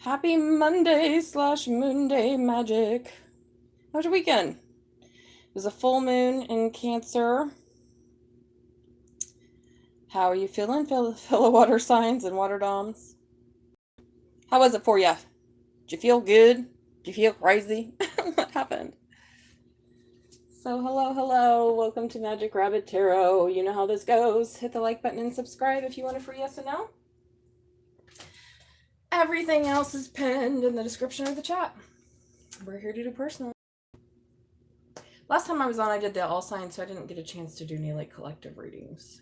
Happy Monday / Moonday magic. How was your weekend? It was a full moon in Cancer. How are you feeling, fellow water signs and water doms? How was it for you? Did you feel good? Did you feel crazy? What happened? So, hello. Welcome to Magic Rabbit Tarot. You know how this goes. Hit the like button and subscribe if you want a free yes or no. Everything else is pinned in the description of the chat. We're here to do personal. Last time I was on, I did the all signs, so I didn't get a chance to do any like collective readings.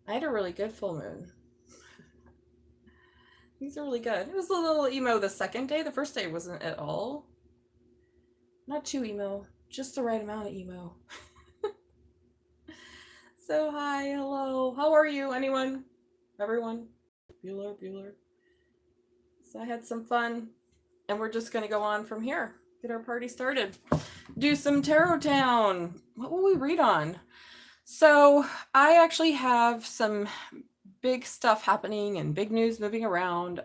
I had a really good full moon. These are really good. It was a little emo the second day. The first day wasn't at all. Not too emo, just the right amount of emo. So hi, hello. How are you? Anyone? Everyone? Bueller. So I had some fun, and we're just going to go on from here. Get our party started. Do some Tarot Town. What will we read on? So I actually have some big stuff happening and big news moving around.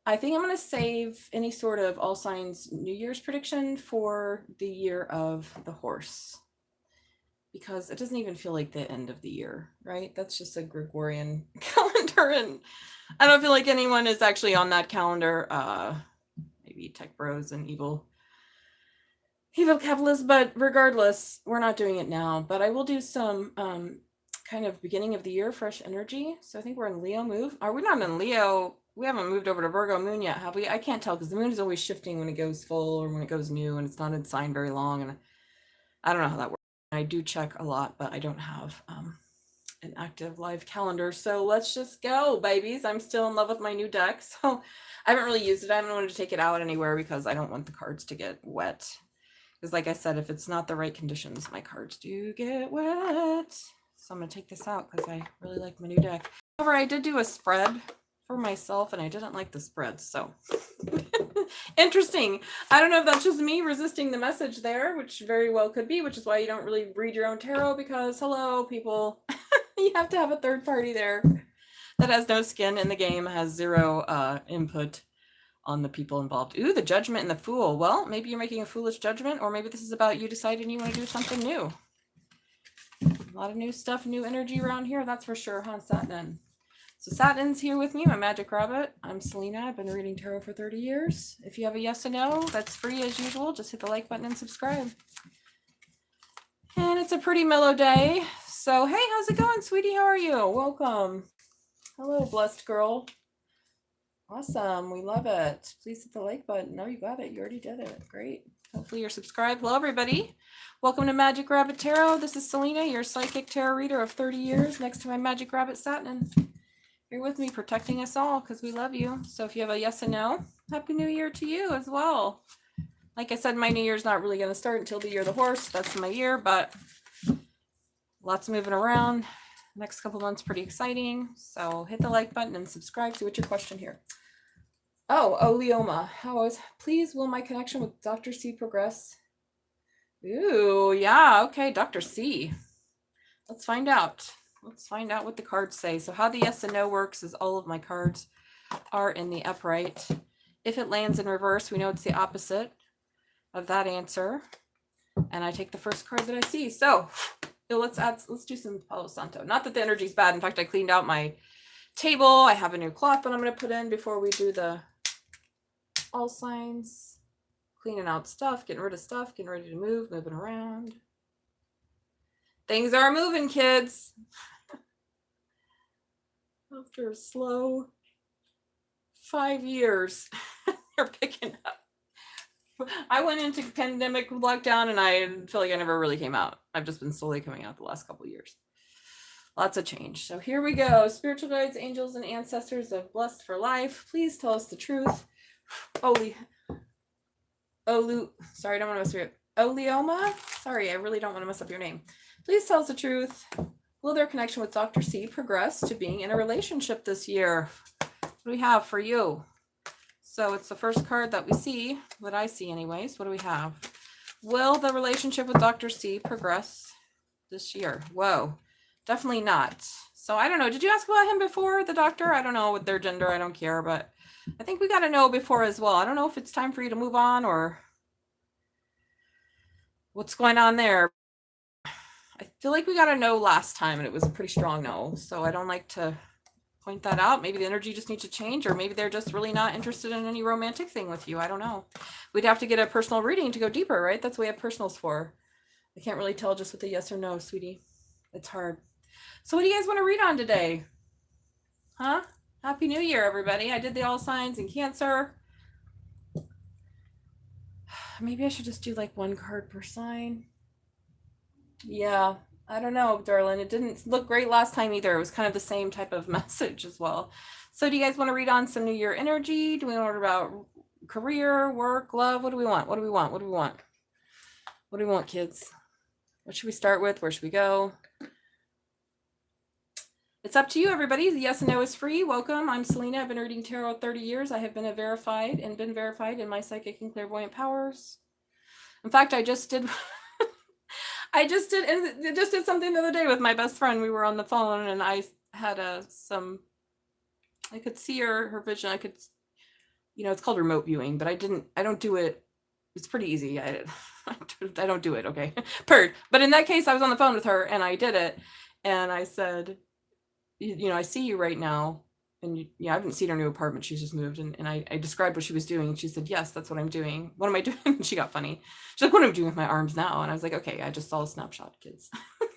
I think I'm going to save any sort of all signs New Year's prediction for the year of the horse, because it doesn't even feel like the end of the year, right? That's just a Gregorian calendar, and I don't feel like anyone is actually on that calendar. Maybe tech bros and evil capitalists, but regardless, we're not doing it now. But I will do some kind of beginning of the year fresh energy. So I think we're in Leo move. Are we not in Leo? We haven't moved over to Virgo moon yet, have we? I can't tell because the moon is always shifting when it goes full or when it goes new, and it's not in sign very long, and I don't know how that works. I do check a lot, but I don't have an active live calendar. So let's just go, babies. I'm still in love with my new deck, so I haven't really used it. I haven't wanted to take it out anywhere because I don't want the cards to get wet. Because like I said, if it's not the right conditions, my cards do get wet. So I'm going to take this out because I really like my new deck. However, I did do a spread for myself and I didn't like the spread. So interesting. I don't know if that's just me resisting the message there, which very well could be, which is why you don't really read your own tarot, because hello, people, you have to have a third party there that has no skin in the game, has zero input on the people involved. Ooh, the Judgment and the Fool. Well, maybe you're making a foolish judgment, or maybe this is about you deciding you want to do something new. A lot of new stuff, new energy around here, that's for sure, huh, Satin? So Satin's here with me, my magic rabbit. I'm Selena. I've been reading tarot for 30 years. If you have a yes or no, that's free as usual. Just hit the like button and subscribe. And it's a pretty mellow day. So, hey, how's it going, sweetie? How are you? Welcome. Hello, blessed girl. Awesome. We love it. Please hit the like button. No, you got it. You already did it. Great. Hopefully you're subscribed. Hello, everybody. Welcome to Magic Rabbit Tarot. This is Selena, your psychic tarot reader of 30 years, next to my Magic Rabbit Satin. You're with me, protecting us all because we love you. So if you have a yes and no, Happy New Year to you as well. Like I said, my New Year's not really going to start until the year of the horse. That's my year, but lots moving around. Next couple months, pretty exciting. So hit the like button and subscribe. See what's your question here. Oh, Leoma. Please, will my connection with Dr. C progress? Ooh, yeah. Okay, Dr. C. Let's find out. Let's find out what the cards say. So how the yes and no works is all of my cards are in the upright. If it lands in reverse, we know it's the opposite of that answer. And I take the first card that I see. So let's do some Palo Santo. Not that the energy's bad. In fact, I cleaned out my table. I have a new cloth that I'm going to put in before we do the all signs. Cleaning out stuff, getting rid of stuff, getting ready to move, moving around. Things are moving, kids. After a slow 5 years, they're picking up. I went into pandemic lockdown and I feel like I never really came out. I've just been slowly coming out the last couple of years. Lots of change. So here we go. Spiritual guides, angels, and ancestors of Blessed for Life. Please tell us the truth. Sorry, I don't want to mess up your Oleoma. Sorry, I really don't want to mess up your name. Please tell us the truth. Will their connection with Dr. C progress to being in a relationship this year? What do we have for you? So it's the first card that we see, that I see anyways. What do we have? Will the relationship with Dr. C progress this year? Whoa, definitely not. So I don't know. Did you ask about him before, the doctor? I don't know with their gender. I don't care, but I think we got to know before as well. I don't know if it's time for you to move on or what's going on there. I feel like we got to know last time, and it was a pretty strong no. So I don't like to point that out. Maybe the energy just needs to change, or maybe they're just really not interested in any romantic thing with you. I don't know. We'd have to get a personal reading to go deeper, right? That's what we have personals for. I can't really tell just with a yes or no, sweetie. It's hard. So what do you guys want to read on today? Huh? Happy New Year, everybody. I did the all signs in Cancer. Maybe I should just do like one card per sign. Yeah, I don't know, darling. It didn't look great last time either. It was kind of the same type of message as well. So do you guys want to read on some New Year energy? Do we want to read about career, work, love? What do we want? What do we want? What do we want? What do we want, kids? What should we start with? Where should we go? It's up to you, everybody. The yes and no is free. Welcome. I'm Selena. I've been reading tarot 30 years. I have been verified in my psychic and clairvoyant powers. In fact, I just did something the other day with my best friend. We were on the phone and I had I could see her vision. I could, it's called remote viewing, but I don't do it. It's pretty easy. I don't do it. Okay. But in that case, I was on the phone with her and I did it. And I said, I see you right now. And I haven't seen her new apartment. She's just moved. And I described what she was doing. And she said, yes, that's what I'm doing. What am I doing? And she got funny. She's like, what am I doing with my arms now? And I was like, okay, I just saw a snapshot, kids.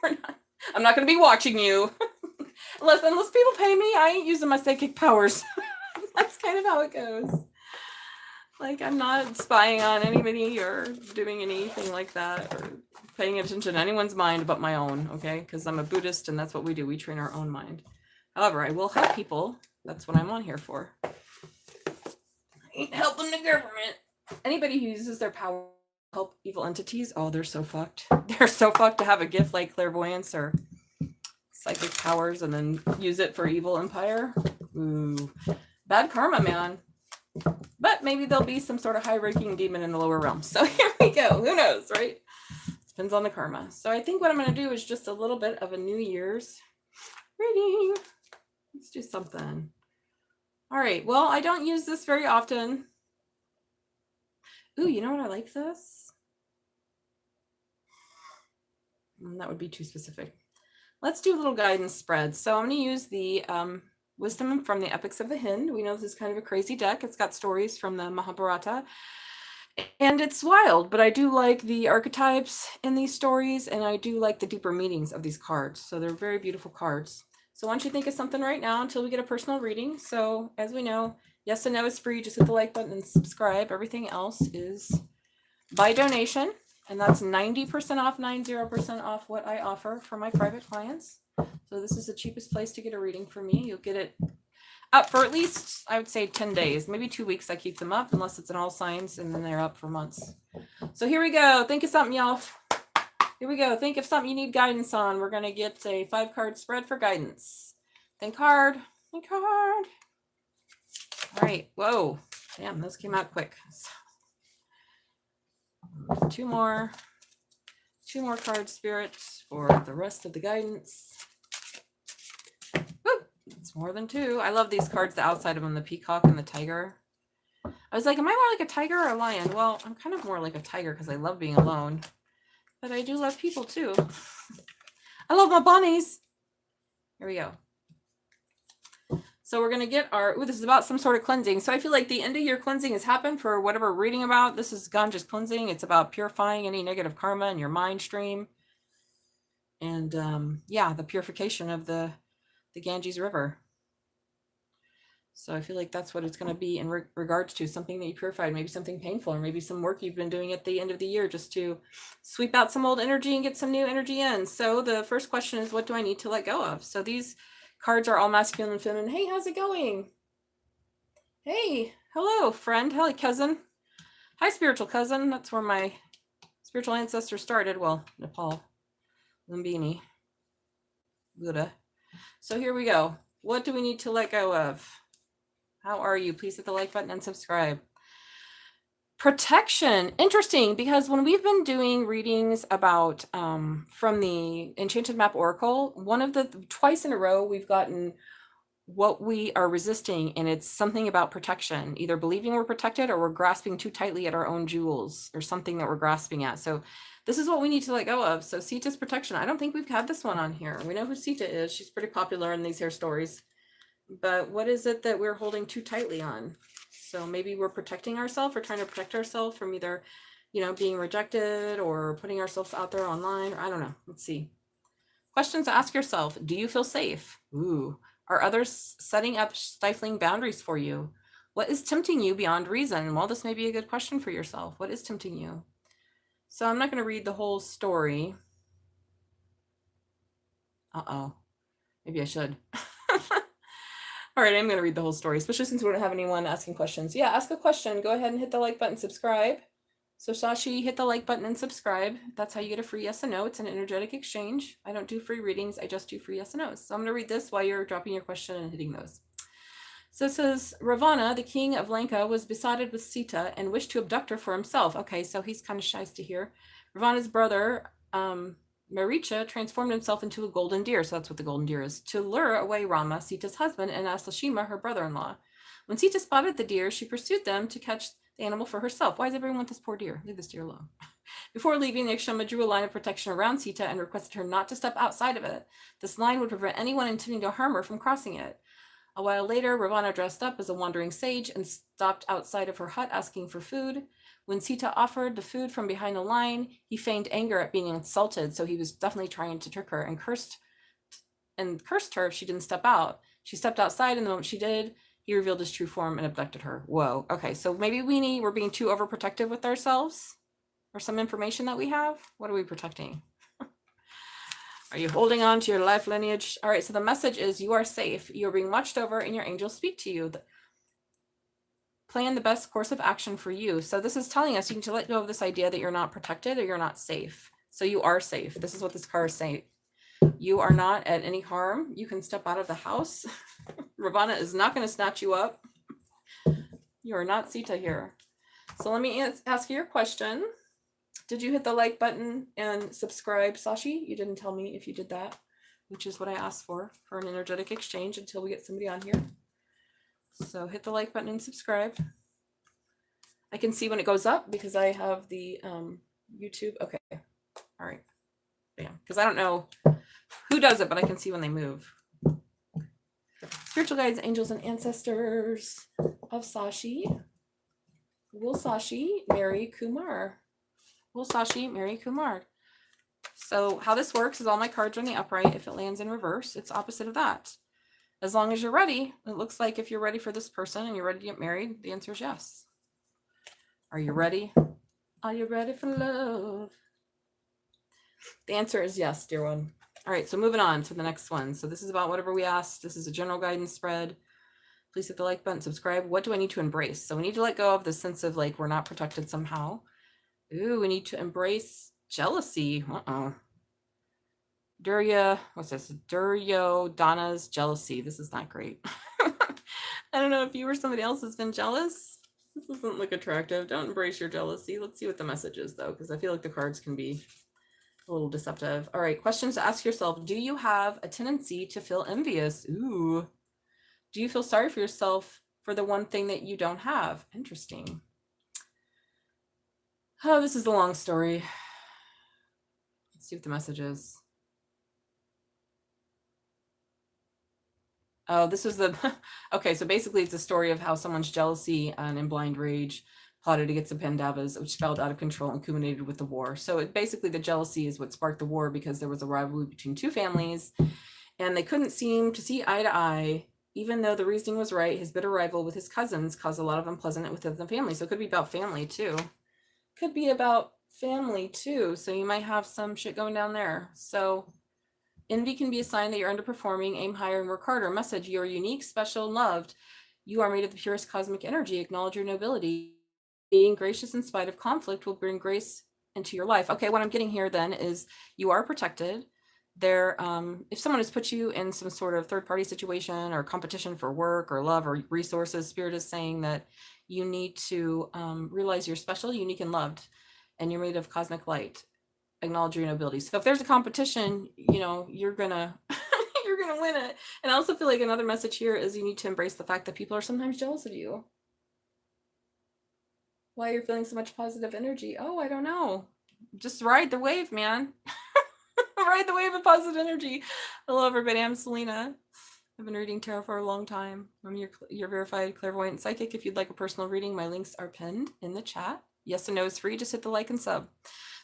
I'm not going to be watching you. unless people pay me, I ain't using my psychic powers. That's kind of how it goes. Like, I'm not spying on anybody or doing anything like that or paying attention to anyone's mind but my own, okay? Because I'm a Buddhist and that's what we do. We train our own mind. However, I will help people. That's what I'm on here for. I ain't helping the government. Anybody who uses their power to help evil entities, oh, they're so fucked. They're so fucked to have a gift like clairvoyance or psychic powers and then use it for evil empire. Ooh, bad karma, man. But maybe there'll be some sort of high-ranking demon in the lower realms. So here we go. Who knows, right? Depends on the karma. So I think what I'm going to do is just a little bit of a New Year's reading. Let's do something. All right. Well, I don't use this very often. Ooh, you know what? I like this. That would be too specific. Let's do a little guidance spread. So I'm going to use the Wisdom from the Epics of the Hind. We know this is kind of a crazy deck. It's got stories from the Mahabharata. And it's wild, but I do like the archetypes in these stories, and I do like the deeper meanings of these cards. So they're very beautiful cards. So why don't you think of something right now until we get a personal reading. So as we know, yes and no is free. Just hit the like button and subscribe. Everything else is by donation. And that's 90% off, 90% off what I offer for my private clients. So this is the cheapest place to get a reading for me. You'll get it up for at least, I would say 10 days, maybe 2 weeks. I keep them up unless it's in all signs, and then they're up for months. So here we go. Think of something, y'all. Here we go. Think of something you need guidance on. We're going to get a 5-card spread for guidance. Think hard. Think hard. All right. Whoa. Damn, those came out quick. Two more card spirits for the rest of the guidance. Woo! It's more than 2. I love these cards, the outside of them, the peacock and the tiger. I was like, am I more like a tiger or a lion? Well, I'm kind of more like a tiger because I love being alone. But I do love people too. I love my bunnies. Here we go. So we're going to get our, this is about some sort of cleansing. So I feel like the end of year cleansing has happened for whatever we're reading about. This is Ganja's cleansing. It's about purifying any negative karma in your mind stream. And the purification of the Ganges River. So I feel like that's what it's going to be in regards to something that you purified, maybe something painful, or maybe some work you've been doing at the end of the year just to sweep out some old energy and get some new energy in. So the first question is, what do I need to let go of? So these cards are all masculine and feminine. Hey, how's it going? Hey, hello, friend. Hello, cousin. Hi, spiritual cousin. That's where my spiritual ancestors started. Well, Nepal, Lumbini, Buddha. So here we go. What do we need to let go of? How are you? Please hit the like button and subscribe. Protection. Interesting, because when we've been doing readings about from the Enchanted Map Oracle, one of the twice in a row we've gotten what we are resisting, and it's something about protection, either believing we're protected or we're grasping too tightly at our own jewels or something that we're grasping at. So this is what we need to let go of. So Sita's protection. I don't think we've had this one on here. We know who Sita is. She's pretty popular in these here stories. But what is it that we're holding too tightly on? So maybe we're protecting ourselves or trying to protect ourselves from either, being rejected or putting ourselves out there online. Or I don't know. Let's see. Questions to ask yourself. Do you feel safe? Ooh. Are others setting up stifling boundaries for you? What is tempting you beyond reason? Well, this may be a good question for yourself. What is tempting you? So I'm not going to read the whole story. Uh-oh. Maybe I should. All right, I'm going to read the whole story, especially since we don't have anyone asking questions. Yeah, ask a question. Go ahead and hit the like button, subscribe. So Sashi, hit the like button and subscribe. That's how you get a free yes and no. It's an energetic exchange. I don't do free readings. I just do free yes and no's. So I'm going to read this while you're dropping your question and hitting those. So it says, Ravana, the king of Lanka, was besotted with Sita and wished to abduct her for himself. Okay, so he's kind of shiesty here. Ravana's brother, Maricha, transformed himself into a golden deer, so that's what the golden deer is, to lure away Rama, Sita's husband, and Aslashima, her brother-in-law. When Sita spotted the deer, she pursued them to catch the animal for herself. Why does everyone want this poor deer? Leave this deer alone. Before leaving, Yakshama drew a line of protection around Sita and requested her not to step outside of it. This line would prevent anyone intending to harm her from crossing it. A while later, Ravana dressed up as a wandering sage and stopped outside of her hut asking for food. When Sita offered the food from behind the line, he feigned anger at being insulted, so he was definitely trying to trick her and cursed her if she didn't step out. She stepped outside, and the moment she did, he revealed his true form and abducted her. Whoa. Okay, so maybe we're being too overprotective with ourselves or some information that we have. What are we protecting? Are you holding on to your life lineage? All right, so the message is you are safe. You are being watched over, and your angels speak to you. Plan the best course of action for you. So this is telling us you need to let go of this idea that you're not protected or you're not safe. So you are safe. This is what this card is saying. You are not at any harm. You can step out of the house. Ravana is not going to snatch you up. You are not Sita here. So let me ask you your question. Did you hit the like button and subscribe, Sashi? You didn't tell me if you did that, which is what I asked for an energetic exchange until we get somebody on here. So hit the like button and subscribe. I can see when it goes up because I have the YouTube. Okay. All right. Bam. Because I don't know who does it, but I can see when they move. Spiritual guides, angels, and ancestors of Sashi. Will Sashi marry Kumar? Will Sashi marry Kumar? So how this works is all my cards are in the upright. If it lands in reverse, it's opposite of that. As long as you're ready, it looks like if you're ready for this person and you're ready to get married, the answer is yes. Are you ready? Are you ready for love? The answer is yes, dear one. All right, so moving on to the next one. So this is about whatever we asked. This is a general guidance spread. Please hit the like button, subscribe. What do I need to embrace? So we need to let go of the sense of like we're not protected somehow. Ooh, we need to embrace jealousy. Duryodhana's jealousy. This is not great. I don't know if you or somebody else has been jealous. This doesn't look attractive. Don't embrace your jealousy. Let's see what the message is, though, because I feel like the cards can be a little deceptive. All right, questions to ask yourself. Do you have a tendency to feel envious? Ooh. Do you feel sorry for yourself for the one thing that you don't have? Interesting. Oh, this is a long story. Let's see what the message is. Oh, this was the, okay, so basically it's a story of how someone's jealousy and in blind rage plotted against the Pandavas, which spelled out of control and culminated with the war. So basically the jealousy is what sparked the war because there was a rivalry between two families and they couldn't seem to see eye to eye, even though the reasoning was right. His bitter rival with his cousins caused a lot of unpleasantness within the family. So it could be about family too. Could be about family too. So you might have some shit going down there. So envy can be a sign that you're underperforming. Aim higher and work harder. Message: you are unique, special, loved. You are made of the purest cosmic energy. Acknowledge your nobility. Being gracious in spite of conflict will bring grace into your life. Okay, what I'm getting here then is you are protected. They're, if someone has put you in some sort of third party situation or competition for work or love or resources, Spirit is saying that you need to realize you're special, unique, and loved, and you're made of cosmic light. Acknowledge your nobility. So if there's a competition, you know, you're gonna you're gonna win it. And I also feel like another message here is you need to embrace the fact that people are sometimes jealous of you. Why you're feeling so much positive energy? Oh, I don't know. Just ride the wave, man. Ride the wave of positive energy. Hello, everybody. I'm Selena. I've been reading tarot for a long time. I'm your verified clairvoyant psychic. If you'd like a personal reading, my links are pinned in the chat. Yes and no is free. Just hit the like and sub.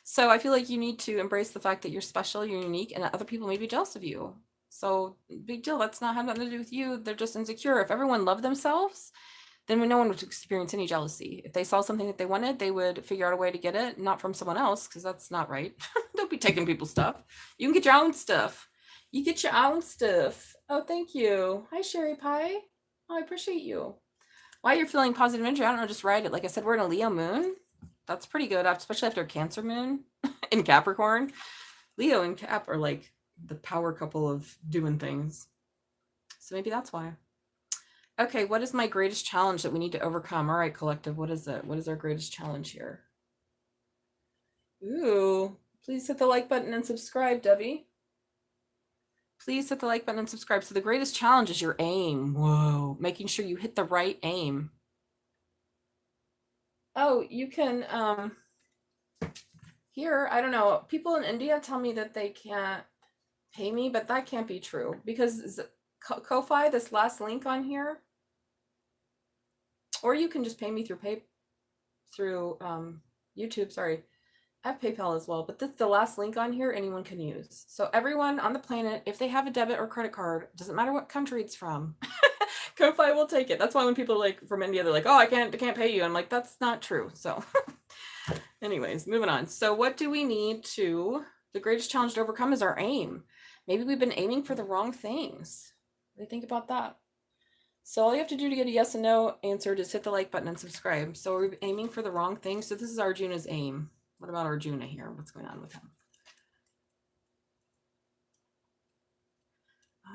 So I feel like you need to embrace the fact that you're special, you're unique, and other people may be jealous of you. So big deal. That's not have nothing to do with you. They're just insecure. If everyone loved themselves, then no one would experience any jealousy. If they saw something that they wanted, they would figure out a way to get it, not from someone else, because that's not right. Don't be taking people's stuff. You can get your own stuff. You get your own stuff. Oh, thank you. Hi, Sherry Pie. Oh, I appreciate you. Why you're feeling positive energy, I don't know, just ride it. Like I said, we're in a Leo moon. That's pretty good, especially after a Cancer moon in Capricorn. Leo and Cap are like the power couple of doing things. So maybe that's why. Okay, what is my greatest challenge that we need to overcome? All right, collective, what is it? What is our greatest challenge here? Ooh, please hit the like button and subscribe, Debbie. Please hit the like button and subscribe. So the greatest challenge is your aim. Whoa, making sure you hit the right aim. Oh, you can, here, I don't know. People in India tell me that they can't pay me, but that can't be true because Ko-Fi, this last link on here, or you can just pay me through YouTube. Sorry, I have PayPal as well, but this the last link on here anyone can use. So everyone on the planet, if they have a debit or credit card, doesn't matter what country it's from, Ko-Fi will take it. That's why when people like from India, they're like, "Oh, I can't pay you." I'm like, that's not true. So, anyways, moving on. So, what do we need to? The greatest challenge to overcome is our aim. Maybe we've been aiming for the wrong things. What do you think about that? So all you have to do to get a yes and no answer is hit the like button and subscribe. So we're aiming for the wrong thing. So this is Arjuna's aim. What about Arjuna here? What's going on with him?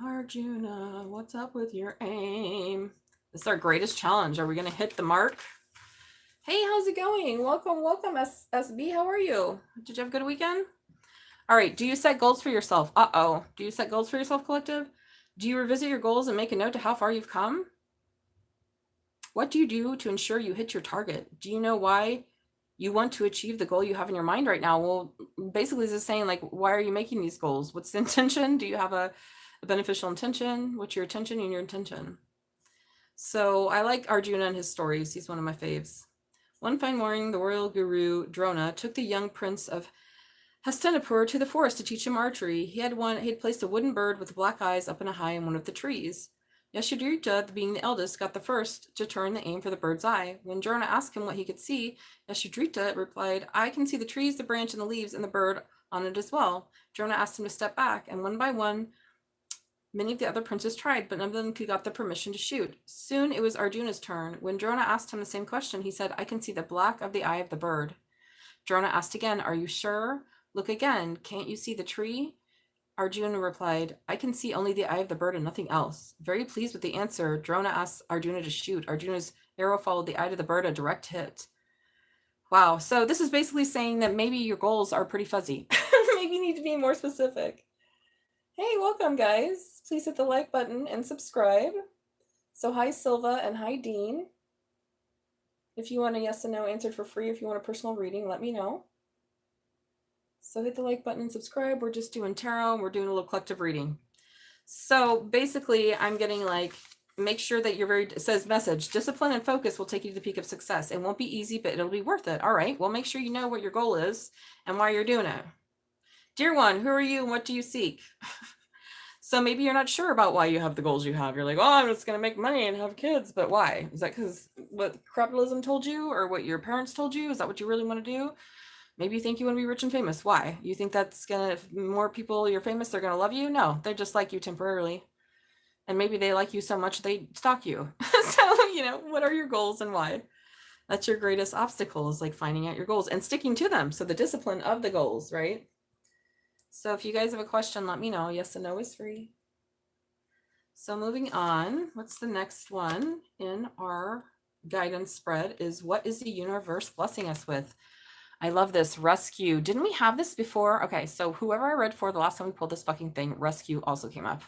Arjuna, what's up with your aim? This is our greatest challenge. Are we going to hit the mark? Hey, how's it going? Welcome, SB. How are you? Did you have a good weekend? All right. Do you set goals for yourself? Uh-oh. Do you set goals for yourself, collective? Do you revisit your goals and make a note to how far you've come? What do you do to ensure you hit your target? Do you know why you want to achieve the goal you have in your mind right now? Well, basically this is saying like, why are you making these goals? What's the intention? Do you have a beneficial intention? What's your attention and your intention? So I like Arjuna and his stories. He's one of my faves. One fine morning, the royal guru Drona took the young prince of Hastinapur to the forest to teach him archery. He had placed a wooden bird with black eyes up in a high in one of the trees. Yashodhira, being the eldest, got the first to turn the aim for the bird's eye. When Drona asked him what he could see, Yashodhira replied, "I can see the trees, the branch, and the leaves, and the bird on it as well." Drona asked him to step back, and one by one, many of the other princes tried, but none of them got the permission to shoot. Soon it was Arjuna's turn. When Drona asked him the same question, he said, "I can see the black of the eye of the bird." Drona asked again, "Are you sure? Look again. Can't you see the tree?" Arjuna replied, "I can see only the eye of the bird and nothing else." Very pleased with the answer, Drona asked Arjuna to shoot. Arjuna's arrow followed the eye of the bird, a direct hit. Wow. So this is basically saying that maybe your goals are pretty fuzzy. Maybe you need to be more specific. Hey, welcome, guys. Please hit the like button and subscribe. So hi, Silva, and hi, Dean. If you want a yes and no answered for free, if you want a personal reading, let me know. So hit the like button and subscribe. We're just doing tarot. We're doing a little collective reading. So basically, I'm getting like, make sure that you're it says message, discipline and focus will take you to the peak of success. It won't be easy, but it'll be worth it. All right. Well, make sure you know what your goal is and why you're doing it. Dear one, who are you and what do you seek? So maybe you're not sure about why you have the goals you have. You're like, oh, I'm just going to make money and have kids. But why? Is that because what capitalism told you or what your parents told you? Is that what you really want to do? Maybe you think you want to be rich and famous. Why? You think that's going to, if more people you're famous, they're going to love you? No, they're just like you temporarily. And maybe they like you so much they stalk you. So, you know, what are your goals and why? That's your greatest obstacle is like finding out your goals and sticking to them. So the discipline of the goals, right? So if you guys have a question, let me know. Yes and no is free. So moving on, what's the next one in our guidance spread is what is the universe blessing us with? I love this. Rescue. Didn't we have this before? Okay, so whoever I read for the last time we pulled this fucking thing, rescue also came up.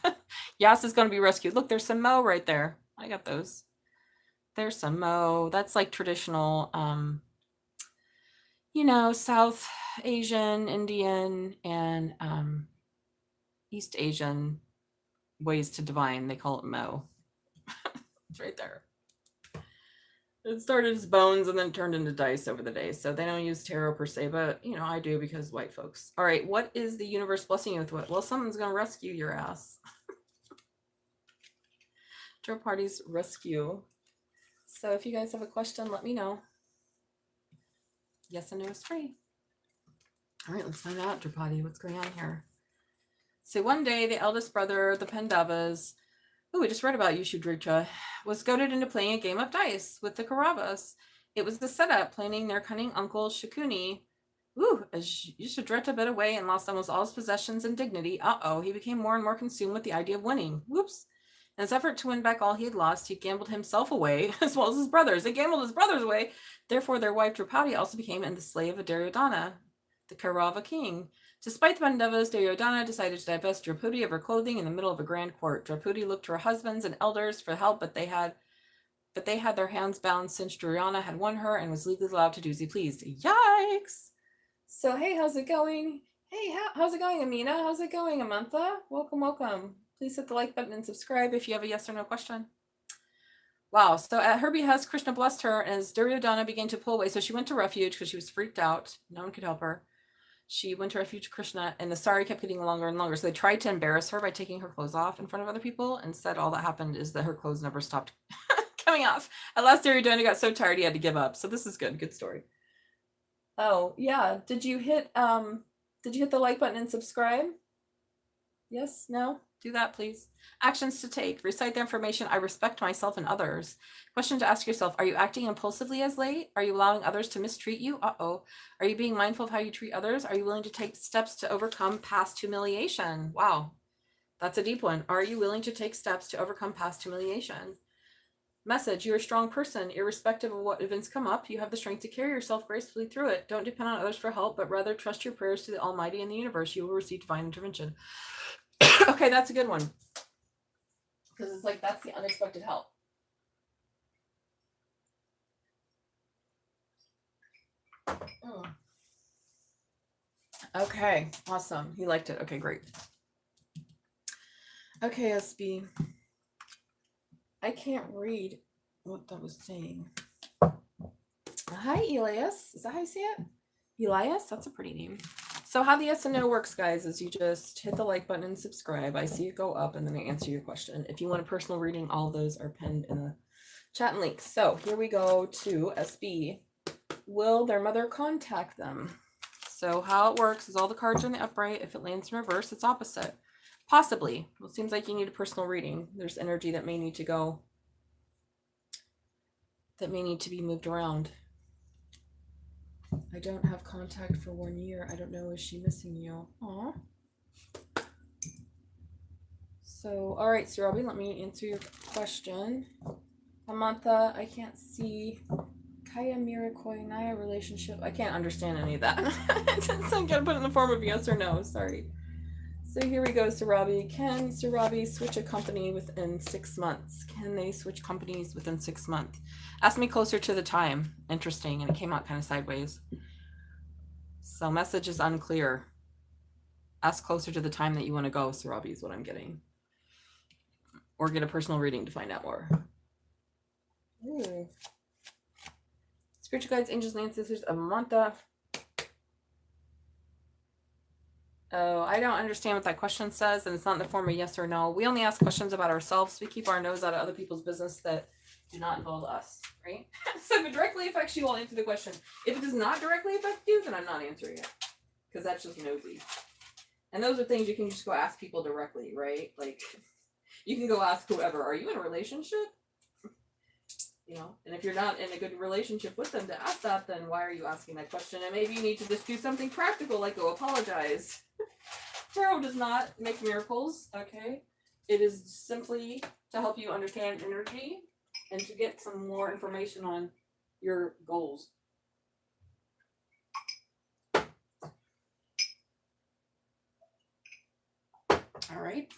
Yas is going to be rescued. Look, there's some Mo right there. I got those. There's some Mo. That's like traditional, South Asian, Indian, and East Asian ways to divine. They call it Mo. It's right there. It started as bones and then turned into dice over the days. So they don't use tarot per se, but I do because white folks. All right, what is the universe blessing you with? What? Well, someone's gonna rescue your ass. Tarot parties rescue. So if you guys have a question, let me know. Yes and no is free. All right, let's find out, Drupadi, what's going on here. So one day, the eldest brother, the Pandavas, who we just read about, Yushudricha, was goaded into playing a game of dice with the Kauravas. It was the setup, planning their cunning uncle Shakuni. As Yushudricha bit away and lost almost all his possessions and dignity, he became more and more consumed with the idea of winning. Whoops. In his effort to win back all he had lost, he gambled himself away, as well as his brothers. They gambled his brothers away. Therefore, their wife Drupadi also became the slave of Duryodhana, the Kaurava king. Despite the Pandavas, Duryodhana decided to divest Draupadi of her clothing in the middle of a grand court. Draupadi looked to her husbands and elders for help, but they had their hands bound since Duryodhana had won her and was legally allowed to do as he pleased. Yikes! So hey, how's it going? Hey, how's it going, Amina? How's it going, Amantha? Welcome. Please hit the like button and subscribe if you have a yes or no question. Wow, so at her behest, Krishna blessed her as Duryodhana began to pull away. So she went to refuge because she was freaked out. No one could help her. She went to refuge to Krishna, and the sari kept getting longer and longer. So they tried to embarrass her by taking her clothes off in front of other people. Instead, all that happened is that her clothes never stopped coming off. At last, Duryodhana got so tired he had to give up. So this is good. Good story. Oh, yeah. Did you hit the like button and subscribe? Yes? No? Do that, please. Actions to take. Recite the information. I respect myself and others. Question to ask yourself. Are you acting impulsively as late? Are you allowing others to mistreat you? Are you being mindful of how you treat others? Are you willing to take steps to overcome past humiliation? Wow. That's a deep one. Are you willing to take steps to overcome past humiliation? Message. You're a strong person. Irrespective of what events come up, you have the strength to carry yourself gracefully through it. Don't depend on others for help, but rather trust your prayers to the Almighty and the universe. You will receive divine intervention. Okay, that's a good one. Because it's like, that's the unexpected help. Okay, awesome. He liked it. Okay, great. Okay, SB. I can't read what that was saying. Hi, Elias. Is that how you say it? Elias? That's a pretty name. So how the yes and no works, guys, is you just hit the like button and subscribe. I see it go up, and then I answer your question. If you want a personal reading, all of those are pinned in the chat and links. So here we go to SB. Will their mother contact them? So how it works is all the cards are in the upright. If it lands in reverse, it's opposite. Possibly. Well, it seems like you need a personal reading. There's energy that may need to go, that may need to be moved around. I don't have contact for 1 year. I don't know. Is she missing you? Aw. So, all right, Surabi, let me answer your question. Amantha, I can't see. Kaya Mirakoi Naya relationship. I can't understand any of that. So I'm going to put it in the form of yes or no. Sorry. So here we go, Surabi. Can Surabi switch a company within 6 months? Can they switch companies within 6 months? Ask me closer to the time. Interesting. And it came out kind of sideways. So message is unclear. Ask closer to the time that you want to go, Surabi, is what I'm getting. Or get a personal reading to find out more. Ooh. Spiritual guides, angels, and ancestors, Amantha. Oh, I don't understand what that question says, and it's not in the form of yes or no. We only ask questions about ourselves. We keep our nose out of other people's business that do not involve us, right? So if it directly affects you, I'll answer the question. If it does not directly affect you, then I'm not answering it, because that's just nosy. And those are things you can just go ask people directly, right? Like, you can go ask whoever, are you in a relationship? You know, and if you're not in a good relationship with them to ask that, then why are you asking that question? And maybe you need to just do something practical, like go apologize. Tarot does not make miracles, okay? It is simply to help you understand energy and to get some more information on your goals. All right.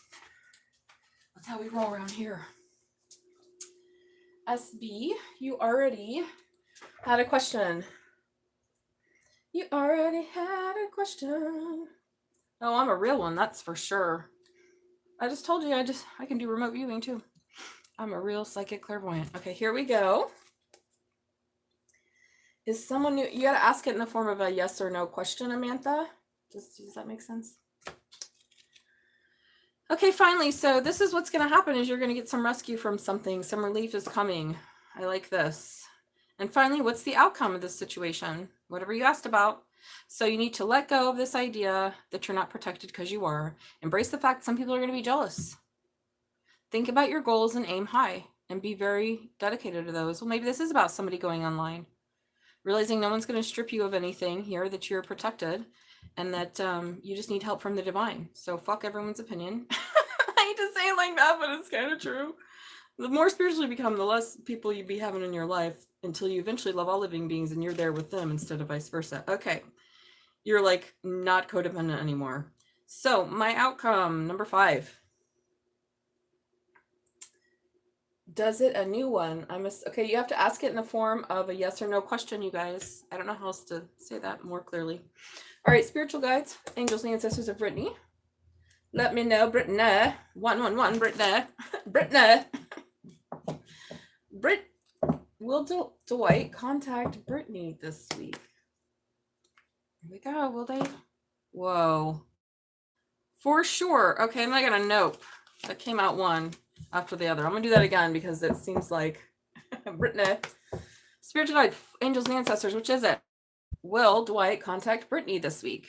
That's how we roll around here. SB, you already had a question. You already had a question. Oh, I'm a real one, that's for sure. I just told you I can do remote viewing too. I'm a real psychic clairvoyant. Okay, here we go. Is someone new? You got to ask it in the form of a yes or no question, Amantha. Does that make sense? Okay, finally. So this is what's going to happen is you're going to get some rescue from something. Some relief is coming. I like this. And finally, what's the outcome of this situation? Whatever you asked about. So you need to let go of this idea that you're not protected because you are. Embrace the fact some people are going to be jealous. Think about your goals and aim high and be very dedicated to those. Well, maybe this is about somebody going online. Realizing no one's going to strip you of anything here, that you're protected, and that you just need help from the divine. So fuck everyone's opinion. I hate to say it like that, but it's kind of true. The more spiritually you become, the less people you be having in your life until you eventually love all living beings and you're there with them instead of vice versa. Okay. You're like not codependent anymore. So my outcome, number 5. Does it a new one? Okay, you have to ask it in the form of a yes or no question, you guys. I don't know how else to say that more clearly. All right, spiritual guides, angels and ancestors of Brittany. Let me know, Brittany. 111, Brittany. Brittany. Will Dwight contact Brittany this week? Here we go, will they? Whoa. For sure. Okay, and I got a nope. That came out one after the other. I'm going to do that again because it seems like Brittany. Spiritual guide, angels and ancestors, which is it? Will Dwight contact Brittany this week?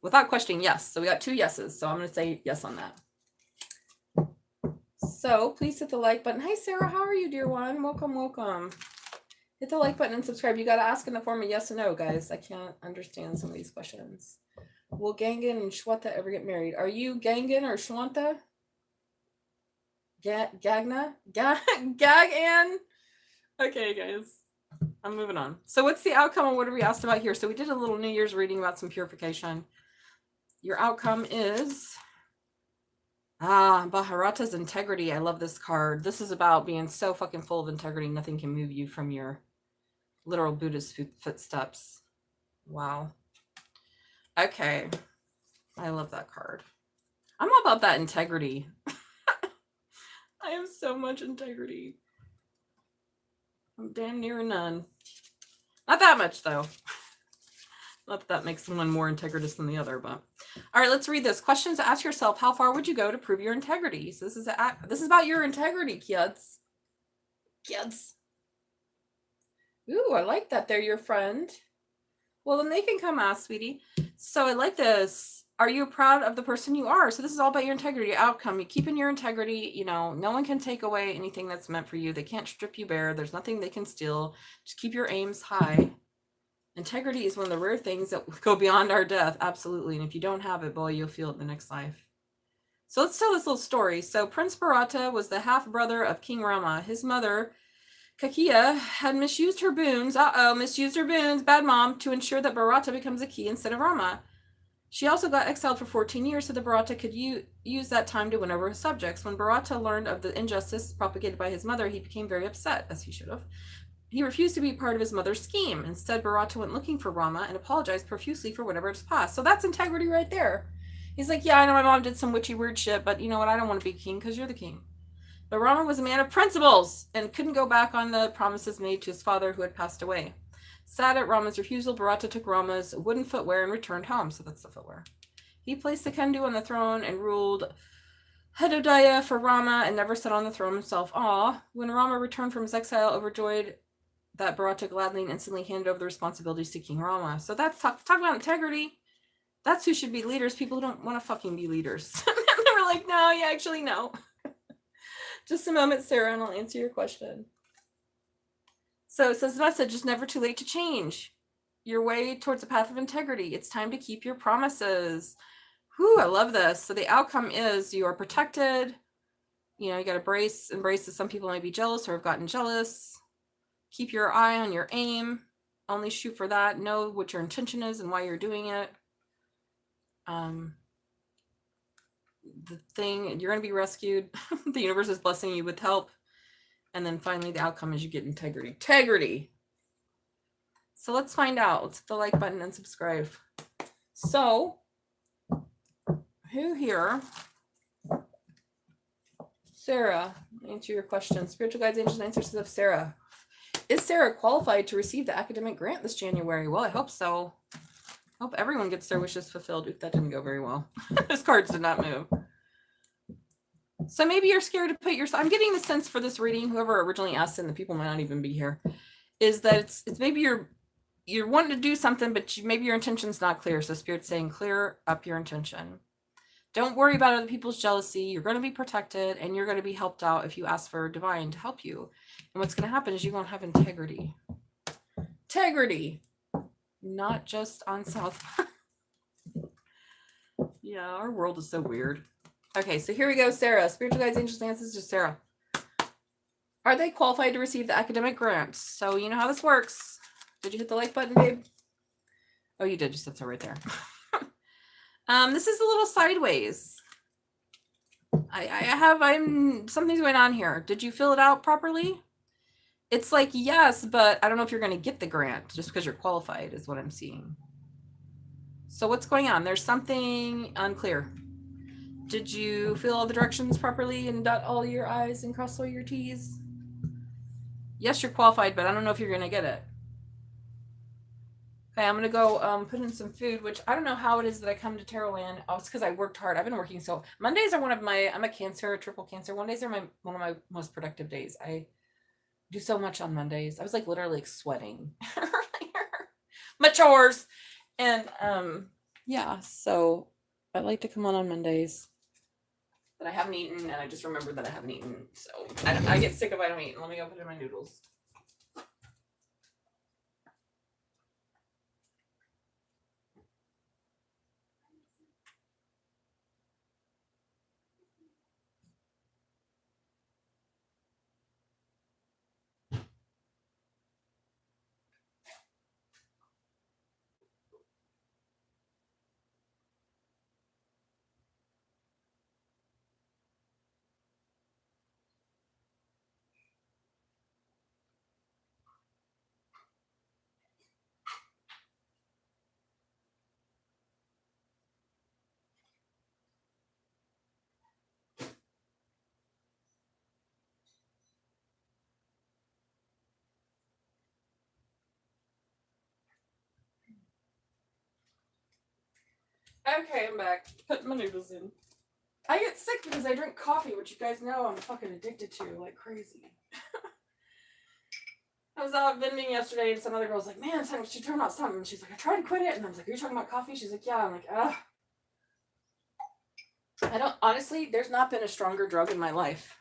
Without questioning, yes. So we got 2 yeses. So I'm going to say yes on that. So please hit the like button. Hi, Sarah. How are you, dear one? Welcome, welcome. Hit the like button and subscribe. You got to ask in the form of yes or no, guys. I can't understand some of these questions. Will Gangan and Shwanta ever get married? Are you Gangan or Shwanta? Gagna? Gagan? Okay, guys. I'm moving on. So what's the outcome of what are we asked about here? So we did a little New Year's reading about some purification. Your outcome is Bharata's integrity. I love this card. This is about being so fucking full of integrity. Nothing can move you from your literal Buddhist footsteps. Wow. Okay. I love that card. I'm all about that integrity. I have so much integrity. I'm damn near none. Not that much, though. Not that that makes someone more integritous than the other, but... All right, let's read this. Questions to ask yourself. How far would you go to prove your integrity? So this is about your integrity, kids. Kids. Ooh, I like that. They're your friend. Well, then they can come ask, sweetie. So I like this. Are you proud of the person you are? So this is all about your integrity, your outcome. You keep in your integrity. You know, no one can take away anything that's meant for you. They can't strip you bare. There's nothing they can steal. Just keep your aims high. Integrity is one of the rare things that go beyond our death. Absolutely. And if you don't have it, boy, you'll feel it in the next life. So let's tell this little story. So Prince Bharata was the half-brother of King Rama. His mother, Kakia, had misused her boons. Misused her boons. Bad mom. To ensure that Bharata becomes a king instead of Rama. She also got exiled for 14 years so that Bharata could use that time to win over his subjects. When Bharata learned of the injustice propagated by his mother, he became very upset, as he should have. He refused to be part of his mother's scheme. Instead, Bharata went looking for Rama and apologized profusely for whatever has passed. So that's integrity right there. He's like, yeah, I know my mom did some witchy weird shit, but you know what? I don't want to be king because you're the king. But Rama was a man of principles and couldn't go back on the promises made to his father who had passed away. Sad at Rama's refusal, Bharata took Rama's wooden footwear and returned home. So that's the footwear. He placed the Kendu on the throne and ruled Hedodaya for Rama and never sat on the throne himself. When Rama returned from his exile, overjoyed that Bharata gladly and instantly handed over the responsibilities to King Rama. So that's talk about integrity. That's who should be leaders. People who don't want to fucking be leaders. And they were like, no, yeah, actually, no. Just a moment, Sarah, and I'll answer your question. So it says the message is never too late to change your way towards a path of integrity. It's time to keep your promises. Whew, I love this. So the outcome is you are protected. You know, you got to embrace that some people might be jealous or have gotten jealous. Keep your eye on your aim. Only shoot for that. Know what your intention is and why you're doing it. The thing, you're going to be rescued. The universe is blessing you with help. And then finally, the outcome is you get integrity. Integrity. So let's find out. Let's hit the like button and subscribe. So, who here? Sarah, answer your question. Spiritual guides, angels, and ancestors of Sarah. Is Sarah qualified to receive the academic grant this January? Well, I hope so. I hope everyone gets their wishes fulfilled. Ooh, that didn't go very well. Those cards did not move. So maybe you're scared to put I'm getting the sense for this reading, whoever originally asked it, and the people might not even be here, is that it's maybe you're wanting to do something, but maybe your intention's not clear. So Spirit's saying, clear up your intention. Don't worry about other people's jealousy. You're going to be protected, and you're going to be helped out if you ask for divine to help you. And what's going to happen is you're going to have integrity. Integrity. Not just on South. Yeah, our world is so weird. Okay, so here we go, Sarah. Spiritual guides, angels, and ancestors, Sarah. Are they qualified to receive the academic grant? So you know how this works. Did you hit the like button, babe? Oh, you did. Just that's right there. This is a little sideways. Something's going on here. Did you fill it out properly? It's like, yes, but I don't know if you're going to get the grant just because you're qualified is what I'm seeing. So what's going on? There's something unclear. Did you fill all the directions properly and dot all your I's and cross all your T's? Yes, you're qualified, but I don't know if you're going to get it. Okay, I'm going to go put in some food, which I don't know how it is that I come to Tarotland. Oh, it's because I worked hard. I've been working Mondays are I'm a Cancer, triple Cancer. Mondays are one of my most productive days. I do so much on Mondays. I was like literally sweating earlier. My chores. And yeah, so I like to come on Mondays. But I haven't eaten, and I just remembered that I haven't eaten. So I get sick if I don't eat. Let me go put in my noodles. Okay, I'm back. Putting my noodles in. I get sick because I drink coffee, which you guys know I'm fucking addicted to like crazy. I was out vending yesterday, and some other girl's like, man, she turned out something. And she's like, I tried to quit it. And I was like, are you talking about coffee? She's like, yeah. I'm like, ugh. Honestly, there's not been a stronger drug in my life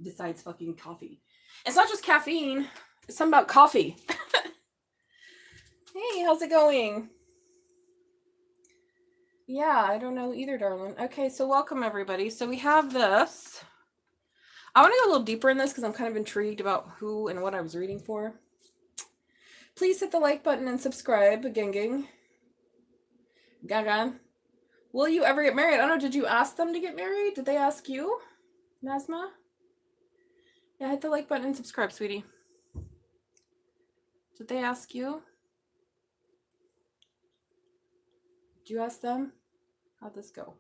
besides fucking coffee. It's not just caffeine. It's something about coffee. Hey, how's it going? Yeah, I don't know either, darling. Okay, so welcome everybody. So we have this. I want to go a little deeper in this because I'm kind of intrigued about who and what I was reading for. Please hit the like button and subscribe, gang. Gagan. Will you ever get married? I don't know. Did you ask them to get married? Did they ask you, Nazma? Yeah, hit the like button and subscribe, sweetie. Did they ask you? Did you ask them? How'd this go?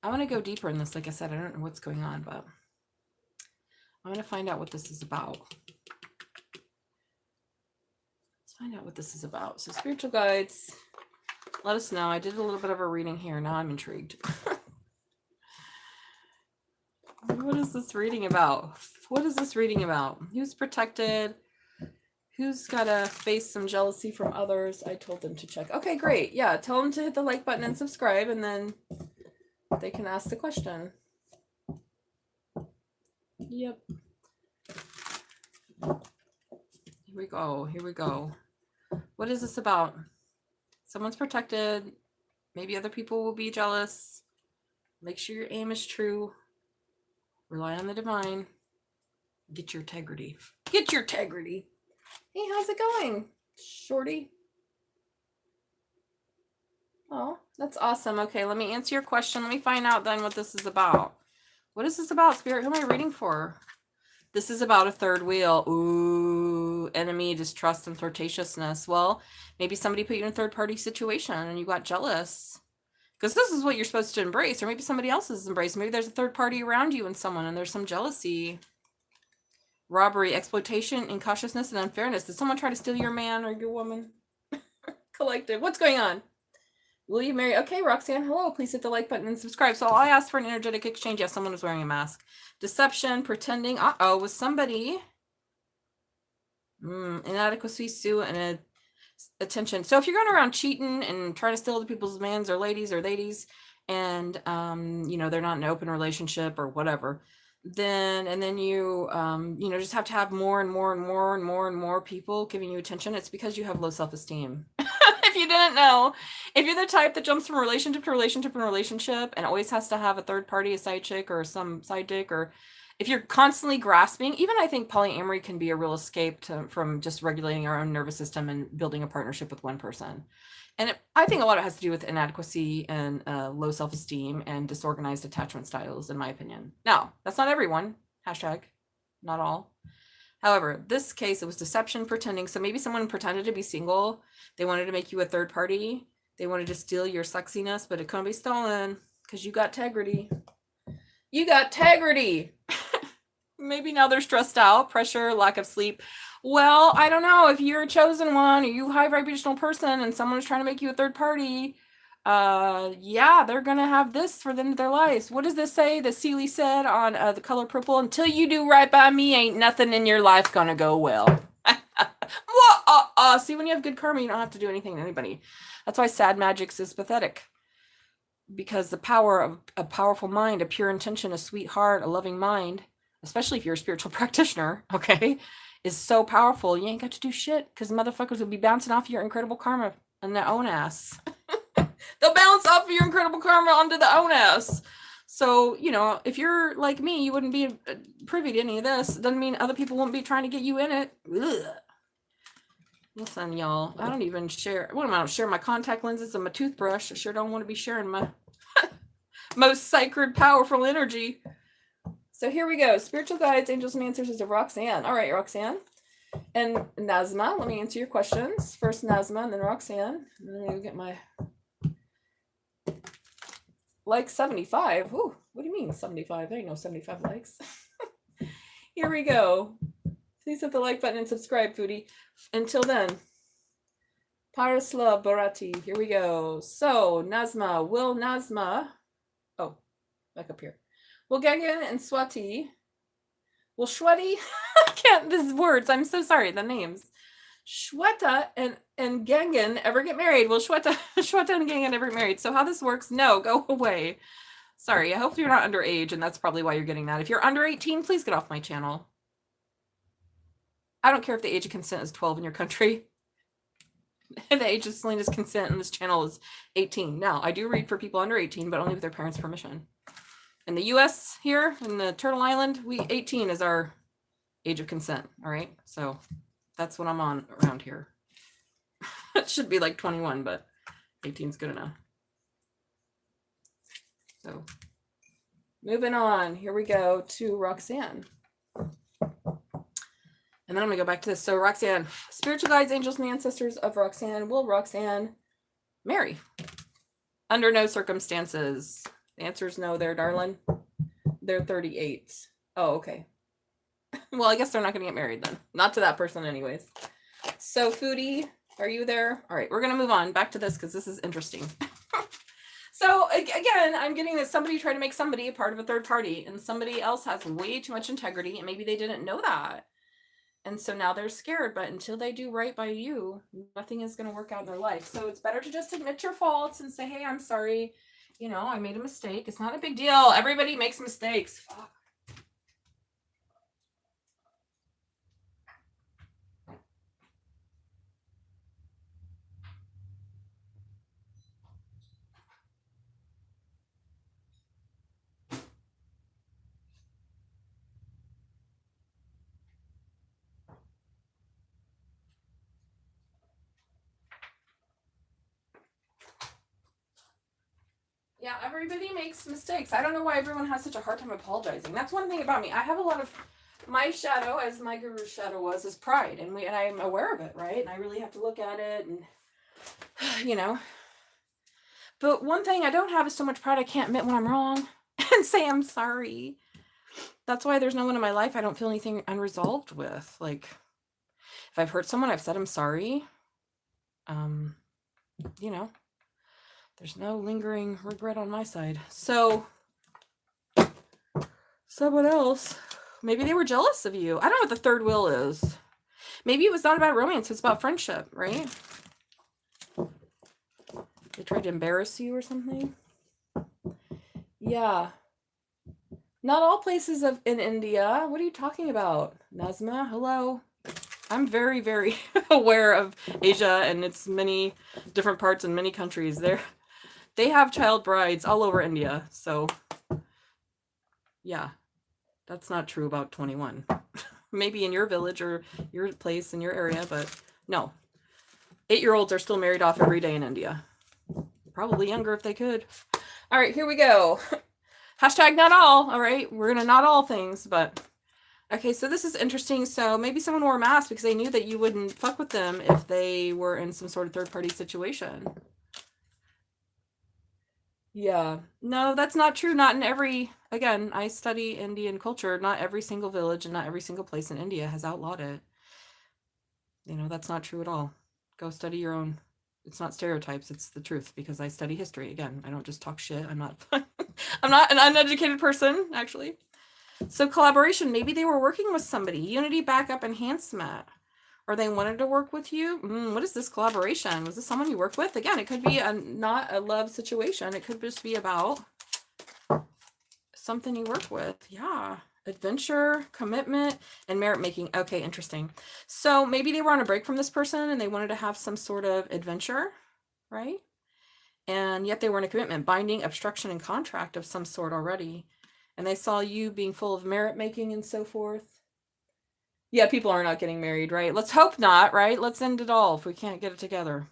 I want to go deeper in this. Like I said, I don't know what's going on, but I'm going to find out what this is about. Let's find out what this is about. So spiritual guides, let us know. I did a little bit of a reading here. Now I'm intrigued. What is this reading about? What is this reading about? Who's protected? Who's got to face some jealousy from others? I told them to check. Okay, great. Yeah, tell them to hit the like button and subscribe, and then they can ask the question. Yep. Here we go. What is this about? Someone's protected. Maybe other people will be jealous. Make sure your aim is true. Rely on the divine. Get your integrity. Get your integrity. Hey, how's it going, shorty? Oh, that's awesome. Okay, let me answer your question. Let me find out then what this is about. What is this about, Spirit? Who am I reading for? This is about a third wheel. Ooh, enemy, distrust, and flirtatiousness. Well, maybe somebody put you in a third-party situation and you got jealous. Because this is what you're supposed to embrace, or maybe somebody else is embraced. Maybe there's a third party around you and someone, and there's some jealousy. Robbery, exploitation, incautiousness, and unfairness. Did someone try to steal your man or your woman? Collective. What's going on? Will you marry? Okay, Roxanne, hello. Please hit the like button and subscribe. So I asked for an energetic exchange. Yes, someone was wearing a mask. Deception, pretending. Uh-oh, was somebody inadequacy, sue, and attention. So if you're going around cheating and trying to steal other people's mans or ladies, and you know, they're not in an open relationship or whatever, then you you know, just have to have more and more people giving you attention. It's because you have low self-esteem. If you didn't know, if you're the type that jumps from relationship to relationship and always has to have a third party, a side chick or some side dick, or if you're constantly grasping, even I think polyamory can be a real escape from just regulating our own nervous system and building a partnership with one person. And I think a lot of it has to do with inadequacy and low self-esteem and disorganized attachment styles, in my opinion. Now, that's not everyone. Hashtag, not all. However, this case, it was deception, pretending. So maybe someone pretended to be single. They wanted to make you a third party. They wanted to steal your sexiness, but it couldn't be stolen because you got integrity. You got integrity. Maybe now they're stressed out, pressure, lack of sleep. Well, I don't know. If you're a chosen one or you high vibrational person and someone is trying to make you a third party, yeah, they're gonna have this for the end of their lives. What does this say? The Sealy said on The Color Purple, until you do right by me, ain't nothing in your life gonna go well. See, when you have good karma, you don't have to do anything to anybody. That's why sad magic is pathetic. Because the power of a powerful mind, a pure intention, a sweet heart, a loving mind, especially if you're a spiritual practitioner, okay, is so powerful. You ain't got to do shit because motherfuckers will be bouncing off your incredible karma on their own ass. They'll bounce off of your incredible karma onto the own ass. So, you know, if you're like me, you wouldn't be privy to any of this. Doesn't mean other people won't be trying to get you in it. Ugh. Listen, y'all, I don't even share. What am I? I don't share my contact lenses and my toothbrush. I sure don't want to be sharing my most sacred, powerful energy. So here we go. Spiritual guides, angels, and ancestors of Roxanne. All right, Roxanne. And Nazma, let me answer your questions. First Nazma and then Roxanne. And then we'll get my like 75. Ooh, what do you mean 75? There ain't no 75 likes. Here we go. Please hit the like button and subscribe, foodie. Until then, Parasla Barati. Here we go. So, Nazma. Will Nazma. Oh, back up here. Will Gagan and Swati. Will Shweti. I can't. These words. I'm so sorry. The names. Shweta and Gangan ever get married? Will Shweta and Gangan ever get married? So, how this works? No, go away. Sorry. I hope you're not underage, and that's probably why you're getting that. If you're under 18, please get off my channel. I don't care if the age of consent is 12 in your country. The age of Selena's consent in this channel is 18. Now, I do read for people under 18, but only with their parents' permission. In the U.S. here, in the Turtle Island, 18 is our age of consent, all right? So that's what I'm on around here. It should be like 21, but 18 is good enough. So moving on, here we go to Roxanne. And then I'm going to go back to this. So Roxanne, spiritual guides, angels, and ancestors of Roxanne. Will Roxanne marry? Under no circumstances. The answer is no there, darling. They're 38. Oh, okay. Well, I guess they're not going to get married then. Not to that person anyways. So foodie, are you there? All right, we're going to move on back to this because this is interesting. So again, I'm getting that somebody tried to make somebody a part of a third party and somebody else has way too much integrity and maybe they didn't know that. And so now they're scared, but until they do right by you, nothing is going to work out in their life. So it's better to just admit your faults and say, hey, I'm sorry. You know, I made a mistake. It's not a big deal. Everybody makes mistakes. Fuck. Yeah, everybody makes mistakes. I don't know why everyone has such a hard time apologizing. That's one thing about me. I have a lot of my shadow, as my guru's shadow was, is pride, and I'm aware of it, right? And I really have to look at it, and you know. But one thing I don't have is so much pride I can't admit when I'm wrong and say I'm sorry. That's why there's no one in my life I don't feel anything unresolved with. Like, if I've hurt someone, I've said I'm sorry. You know, there's no lingering regret on my side. So, someone else, maybe they were jealous of you. I don't know what the third wheel is. Maybe it was not about romance, it's about friendship, right? They tried to embarrass you or something. Yeah. Not all places in India. What are you talking about? Nazma, hello. I'm very, very aware of Asia and its many different parts and many countries. They have child brides all over India. So, yeah, that's not true about 21. Maybe in your village or your place in your area, but no. 8-year-olds are still married off every day in India. Probably younger if they could. All right, here we go. Hashtag not all. All right, we're gonna not all things, but okay, so this is interesting. So maybe someone wore a mask because they knew that you wouldn't fuck with them if they were in some sort of third-party situation. Yeah. No, that's not true. Not in every, again, I study Indian culture. Not every single village and not every single place in India has outlawed it. You know, that's not true at all. Go study your own. It's not stereotypes, it's the truth, because I study history. Again, I don't just talk shit. I'm not I'm not an uneducated person, actually. So collaboration, maybe they were working with somebody. Unity, backup, enhancement. Or they wanted to work with you. What is this collaboration? Was this someone you work with? Again, it could be not a love situation. It could just be about something you work with. Yeah. Adventure, commitment, and merit making. Okay, interesting. So maybe they were on a break from this person and they wanted to have some sort of adventure, right? And yet they were in a commitment, binding, obstruction, and contract of some sort already. And they saw you being full of merit making and so forth. Yeah, people are not getting married, right? Let's hope not, right? Let's end it all if we can't get it together.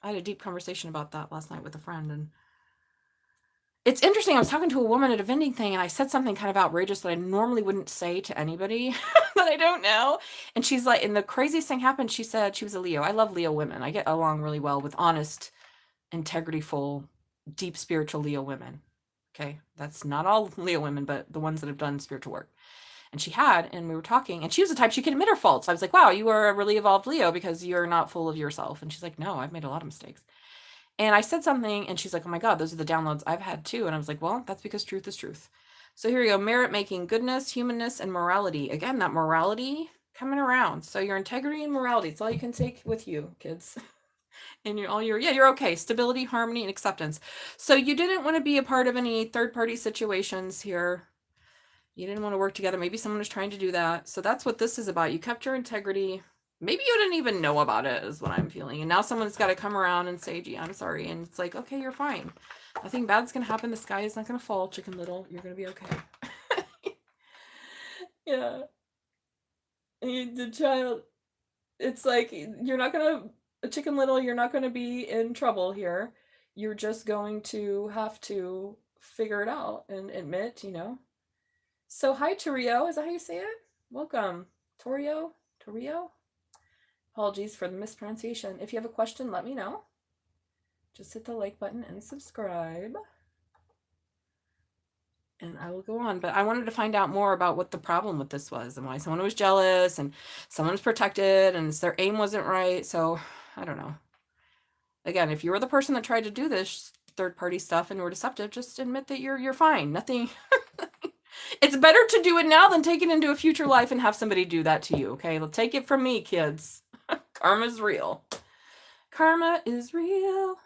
I had a deep conversation about that last night with a friend, and it's interesting. I was talking to a woman at a vending thing, and I said something kind of outrageous that I normally wouldn't say to anybody that I don't know. And she's like, and the craziest thing happened, she said she was a Leo. I love Leo women. I get along really well with honest, integrityful, deep spiritual Leo women. Okay, that's not all Leo women, but the ones that have done spiritual work. And she had, and we were talking, and she was the type she could admit her faults. I was like, wow, you are a really evolved Leo because you're not full of yourself. And she's like, no, I've made a lot of mistakes. And I said something, and she's like, oh my God, those are the downloads I've had too. And I was like, well, that's because truth is truth. So here we go. Merit making, goodness, humanness, and morality. Again, that morality coming around. So your integrity and morality, it's all you can take with you, kids. And you're okay. Stability, harmony, and acceptance. So you didn't want to be a part of any third-party situations here. You didn't want to work together. Maybe someone was trying to do that. So that's what this is about. You kept your integrity. Maybe you didn't even know about it, is what I'm feeling. And now someone's got to come around and say, gee, I'm sorry. And it's like, okay, you're fine. Nothing bad's going to happen. The sky is not going to fall, Chicken Little. You're going to be okay. Yeah. The child, it's like, you're not going to, Chicken Little, you're not going to be in trouble here. You're just going to have to figure it out and admit, So hi, Torio. Is that how you say it? Welcome. Torio? Apologies for the mispronunciation. If you have a question, let me know. Just hit the like button and subscribe. And I will go on. But I wanted to find out more about what the problem with this was and why someone was jealous and someone was protected and their aim wasn't right. So I don't know. Again, if you were the person that tried to do this third-party stuff and were deceptive, just admit that you're fine. Nothing... It's better to do it now than take it into a future life and have somebody do that to you, okay? Take it from me, kids. Karma's real. Karma is real.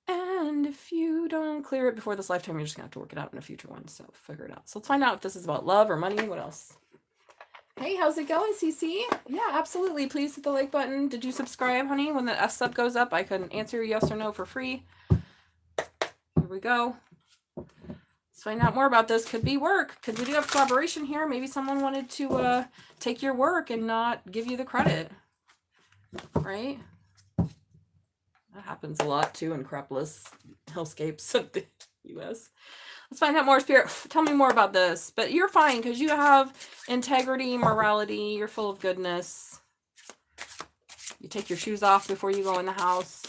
And if you don't clear it before this lifetime, you're just going to have to work it out in a future one. So figure it out. So let's find out if this is about love or money. What else? Hey, how's it going, CC? Yeah, absolutely. Please hit the like button. Did you subscribe, honey? When the F sub goes up, I can answer yes or no for free. Here we go. Let's find out more about this. Could be work. Because we do have collaboration here. Maybe someone wanted to take your work and not give you the credit. Right? That happens a lot too in crapless hellscapes of the US. Let's find out more, Spirit. Tell me more about this. But you're fine because you have integrity, morality. You're full of goodness. You take your shoes off before you go in the house.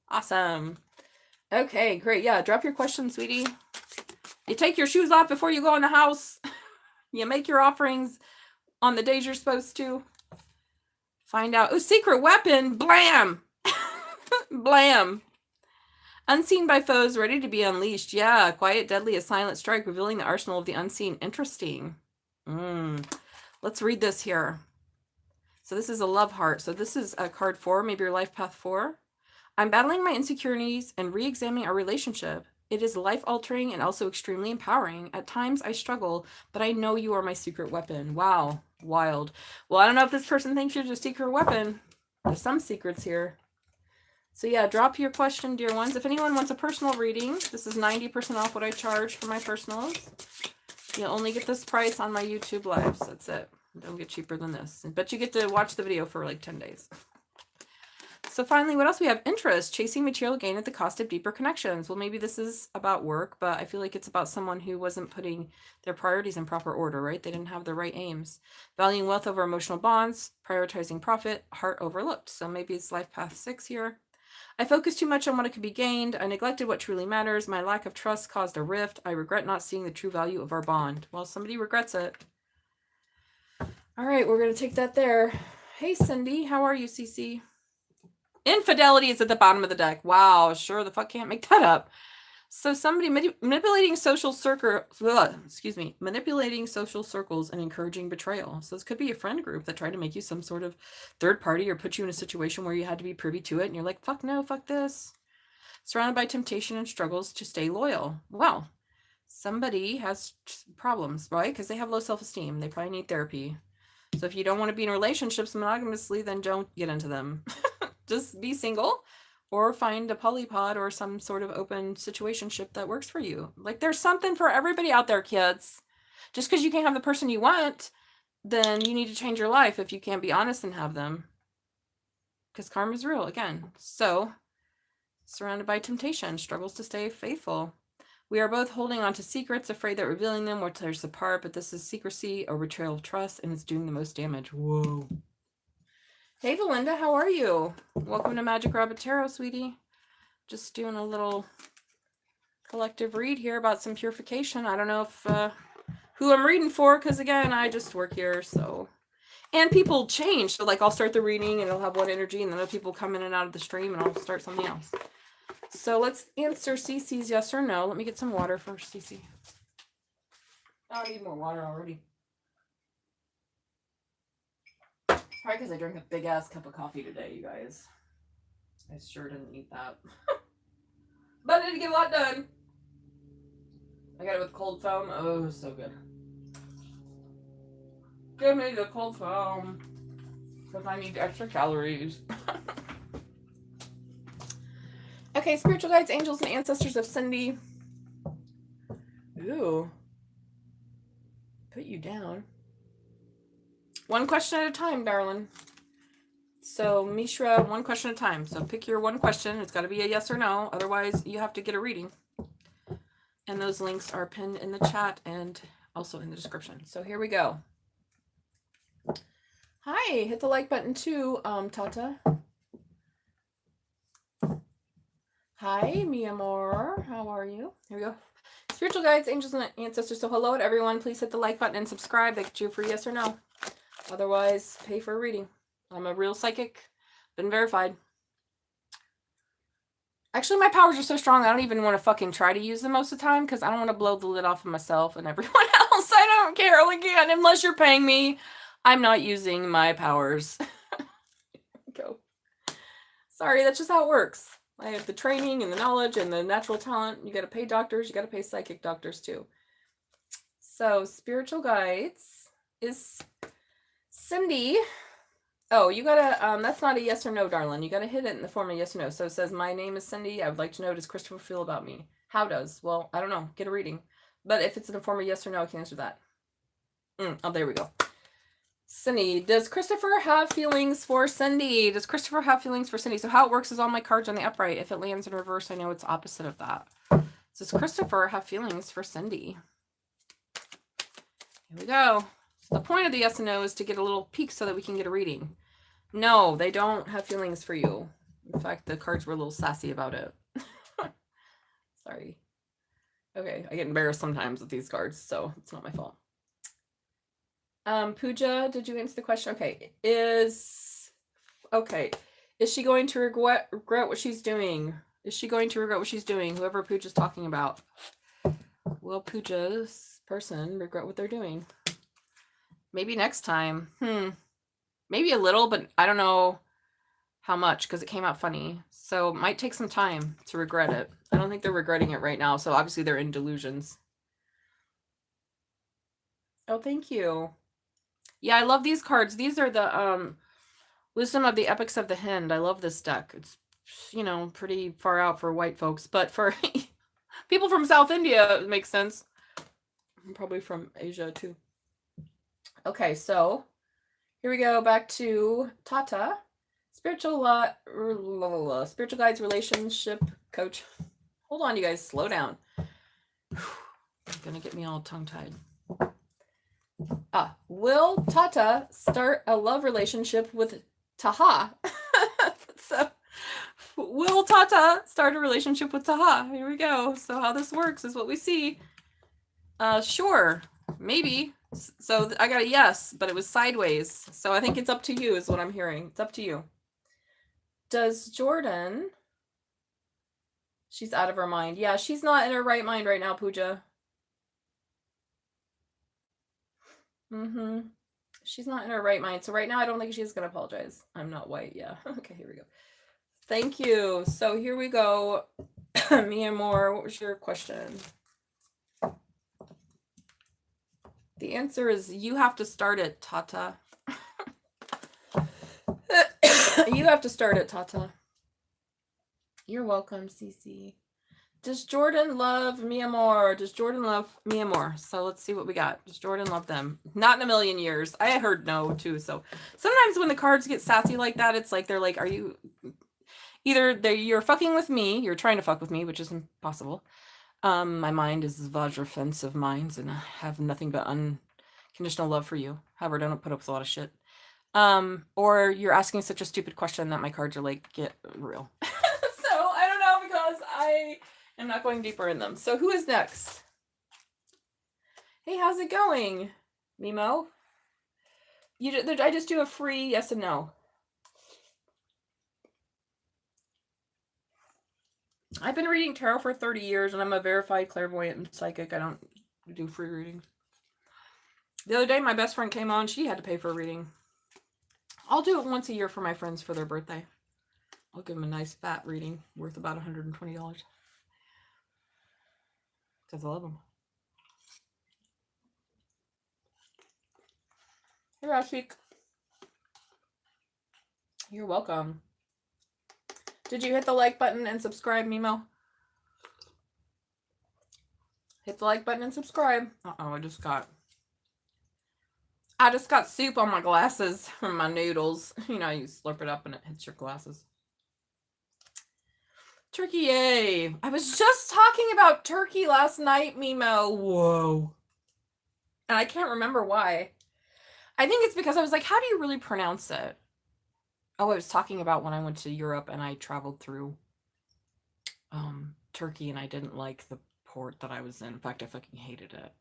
Awesome. Okay, great. Yeah, drop your question, sweetie. You take your shoes off before you go in the house. You make your offerings on the days you're supposed to. Find out. Oh, secret weapon. Blam. Blam. Unseen by foes, ready to be unleashed. Yeah, quiet, deadly, a silent strike, revealing the arsenal of the unseen. Interesting. Let's read this here. So this is a love heart. So this is a card 4, maybe your life path 4. I'm battling my insecurities and re-examining our relationship. It is life-altering and also extremely empowering. At times I struggle, but I know you are my secret weapon. Wow, wild. Well, I don't know if this person thinks you're the secret weapon. There's some secrets here. So yeah, drop your question, dear ones. If anyone wants a personal reading, this is 90% off what I charge for my personals. You'll only get this price on my YouTube lives. That's it. Don't get cheaper than this. But you get to watch the video for like 10 days. So finally, what else? We have interest, chasing material gain at the cost of deeper connections. Well, maybe this is about work, but I feel like it's about someone who wasn't putting their priorities in proper order, right? They didn't have the right aims. Valuing wealth over emotional bonds, prioritizing profit, heart overlooked. So maybe it's life path 6 here. I focused too much on what could be gained. I neglected what truly matters. My lack of trust caused a rift. I regret not seeing the true value of our bond. Well, somebody regrets it. All right, we're going to take that there. Hey, Cindy. How are you, Cece? Infidelity is at the bottom of the deck. Wow, sure the fuck can't make that up. So somebody manipulating social manipulating social circles and encouraging betrayal. So this could be a friend group that tried to make you some sort of third party or put you in a situation where you had to be privy to it. And you're like, fuck no, fuck this. Surrounded by temptation and struggles to stay loyal. Well, somebody has problems, right? Because they have low self-esteem. They probably need therapy. So if you don't want to be in relationships monogamously, then don't get into them. Just be single. Or find a polypod or some sort of open situationship that works for you. Like there's something for everybody out there, kids. Just because you can't have the person you want, then you need to change your life if you can't be honest and have them. Because karma is real, again. So, surrounded by temptation, struggles to stay faithful. We are both holding on to secrets, afraid that revealing them will tear us apart, but this is secrecy or betrayal of trust, and it's doing the most damage. Whoa. Hey, Valinda, how are you? Welcome to Magic Rabbit Tarot, sweetie. Just doing a little collective read here about some purification. I don't know if who I'm reading for, because again, I just work here, so. And people change. So, like, I'll start the reading, and it'll have one energy, and then other people come in and out of the stream, and I'll start something else. So, let's answer Cece's yes or no. Let me get some water first, Cece. I need more water already. Probably because I drank a big ass cup of coffee today, you guys. I sure didn't eat that. But I did get a lot done. I got it with cold foam. Oh, so good. Give me the cold foam. Because I need extra calories. Okay, spiritual guides, angels, and ancestors of Cindy. Ooh. Put you down. One question at a time, darling. So, Mishra, one question at a time. So, pick your one question. It's got to be a yes or no. Otherwise, you have to get a reading. And those links are pinned in the chat and also in the description. So, here we go. Hi. Hit the like button too, Tata. Hi, mi amor. How are you? Here we go. Spiritual guides, angels, and ancestors. So, hello to everyone. Please hit the like button and subscribe. That gets you a free yes or no. Otherwise, pay for a reading. I'm a real psychic. Been verified. Actually, my powers are so strong, I don't even want to fucking try to use them most of the time because I don't want to blow the lid off of myself and everyone else. I don't care. Like, again, unless you're paying me, I'm not using my powers. Go. Sorry, that's just how it works. I have the training and the knowledge and the natural talent. You got to pay doctors. You got to pay psychic doctors too. So, spiritual guides is... Cindy, oh, you gotta, that's not a yes or no, darling. You gotta hit it in the form of yes or no. So it says, my name is Cindy. I would like to know, does Christopher feel about me? How does? Well, I don't know. Get a reading. But if it's in the form of yes or no, I can answer that. Oh, there we go. Cindy, does Christopher have feelings for Cindy? Does Christopher have feelings for Cindy? So how it works is all my cards on the upright. If it lands in reverse, I know it's opposite of that. Does Christopher have feelings for Cindy? Here we go. So the point of the yes and no is to get a little peek so that we can get a reading. No, they don't have feelings for you. In fact, the cards were a little sassy about it. Sorry. Okay, I get embarrassed sometimes with these cards, so it's not my fault. Pooja, did you answer the question? Okay. Is she going to regret what she's doing? Is she going to regret what she's doing? Whoever Pooja's talking about. Will Pooja's person regret what they're doing? Maybe next time. Maybe a little, but I don't know how much because it came out funny. So it might take some time to regret it. I don't think they're regretting it right now. So obviously they're in delusions. Oh, thank you. Yeah, I love these cards. These are the Wisdom of the Epics of the Hind. I love this deck. It's, you know, pretty far out for white folks, but for people from South India, it makes sense. Probably from Asia too. Okay, so here we go back to Tata. Spiritual guides, relationship coach. Hold on, you guys, slow down. You're gonna get me all tongue-tied. Will Tata start a love relationship with Taha? So, will Tata start a relationship with Taha? Here we go. So how this works is what we see. Sure, maybe. So I got a yes, but it was sideways. So I think it's up to you is what I'm hearing. It's up to you. Does Jordan... She's out of her mind. Yeah, she's not in her right mind right now, Pooja. She's not in her right mind. So right now, I don't think she's going to apologize. I'm not white. Yeah. Okay, here we go. Thank you. So here we go. Mia Moore, what was your question? The answer is you have to start it, Tata. You have to start it, Tata. You're welcome, Cece. Does Jordan love Mia Moore? Does Jordan love Mia Moore? So let's see what we got. Does Jordan love them? Not in a million years. I heard no, too. So sometimes when the cards get sassy like that, it's like they're like, are you... Either you're fucking with me, you're trying to fuck with me, which is impossible. My mind is Vajra of minds, and I have nothing but unconditional love for you. However, I don't put up with a lot of shit. Or you're asking such a stupid question that my cards are like, get real. So I don't know because I am not going deeper in them. So who is next? Hey, how's it going, Mimo? I just do a free yes and no. I've been reading tarot for 30 years, and I'm a verified clairvoyant and psychic. I don't do free readings. The other day, my best friend came on. She had to pay for a reading. I'll do it once a year for my friends for their birthday. I'll give them a nice fat reading worth about $120. Because I love them. Hey, Rashik. You're welcome. Did you hit the like button and subscribe, Mimo? Hit the like button and subscribe. Uh-oh, I just got soup on my glasses from my noodles. You know, you slurp it up and it hits your glasses. Turkey, yay. I was just talking about turkey last night, Mimo. Whoa. And I can't remember why. I think it's because I was like, how do you really pronounce it? Oh, I was talking about when I went to Europe and I traveled through Turkey and I didn't like the port that I was in. In fact, I fucking hated it.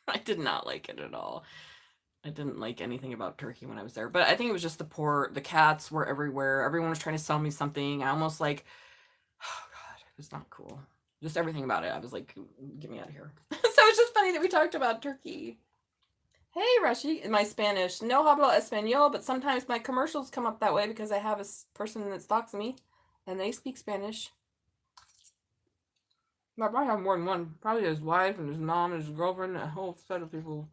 I did not like it at all. I didn't like anything about Turkey when I was there. But I think it was just the port. The cats were everywhere. Everyone was trying to sell me something. I almost like, oh God, it was not cool. Just everything about it. I was like, get me out of here. So it's just funny that we talked about Turkey. Hey, Rashi, my Spanish. No hablo español, but sometimes my commercials come up that way because I have a person that stalks me, and they speak Spanish. I probably have more than one. Probably his wife and his mom and his girlfriend, a whole set of people.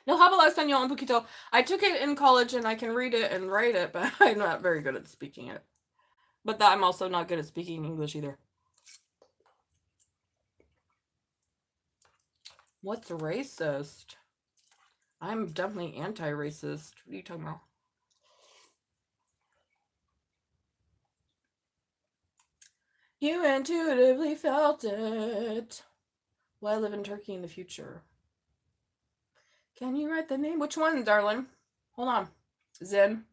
No hablo español un poquito. I took it in college, and I can read it and write it, but I'm not very good at speaking it. But I'm also not good at speaking English either. What's racist? I'm definitely anti-racist. What are you talking about? You intuitively felt it. Will I live in Turkey in the future? Can you write the name? Which one, darling? Hold on. Zen.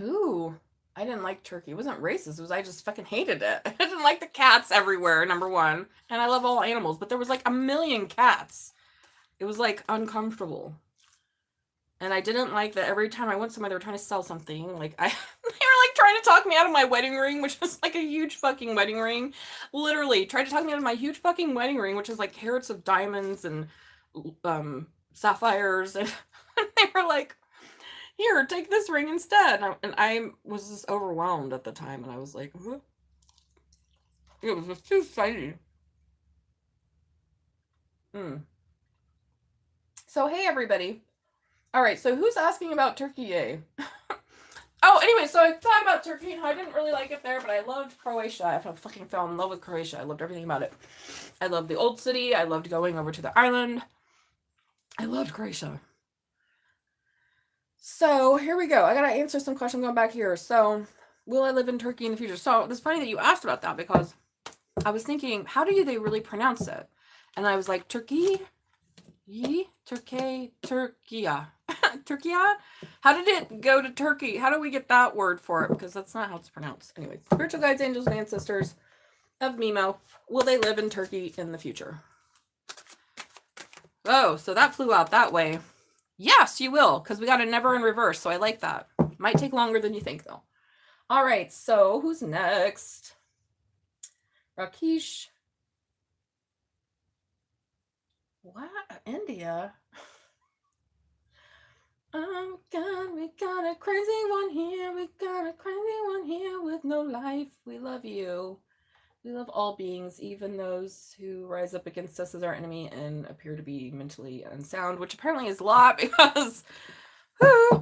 Ooh. I didn't like Turkey. It wasn't racist. It was I just fucking hated it. I didn't like the cats everywhere, number one. And I love all animals, but there was like a million cats. It was like uncomfortable. And I didn't like that every time I went somewhere, they were trying to sell something. Like, they were like trying to talk me out of my wedding ring, which was like a huge fucking wedding ring. Literally, tried to talk me out of my huge fucking wedding ring, which is like carats of diamonds and sapphires. And they were like, here, take this ring instead. And I was just overwhelmed at the time. And I was like, huh? It was just too shiny. So, hey, everybody. All right, so who's asking about Turkey? Oh, anyway, so I thought about Turkey and I didn't really like it there, but I loved Croatia. I fucking fell in love with Croatia. I loved everything about it. I loved the old city. I loved going over to the island. I loved Croatia. So here we go. I gotta answer some questions going back here. So, will I live in Turkey in the future? So it's funny that you asked about that because I was thinking, how do they really pronounce it? And I was like, Turkey, Turkey, Turkia. Turkia? How did it go to Turkey? How do we get that word for it? Because that's not how it's pronounced. Anyway, spiritual guides, angels, and ancestors of Mimo. Will they live in Turkey in the future? Oh, so that flew out that way. Yes, you will, because we got a never in reverse, so I like that. Might take longer than you think, though. All right, so who's next? Rakesh. What? India? Oh God, we got a crazy one here. We got a crazy one here with no life. We love you. We love all beings, even those who rise up against us as our enemy and appear to be mentally unsound, which apparently is a lot because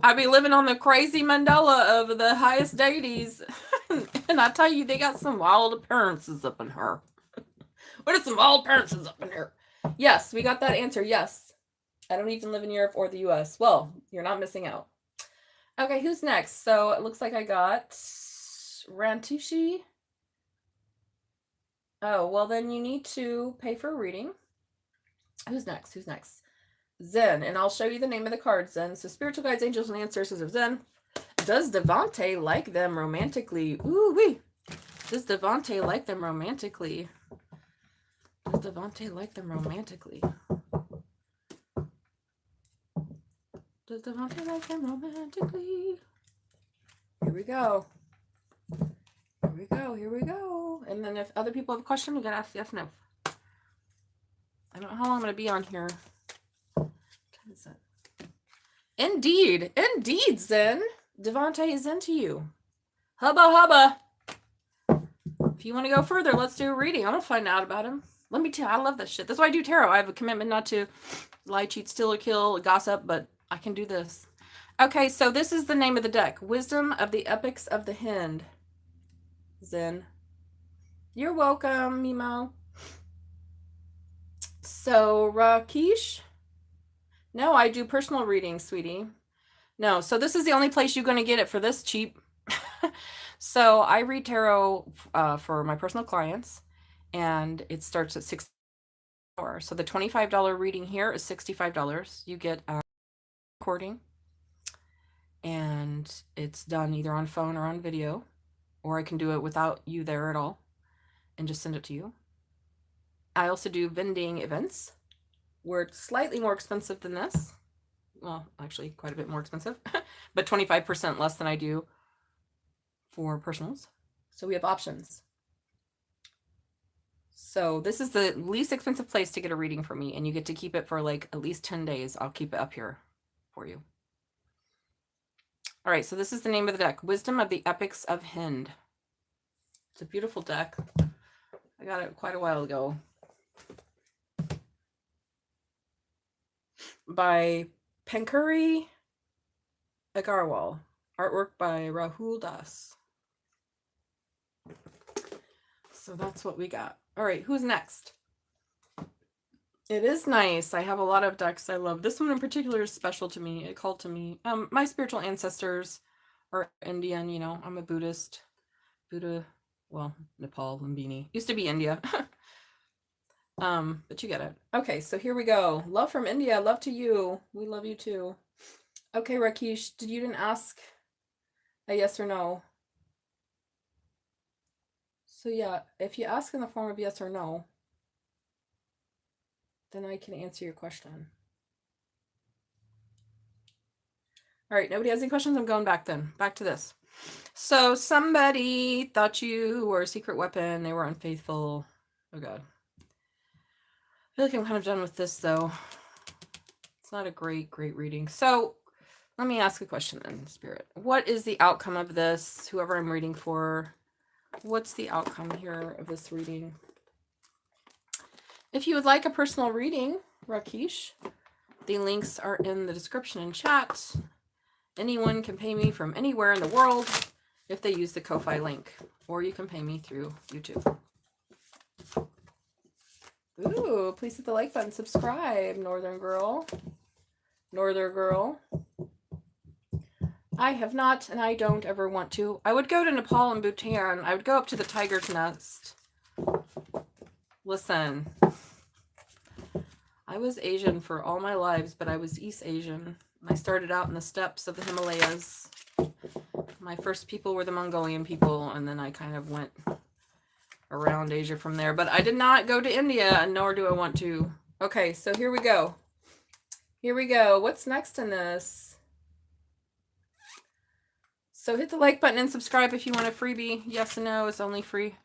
I be living on the crazy mandala of the highest deities. And I tell you, they got some wild appearances up in her. What are some wild appearances up in here? Yes, we got that answer. Yes. I don't even live in Europe or the US. Well, you're not missing out. Okay, who's next? So it looks like I got Rantushi. Oh, well, then you need to pay for a reading. Who's next? Who's next? Zen. And I'll show you the name of the card, Zen. So spiritual guides, angels, and ancestors of Zen. Does Devante like them romantically? Ooh, wee. Does Devante like them romantically? Does Devante like them romantically? Does Devante like them romantically? Here we go. Here we go. Here we go. And then if other people have a question, we gotta ask yes, no. I don't know how long I'm gonna be on here. What time is it? Indeed. Indeed, Zen. Devante is into you. Hubba hubba. If you want to go further, let's do a reading. I want to find out about him. Let me tell you, I love this shit. That's why I do tarot. I have a commitment not to lie, cheat, steal, or kill, gossip, but I can do this. Okay, so this is the name of the deck. Wisdom of the Epics of the Hind. Zen. You're welcome, Mimo. So, Rakesh? No, I do personal readings, sweetie. No, so this is the only place you're going to get it for this cheap. So I read tarot for my personal clients, and it starts at $60. So the $25 reading here is $65. You get a recording, and it's done either on phone or on video, or I can do it without you there at all and just send it to you. I also do vending events where it's slightly more expensive than this. Well, actually quite a bit more expensive, but 25% less than I do for personals. So we have options. So this is the least expensive place to get a reading from me, and you get to keep it for like at least 10 days. I'll keep it up here for you. All right, so this is the name of the deck. Wisdom of the Epics of Hind. It's a beautiful deck. I got it quite a while ago. By Pankuri Agarwal. Artwork by Rahul Das. So that's what we got. All right, who's next? It is nice. I have a lot of decks I love. This one in particular is special to me. It called to me. My spiritual ancestors are Indian, you know. I'm a Buddhist. Buddha, well, Nepal, Lumbini. Used to be India. But you get it. Okay, so here we go. Love from India. Love to you. We love you too. Okay, Rakesh, you didn't ask a yes or no? So yeah, if you ask in the form of yes or no, then I can answer your question. All right, nobody has any questions? I'm going back then. Back to this. So somebody thought you were a secret weapon. They were unfaithful. Oh God. I feel like I'm kind of done with this though. It's not a great reading. So let me ask a question then, Spirit. What is the outcome of this? Whoever I'm reading for, what's the outcome here of this reading? If you would like a personal reading, Rakesh, the links are in the description and chat. Anyone can pay me from anywhere in the world if they use the Ko-Fi link, or you can pay me through YouTube. Ooh, please hit the like button, subscribe, Northern Girl. Northern Girl. I have not, and I don't ever want to. I would go to Nepal and Bhutan. I would go up to the tiger's nest. Listen, I was Asian for all my lives, but I was East Asian. I started out in the steppes of the Himalayas. My first people were the Mongolian people, and then I kind of went around Asia from there. But I did not go to India, nor do I want to. Okay, so here we go. Here we go. What's next in this? So hit the like button and subscribe if you want a freebie. Yes and no, it's only free.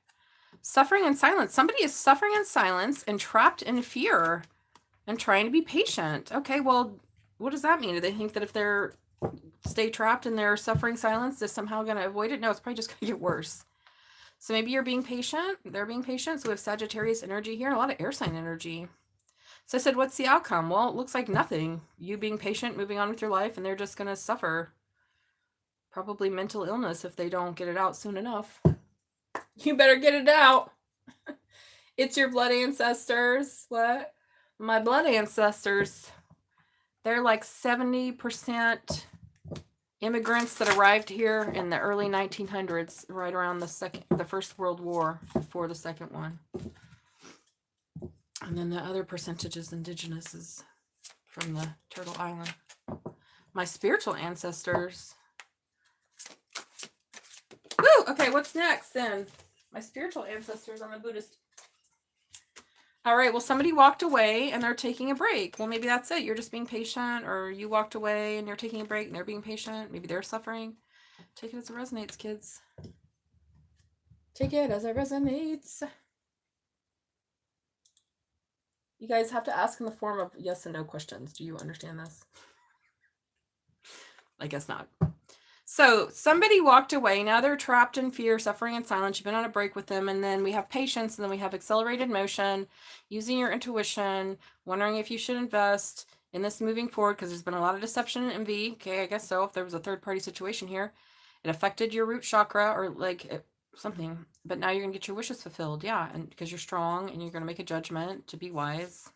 Suffering in silence. Somebody is suffering in silence and trapped in fear and trying to be patient. Okay, well, what does that mean? Do they think that if they're stay trapped in their suffering silence, they're somehow going to avoid it? No, it's probably just going to get worse. So maybe you're being patient. They're being patient. So we have Sagittarius energy here and a lot of air sign energy. So I said, what's the outcome? Well, it looks like nothing. You being patient, moving on with your life, and they're just going to suffer. Probably mental illness if they don't get it out soon enough. You better get it out. It's your blood ancestors. What? My blood ancestors. They're like 70% immigrants that arrived here in the early 1900s, right around the First World War, before the second one. And then the other percentage is indigenous, is from the Turtle Island. My spiritual ancestors. Woo! Okay, what's next then? My spiritual ancestors. I'm a Buddhist. All right, well, somebody walked away and they're taking a break. Well, maybe that's it. You're just being patient, or you walked away and you're taking a break and they're being patient. Maybe they're suffering. Take it as it resonates, kids. Take it as it resonates. You guys have to ask in the form of yes and no questions. Do you understand this? I guess not. So somebody walked away. Now they're trapped in fear, suffering in silence. You've been on a break with them. And then we have patience. And then we have accelerated motion, using your intuition, wondering if you should invest in this moving forward, because there's been a lot of deception in MV. Okay, I guess so. If there was a third party situation here, it affected your root chakra or like something. But now you're going to get your wishes fulfilled. Yeah, and because you're strong and you're going to make a judgment to be wise.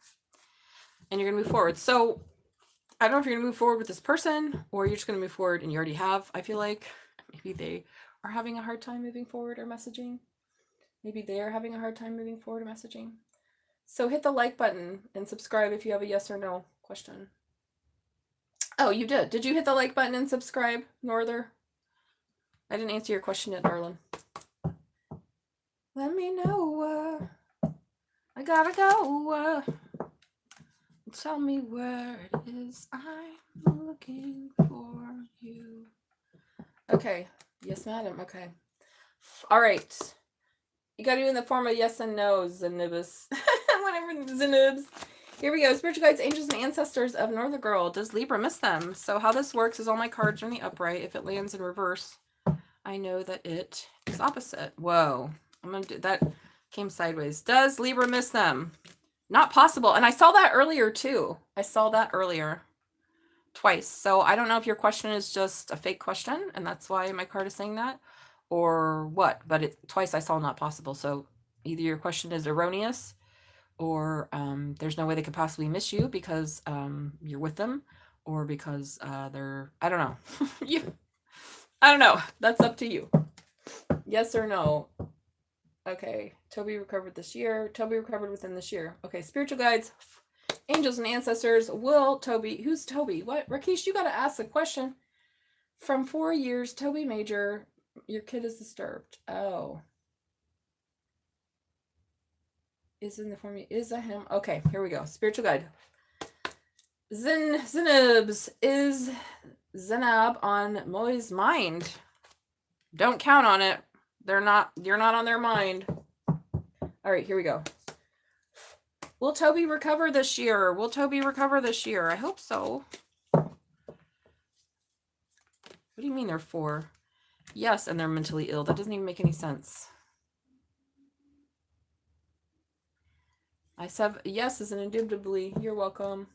And you're going to move forward. So I don't know if you're going to move forward with this person or you're just going to move forward and you already have. I feel like maybe they are having a hard time moving forward or messaging. Maybe they are having a hard time moving forward or messaging. So hit the like button and subscribe if you have a yes or no question. Oh, you did. Did you hit the like button and subscribe, Norther? I didn't answer your question yet, darling. Let me know. I gotta go. Tell me where it is I'm looking for you. Okay. Yes, madam. Okay. All right. You got to do in the form of yes and no, Zanibus. Whatever, Zanibs. Here we go. Spiritual guides, angels, and ancestors of Northern Girl. Does Libra miss them? So how this works is all my cards are in the upright. If it lands in reverse, I know that it is opposite. Whoa. I'm going to do that. Came sideways. Does Libra miss them? Not possible. And I saw that earlier too. I saw that earlier twice. So I don't know if your question is just a fake question and that's why my card is saying that or what, but twice I saw not possible. So either your question is erroneous or there's no way they could possibly miss you because you're with them, or because they're, I don't know. I don't know. That's up to you. Yes or no? Okay. Toby recovered this year. Toby recovered within this year. Okay. Spiritual guides, angels and ancestors. Will Toby, who's Toby? What? Rakesh, you got to ask the question. From 4 years, Toby Major, your kid is disturbed. Oh. Is in the form, is that him? Okay, here we go. Spiritual guide. Zenabs, is Zenab on Moi's mind? Don't count on it. You're not on their mind. All right, here we go. Will Toby recover this year? Will Toby recover this year? I hope so. What do you mean they're 4? Yes, and they're mentally ill. That doesn't even make any sense. I said yes is an indubitably. You're welcome.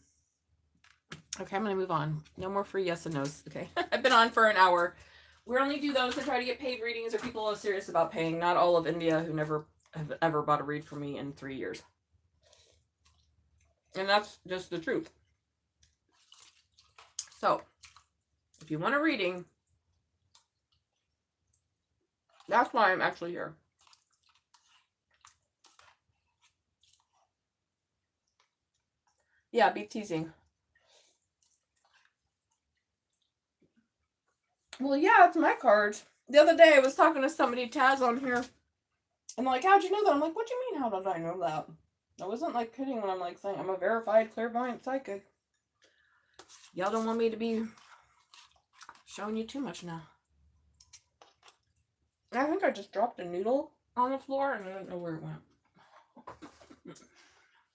Okay, I'm going to move on. No more free yes and no's. Okay, I've been on for an hour. We only do those to try to get paid readings or people who are serious about paying. Not all of India who never have ever bought a read from me in 3 years. And that's just the truth. So, if you want a reading, that's why I'm actually here. Yeah, be teasing. Well, yeah, it's my cards. The other day I was talking to somebody, Taz, on here, and like, how'd you know that? I'm like, what do you mean, how did I know that? I wasn't like kidding when I'm like saying I'm a verified clairvoyant psychic. Y'all don't want me to be showing you too much now. I think I just dropped a noodle on the floor and I don't know where it went.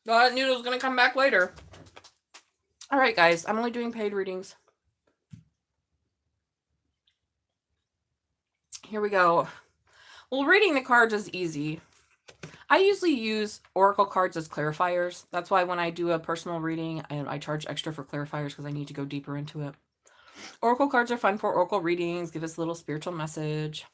That noodle's gonna come back later. All right, guys, I'm only doing paid readings. Here we go. Well, reading the cards is easy. I usually use Oracle cards as clarifiers. That's why when I do a personal reading, I charge extra for clarifiers because I need to go deeper into it. Oracle cards are fun for Oracle readings, give us a little spiritual message.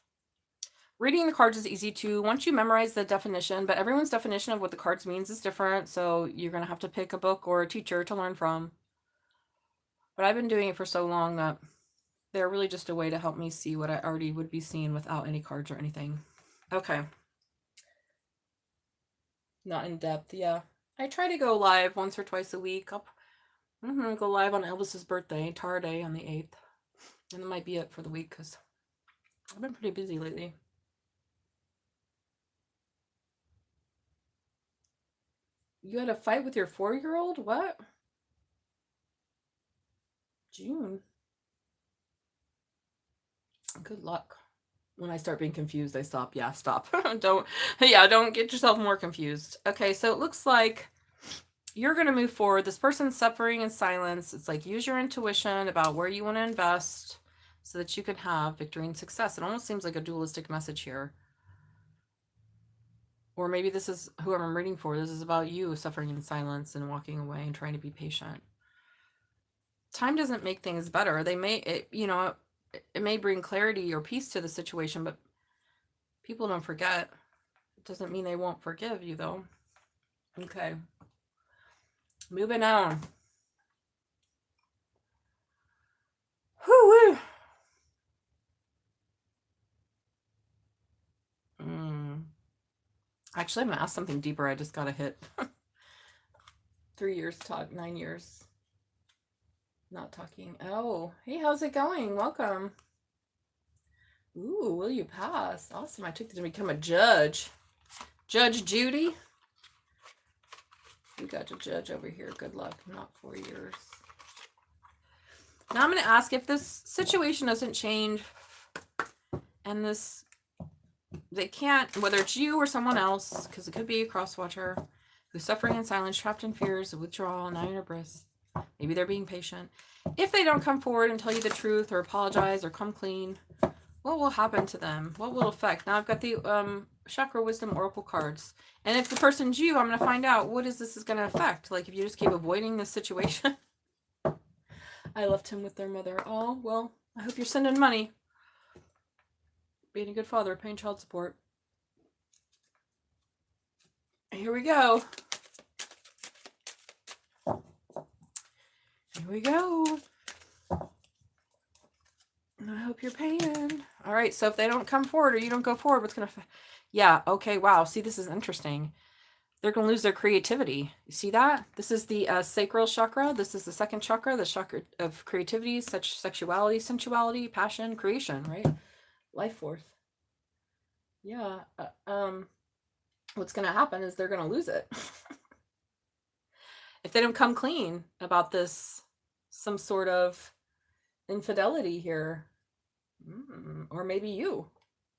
Reading the cards is easy too. Once you memorize the definition, but everyone's definition of what the cards means is different, so you're going to have to pick a book or a teacher to learn from. But I've been doing it for so long that they're really just a way to help me see what I already would be seeing without any cards or anything. Okay. Not in depth, yeah. I try to go live once or twice a week. I'm going to go live on Elvis's birthday, Tar Day, on the 8th. And that might be it for the week because I've been pretty busy lately. You had a fight with your 4-year-old? What? June. Good luck. When I start being confused, I stop. Yeah, stop. Don't get yourself more confused. Okay, so it looks like you're going to move forward. This person's suffering in silence. It's like use your intuition about where you want to invest so that you can have victory and success. It almost seems like a dualistic message here. Or maybe this is whoever I'm reading for. This is about you suffering in silence and walking away and trying to be patient. Time doesn't make things better. It may bring clarity or peace to the situation, but people don't forget. It doesn't mean they won't forgive you, though. Okay. Moving on. Whoo-woo. Actually, I'm going to ask something deeper. I just got a hit. 3 years talk, 9 years not talking. Oh, hey, how's it going? Welcome. Ooh, will you pass? Awesome. I took this to become a judge. Judge Judy. We got a judge over here. Good luck. Not 4 years. Now I'm going to ask if this situation doesn't change and they can't, whether it's you or someone else, because it could be a cross-watcher who's suffering in silence, trapped in fears of withdrawal, not in your bliss. Maybe they're being patient. If they don't come forward and tell you the truth or apologize or come clean, what will happen to them? What will affect? Now I've got the Chakra Wisdom Oracle cards. And if the person's you, I'm going to find out what is going to affect. Like if you just keep avoiding this situation. I left him with their mother. Oh, well, I hope you're sending money. Being a good father, paying child support. Here we go. Here we go. I hope you're paying. All right, so if they don't come forward or you don't go forward, what's going to... Yeah, okay, wow. See, this is interesting. They're going to lose their creativity. You see that? This is the sacral chakra. This is the second chakra, the chakra of creativity, such sexuality, sensuality, passion, creation, right? Life force. Yeah. What's going to happen is they're going to lose it. If they don't come clean about this, some sort of infidelity here. Or maybe you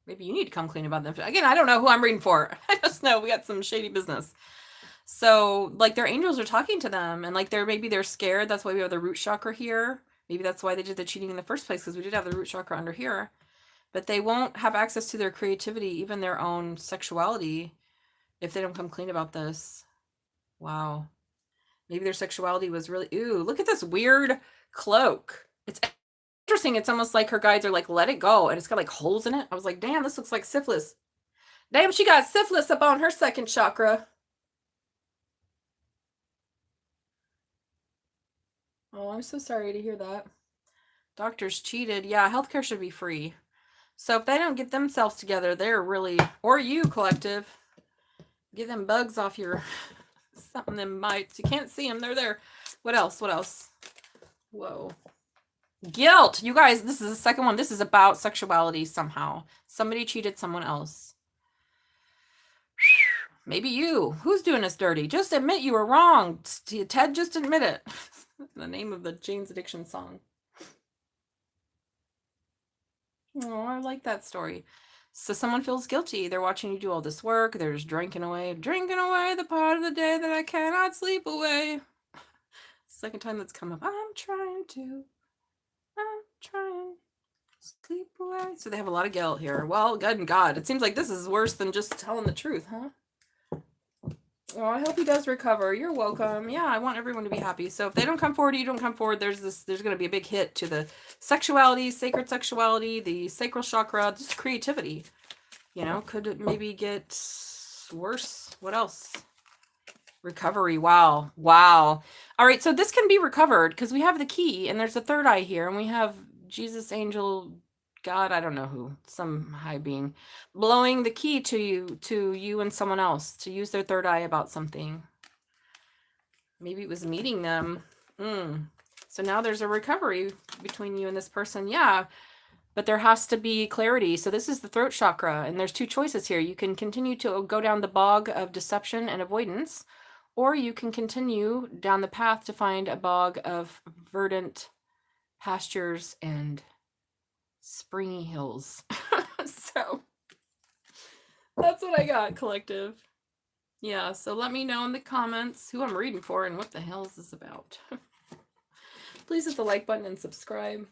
need to come clean about them. Again, I don't know who I'm reading for. I just know we got some shady business. So like their angels are talking to them, and like maybe they're scared. That's why we have the root chakra here. Maybe that's why they did the cheating in the first place, because we did have the root chakra under here. But they won't have access to their creativity, even their own sexuality, if they don't come clean about this. Wow. Maybe their sexuality was really... Ooh, look at this weird cloak. It's interesting. It's almost like her guides are like, let it go. And it's got like holes in it. I was like, damn, this looks like syphilis. Damn, she got syphilis up on her second chakra. Oh, I'm so sorry to hear that. Doctors cheated. Yeah, healthcare should be free. So if they don't get themselves together, they're really... Or you, collective. Get them bugs off your... Something, them mites. You can't see them. They're there. What else? What else? Whoa. Guilt. You guys, this is the second one. This is about sexuality somehow. Somebody cheated someone else. Maybe you. Who's doing us dirty? Just admit you were wrong. Ted, just admit it. The name of the Jane's Addiction song. Oh, I like that story. So someone feels guilty. They're watching you do all this work. They're just drinking away the part of the day that I cannot sleep away. Second time that's come up. I'm trying to sleep away. So they have a lot of guilt here. Well, good and God. It seems like this is worse than just telling the truth, huh? Oh, I hope he does recover. You're welcome. Yeah, I want everyone to be happy. So if they don't come forward, you don't come forward, there's going to be a big hit to the sexuality, sacred sexuality, the sacral chakra, just creativity. You know, could it maybe get worse? What else? Recovery. Wow. Wow. All right. So this can be recovered because we have the key and there's a third eye here and we have Jesus, angel, God, I don't know who, some high being, blowing the key to you and someone else to use their third eye about something. Maybe it was meeting them. So now there's a recovery between you and this person. Yeah, but there has to be clarity. So this is the throat chakra, and there's two choices here. You can continue to go down the bog of deception and avoidance, or you can continue down the path to find a bog of verdant pastures and springy hills. So that's what I got, collective. Yeah, so let me know in the comments who I'm reading for and what the hell is this about. Please hit the like button and subscribe.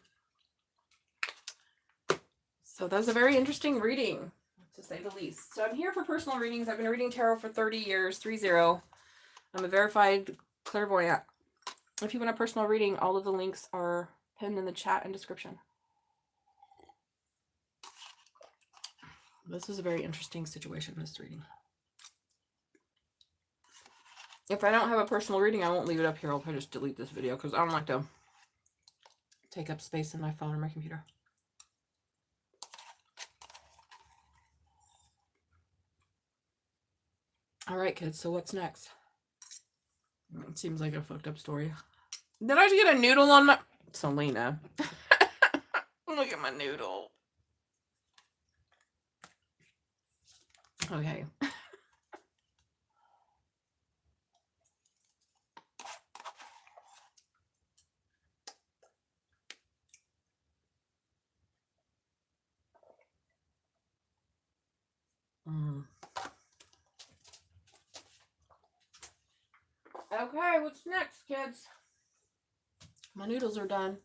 So that was a very interesting reading, to say the least. So I'm here for personal readings. I've been reading tarot for 30 years, 30. I'm a verified clairvoyant. If you want a personal reading, all of the links are pinned in the chat and description. This is a very interesting situation, this reading. If I don't have a personal reading, I won't leave it up here. I'll probably just delete this video because I don't like to take up space in my phone or my computer. All right, kids, so what's next? It seems like a fucked up story. Did I just get a noodle on my... Selena. Look at my noodle. Okay. Okay, what's next, kids? My noodles are done.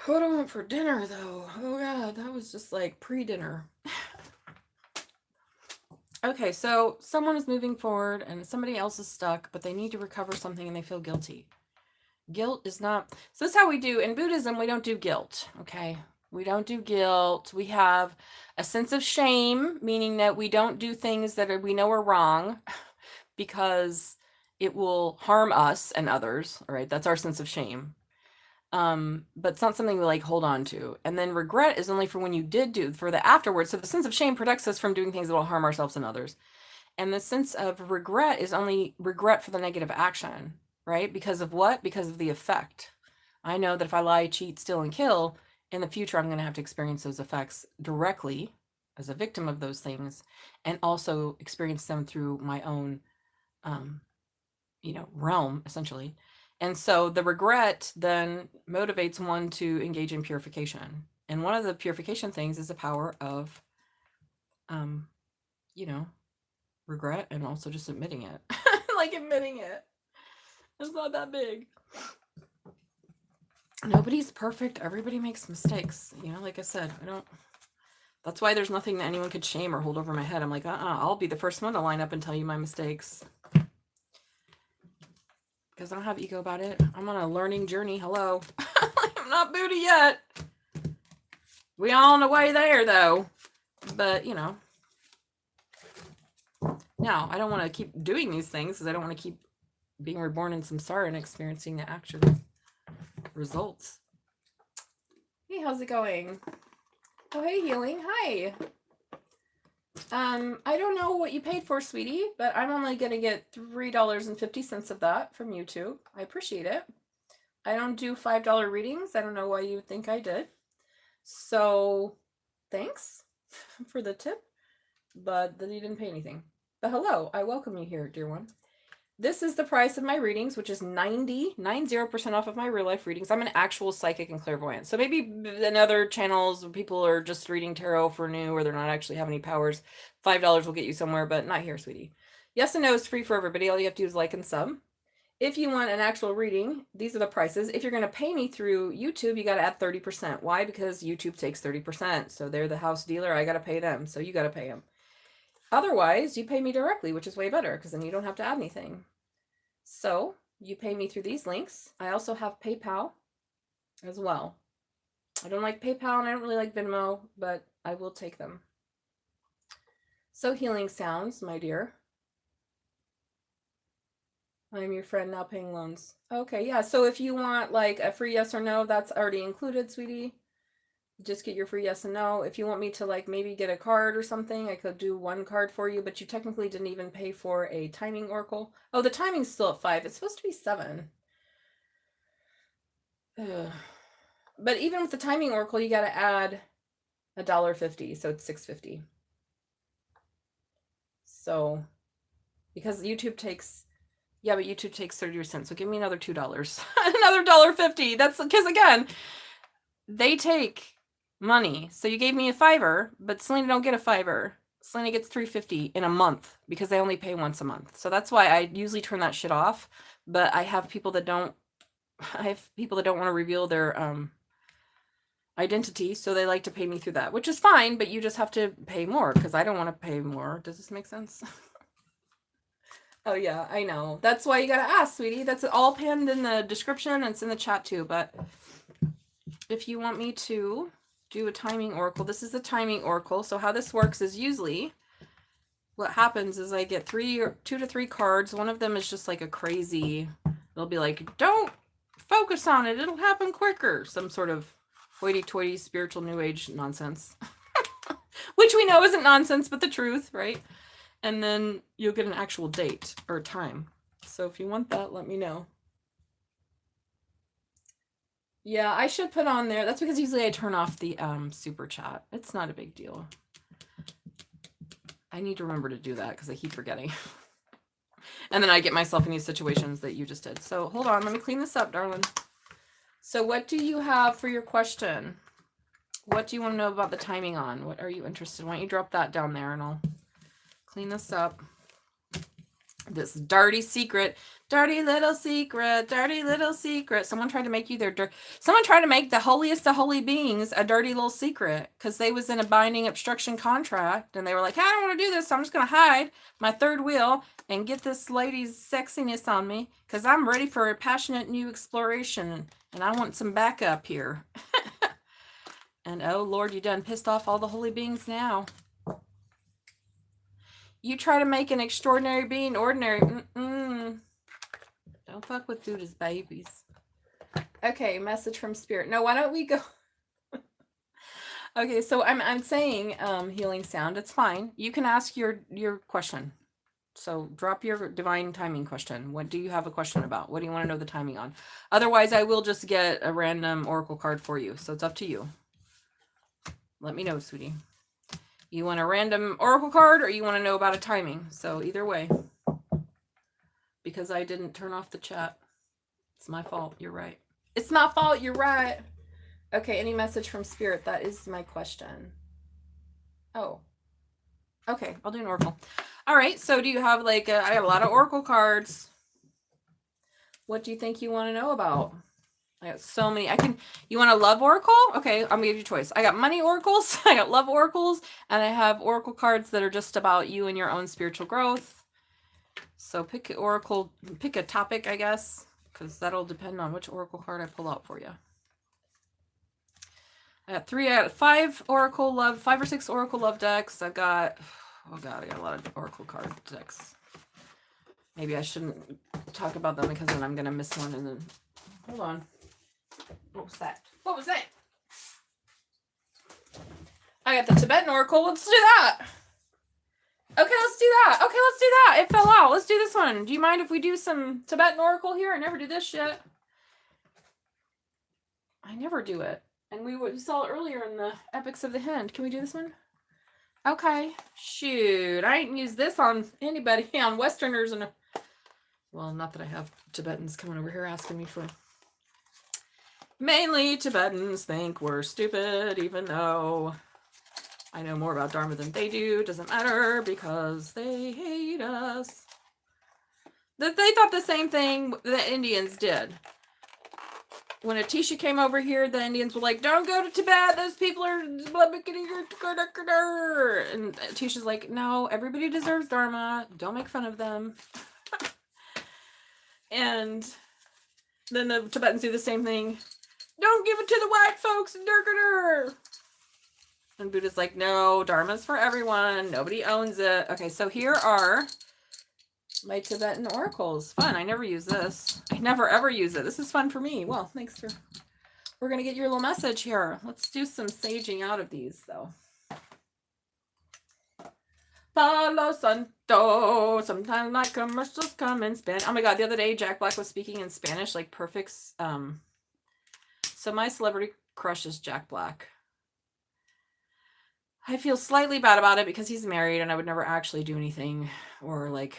What do I want for dinner, though? Oh, God, that was just like pre-dinner. Okay, so someone is moving forward and somebody else is stuck, but they need to recover something and they feel guilty. Guilt is not... So this is how we do. In Buddhism, we don't do guilt, okay? We don't do guilt. We have a sense of shame, meaning that we don't do things that we know are wrong because it will harm us and others, all right? That's our sense of shame. But it's not something we like hold on to. And then regret is only for when you did do, for the afterwards. So the sense of shame protects us from doing things that will harm ourselves and others. And the sense of regret is only regret for the negative action, right? Because of what? Because of the effect. I know that if I lie, cheat, steal, and kill, in the future, I'm going to have to experience those effects directly as a victim of those things, and also experience them through my own, realm, essentially. And so the regret then motivates one to engage in purification. And one of the purification things is the power of, regret, and also just admitting it. Like admitting it. It's not that big. Nobody's perfect. Everybody makes mistakes. Like I said, that's why there's nothing that anyone could shame or hold over my head. I'm like, I'll be the first one to line up and tell you my mistakes. Because I don't have ego about it. I'm on a learning journey. Hello. I'm not Buddha yet. We all on the way there, though. But, now, I don't want to keep doing these things because I don't want to keep being reborn in samsara and experiencing the actual results. Hey, how's it going? Oh, hey, Healing. Hi. I don't know what you paid for, sweetie, but I'm only going to get $3.50 of that from YouTube. I appreciate it. I don't do $5 readings. I don't know why you think I did. So, thanks for the tip, but then you didn't pay anything. But hello, I welcome you here, dear one. This is the price of my readings, which is 90% off of my real life readings. I'm an actual psychic and clairvoyant. So maybe in other channels, people are just reading tarot for new, or they're not actually have any powers. $5 will get you somewhere, but not here, sweetie. Yes and no is free for everybody. All you have to do is like and sub. If you want an actual reading, these are the prices. If you're going to pay me through YouTube, you got to add 30%. Why? Because YouTube takes 30%. So they're the house dealer. I got to pay them. So you got to pay them. Otherwise, you pay me directly, which is way better because then you don't have to add anything. So you pay me through these links. I also have PayPal as well. I don't like PayPal and I don't really like Venmo, but I will take them. So healing sounds, my dear. I'm your friend now paying loans. Okay, yeah. So if you want like a free yes or no, that's already included, sweetie. Just get your free yes and no. If you want me to like maybe get a card or something, I could do one card for you, but you technically didn't even pay for a timing oracle. Oh, the timing's still at 5. It's supposed to be 7. Ugh. But even with the timing oracle, you got to add $1.50, so it's $6.50. So, because YouTube takes, yeah, but YouTube takes 30%, so give me another $2. Another $1.50. That's because again, they take money. So you gave me a $5, but Selena don't get a $5. Selena gets $3.50 in a month because they only pay once a month. So that's why I usually turn that shit off. But I have people that don't want to reveal their identity, so they like to pay me through that, which is fine, but you just have to pay more because I don't want to pay more. Does this make sense? Oh yeah, I know. That's why you gotta ask, sweetie. That's all pinned in the description and it's in the chat too. But if you want me to do a timing oracle, this is the timing oracle. So how this works is usually what happens is I get 2 to 3 cards. One of them is just like a crazy, they'll be like, don't focus on it, it'll happen quicker. Some sort of hoity-toity spiritual new age nonsense. Which we know isn't nonsense, but the truth, right? And then you'll get an actual date or time. So if you want that, let me know. Yeah, I should put on there. That's because usually I turn off the super chat. It's not a big deal. I need to remember to do that because I keep forgetting. And then I get myself in these situations that you just did. So hold on, let me clean this up, darling. So what do you have for your question? What do you want to know about the timing on? What are you interested in? Why don't you drop that down there and I'll clean this up. This dirty secret, dirty little secret, dirty little secret. Someone tried to make you someone tried to make the holiest of holy beings a dirty little secret because they was in a binding obstruction contract and they were like, I don't want to do this. So I'm just going to hide my third wheel and get this lady's sexiness on me because I'm ready for a passionate new exploration and I want some backup here. And oh Lord, you done pissed off all the holy beings now. You try to make an extraordinary being ordinary. Don't fuck with Buddha's babies. Okay, message from spirit. No, why don't we go? Okay, so I'm saying healing sound. It's fine. You can ask your question. So drop your divine timing question. What do you have a question about? What do you want to know the timing on? Otherwise, I will just get a random oracle card for you. So it's up to you. Let me know, sweetie. You want a random oracle card or you want to know about a timing? So either way. Because I didn't turn off the chat. It's my fault. You're right. It's my fault. You're right. Okay, any message from spirit? That is my question. Oh. Okay, I'll do an oracle. All right, so do you have like I have a lot of oracle cards. What do you think you want to know about? I got so many. You want a love oracle? Okay, I'm gonna give you a choice. I got money oracles, I got love oracles, and I have oracle cards that are just about you and your own spiritual growth. So pick an oracle, pick a topic, I guess, because that'll depend on which oracle card I pull out for you. I got 5 or 6 oracle love decks. I've got, oh god, I got a lot of oracle card decks. Maybe I shouldn't talk about them because then I'm gonna miss one. And then, hold on. What was that? What was that? I got the Tibetan oracle. Let's do that. Okay, let's do that. Okay, let's do that. It fell out. Let's do this one. Do you mind if we do some Tibetan oracle here? I never do this shit. I never do it. And we saw it earlier in the Epics of the Hind. Can we do this one? Okay. Shoot. I ain't used this on anybody, on Westerners. And well, not that I have Tibetans coming over here asking me for... Mainly Tibetans think we're stupid, even though I know more about Dharma than they do. Doesn't matter because they hate us. That they thought the same thing the Indians did. When Atisha came over here, the Indians were like, don't go to Tibet. Those people are... And Atisha's like, no, everybody deserves Dharma. Don't make fun of them. And then the Tibetans do the same thing. Don't give it to the white folks. And Buddha's like, no, Dharma's for everyone. Nobody owns it. Okay, so here are my Tibetan oracles. Fun. I never use this. I never ever use it. This is fun for me. Well, thanks for... We're going to get your little message here. Let's do some saging out of these, though. Palo Santo. Sometimes my commercials come in Spanish. Oh my god, the other day Jack Black was speaking in Spanish, like perfect. So my celebrity crush is Jack Black. I feel slightly bad about it because he's married and I would never actually do anything or like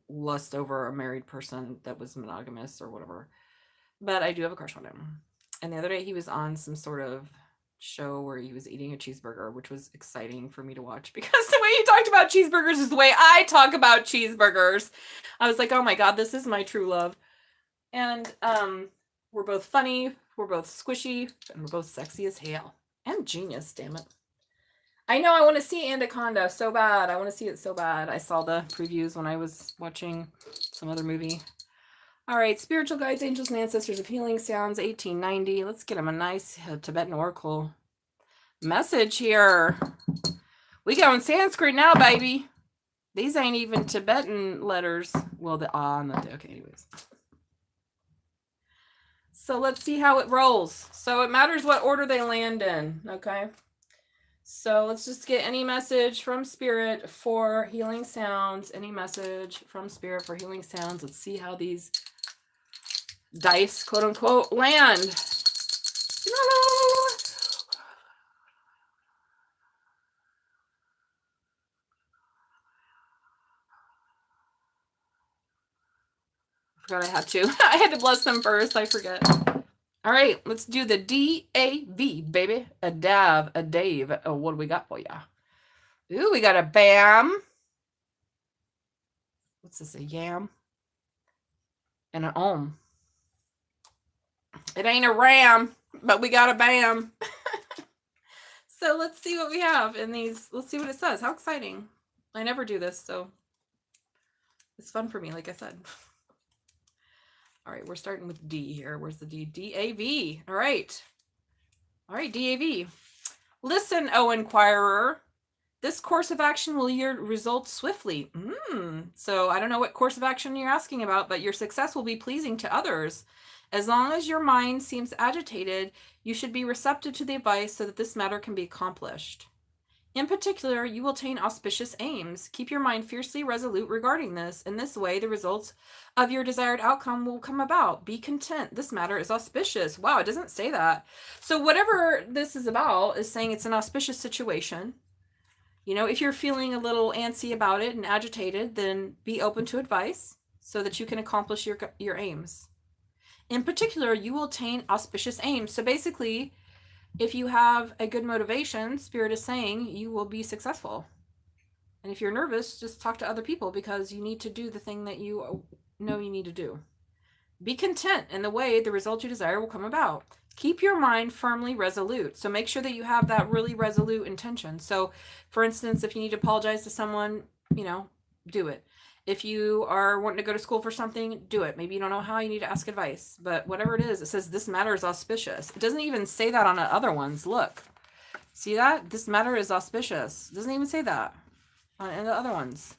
lust over a married person that was monogamous or whatever. But I do have a crush on him. And the other day he was on some sort of show where he was eating a cheeseburger, which was exciting for me to watch because the way he talked about cheeseburgers is the way I talk about cheeseburgers. I was like, oh my god, this is my true love. And we're both funny, we're both squishy, and we're both sexy as hell. And genius, damn it. I know, I want to see Anaconda so bad. I want to see it so bad. I saw the previews when I was watching some other movie. All right, spiritual guides, angels, and ancestors of healing sounds, 1890. Let's get them a nice Tibetan oracle message here. We go in Sanskrit now, baby. These ain't even Tibetan letters. Well, the ah and the okay, anyways. So let's see how it rolls. So it matters what order they land in, okay? So let's just get any message from spirit for healing sounds. Any message from spirit for healing sounds. Let's see how these dice, quote unquote, land. I forgot I had to. I had to bless them first. I forget. All right, let's do the D-A-V, baby. A Dav, a Dave. Oh, what do we got for ya? Ooh, we got a Bam. What's this, a Yam? And an Om. It ain't a Ram, but we got a Bam. So let's see what we have in these. Let's see what it says. How exciting. I never do this, so it's fun for me, like I said. All right, we're starting with D here. Where's the D? D-A-V. All right. All right, D-A-V. Listen, O inquirer. This course of action will yield results swiftly. So I don't know what course of action you're asking about, but your success will be pleasing to others. As long as your mind seems agitated, you should be receptive to the advice so that this matter can be accomplished. In particular, you will attain auspicious aims. Keep your mind fiercely resolute regarding this. In this way, the results of your desired outcome will come about. Be content. This matter is auspicious. Wow, it doesn't say that. So whatever this is about is saying it's an auspicious situation. You know, if you're feeling a little antsy about it and agitated, then be open to advice so that you can accomplish your aims. In particular, you will attain auspicious aims. So basically, if you have a good motivation, Spirit is saying you will be successful. And if you're nervous, just talk to other people because you need to do the thing that you know you need to do. Be content in the way the result you desire will come about. Keep your mind firmly resolute. So make sure that you have that really resolute intention. So for instance, if you need to apologize to someone, you know, do it. If you are wanting to go to school for something, do it. Maybe you don't know how, you need to ask advice. But whatever it is, it says this matter is auspicious. It doesn't even say that on the other ones. Look. See that? This matter is auspicious. It doesn't even say that on the other ones.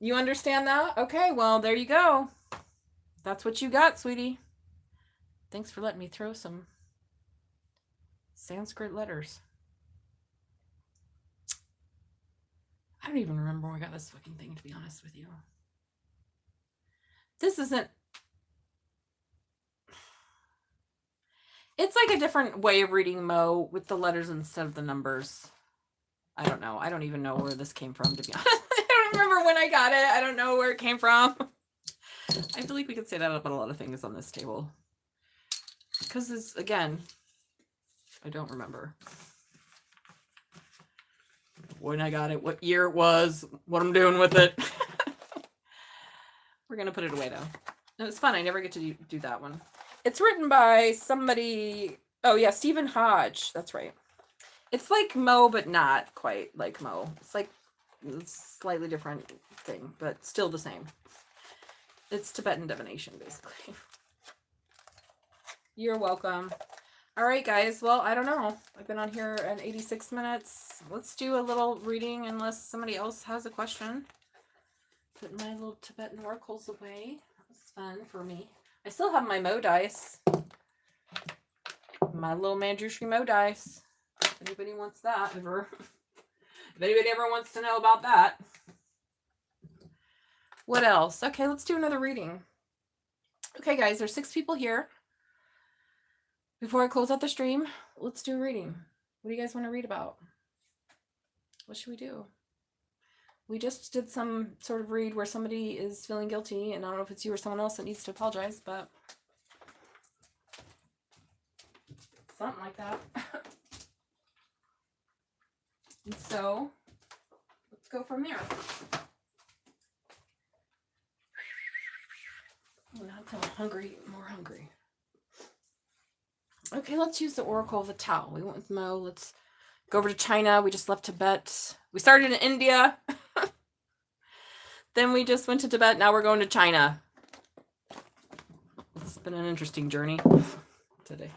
You understand that? Okay, well, there you go. That's what you got, sweetie. Thanks for letting me throw some Sanskrit letters. I don't even remember where I got this fucking thing, to be honest with you. This isn't... It's like a different way of reading Mo with the letters instead of the numbers. I don't know. I don't even know where this came from, to be honest. I don't remember when I got it. I don't know where it came from. I feel like we could say that about a lot of things on this table. Because it's, again, I don't remember when I got it, what year it was, what I'm doing with it. We're going to put it away, though. It was fun. I never get to do that one. It's written by somebody. Oh, yeah, Stephen Hodge. That's right. It's like Mo, but not quite like Mo. It's like a slightly different thing, but still the same. It's Tibetan divination, basically. You're welcome. All right, guys. Well, I don't know. I've been on here at 86 minutes. Let's do a little reading unless somebody else has a question. Put my little Tibetan oracles away. That's fun for me. I still have my Mo dice. My little Manjushri Mo dice. If anybody wants that ever. If anybody ever wants to know about that. What else? Okay, let's do another reading. Okay, guys, there's 6 people here. Before I close out the stream, let's do a reading. What do you guys want to read about? What should we do? We just did some sort of read where somebody is feeling guilty, and I don't know if it's you or someone else that needs to apologize, but something like that. And so, let's go from there. Oh, now I'm hungry, more hungry. Okay, let's use the Oracle of the Tao. We went with Mo. Let's go over to China. We just left Tibet. We started in India. Then we just went to Tibet. Now we're going to China. It's been an interesting journey today.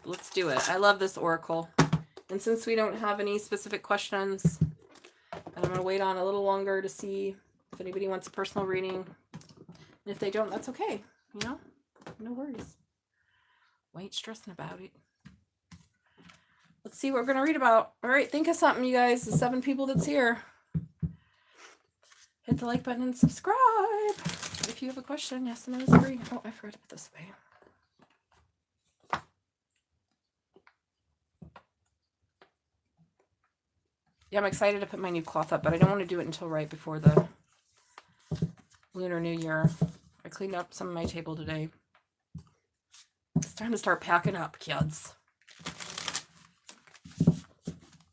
Let's do it. I love this Oracle. And since we don't have any specific questions, I'm going to wait on a little longer to see if anybody wants a personal reading. And if they don't, that's okay. You know, no worries. I ain't stressing about it. Let's see what we're going to read about. All right, think of something, you guys. The 7 people that's here. Hit the like button and subscribe. If you have a question, yes, and it's free. Oh, I forgot to put this away. Yeah, I'm excited to put my new cloth up, but I don't want to do it until right before the Lunar New Year. I cleaned up some of my table today. It's time to start packing up, kids.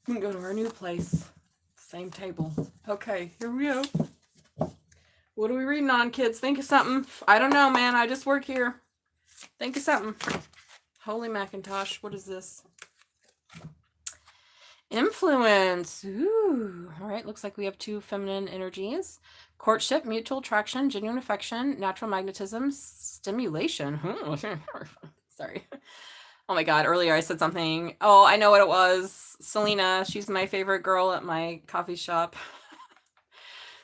We can go to our new place. Same table. Okay, here we go. What are we reading on, kids? Think of something. I don't know, man. I just work here. Think of something. Holy Macintosh. What is this? Influence. Ooh. All right. Looks like we have 2 feminine energies. Courtship, mutual attraction, genuine affection, natural magnetism, stimulation. Sorry. Oh my God, earlier I said something. Oh, I know what it was. Selena, she's my favorite girl at my coffee shop.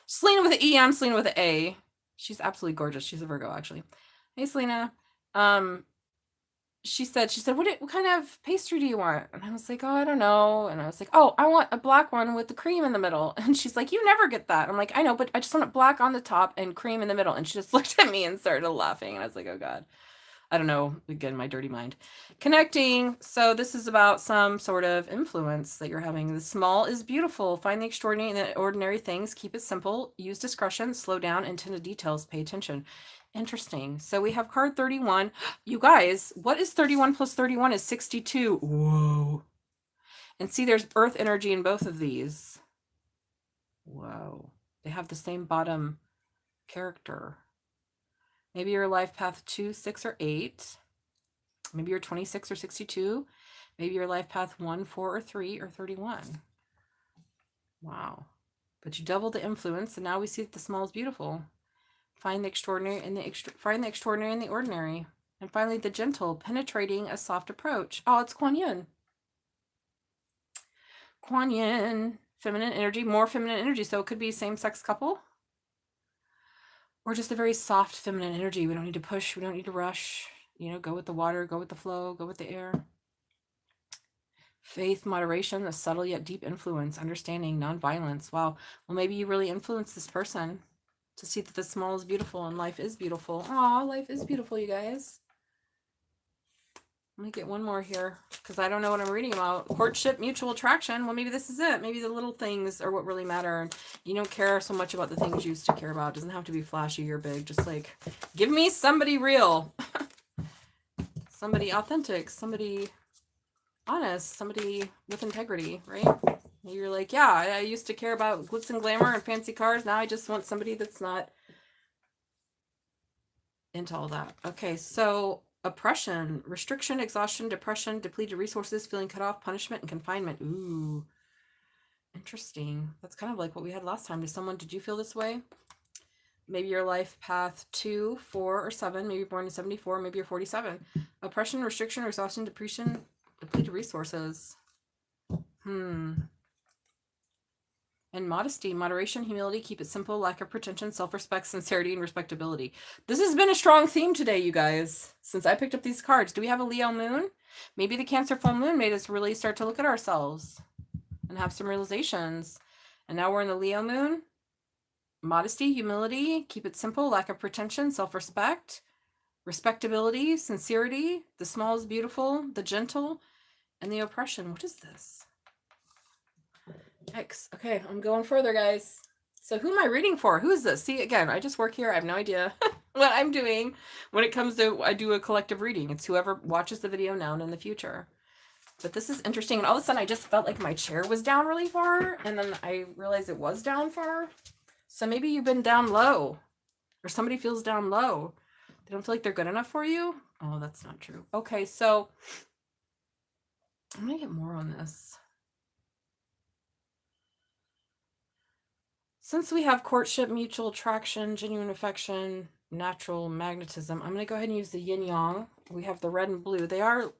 Selena with an E, I'm Selena with an A. She's absolutely gorgeous. She's a Virgo, actually. Hey, Selena. She said, what kind of pastry do you want? And I was like, oh, I don't know. And I was like, oh, I want a black one with the cream in the middle. And she's like, you never get that. I'm like, I know, but I just want it black on the top and cream in the middle. And she just looked at me and started laughing. And I was like, oh God. I don't know, again, my dirty mind. Connecting. So this is about some sort of influence that you're having. The small is beautiful. Find the extraordinary in the ordinary things. Keep it simple. Use discretion. Slow down. And tend to details. Pay attention. Interesting. So we have card 31. You guys, what is 31 plus 31 is 62. Whoa. And see, there's earth energy in both of these. Whoa. They have the same bottom character. Maybe your life path 2, 6, or 8. Maybe you're 26 or 62. Maybe your life path 1, 4, or 3, or 31. Wow. But you doubled the influence, and now we see that the small is beautiful. Find the extraordinary in the ordinary. And finally, the gentle, penetrating, a soft approach. Oh, it's Kuan Yin. Kuan Yin, feminine energy, more feminine energy. So it could be a same-sex couple. Or just a very soft feminine energy. We don't need to push. We don't need to rush. You know, go with the water, go with the flow, go with the air. Faith, moderation, a subtle yet deep influence, understanding, nonviolence. Wow. Well, maybe you really influence this person to see that the small is beautiful and life is beautiful. Aw, life is beautiful, you guys. Let me get one more here because I don't know what I'm reading about. Courtship, mutual attraction. Well, maybe this is it. Maybe the little things are what really matter. And you don't care so much about the things you used to care about. It doesn't have to be flashy or big. Just like, give me somebody real. Somebody authentic. Somebody honest. Somebody with integrity, right? You're like, yeah, I used to care about glitz and glamour and fancy cars. Now I just want somebody that's not into all that. Okay, so oppression, restriction, exhaustion, depression, depleted resources, feeling cut off, punishment, and confinement. Ooh, interesting. That's kind of like what we had last time. Did you feel this way? Maybe your life path 2, 4, or 7. Maybe you're born in 74. Maybe you're 47. Oppression, restriction, exhaustion, depression, depleted resources. And modesty, moderation, humility, keep it simple, lack of pretension, self-respect, sincerity, and respectability. This has been a strong theme today, you guys, since I picked up these cards. Do we have a Leo moon? Maybe the Cancer full moon made us really start to look at ourselves and have some realizations. And now we're in the Leo moon. Modesty, humility, keep it simple, lack of pretension, self-respect, respectability, sincerity, the small is beautiful, the gentle, and the oppression. What is this? X. Okay, I'm going further, guys. So who am I reading for? Who is this? See, again, I just work here. I have no idea what I'm doing when it comes to, I do a collective reading. It's whoever watches the video now and in the future. But this is interesting. And all of a sudden, I just felt like my chair was down really far. And then I realized it was down far. So maybe you've been down low. Or somebody feels down low. They don't feel like they're good enough for you. Oh, that's not true. Okay, so I'm going to get more on this. Since we have courtship, mutual attraction, genuine affection, natural magnetism, I'm going to go ahead and use the yin yang. We have the red and blue. They are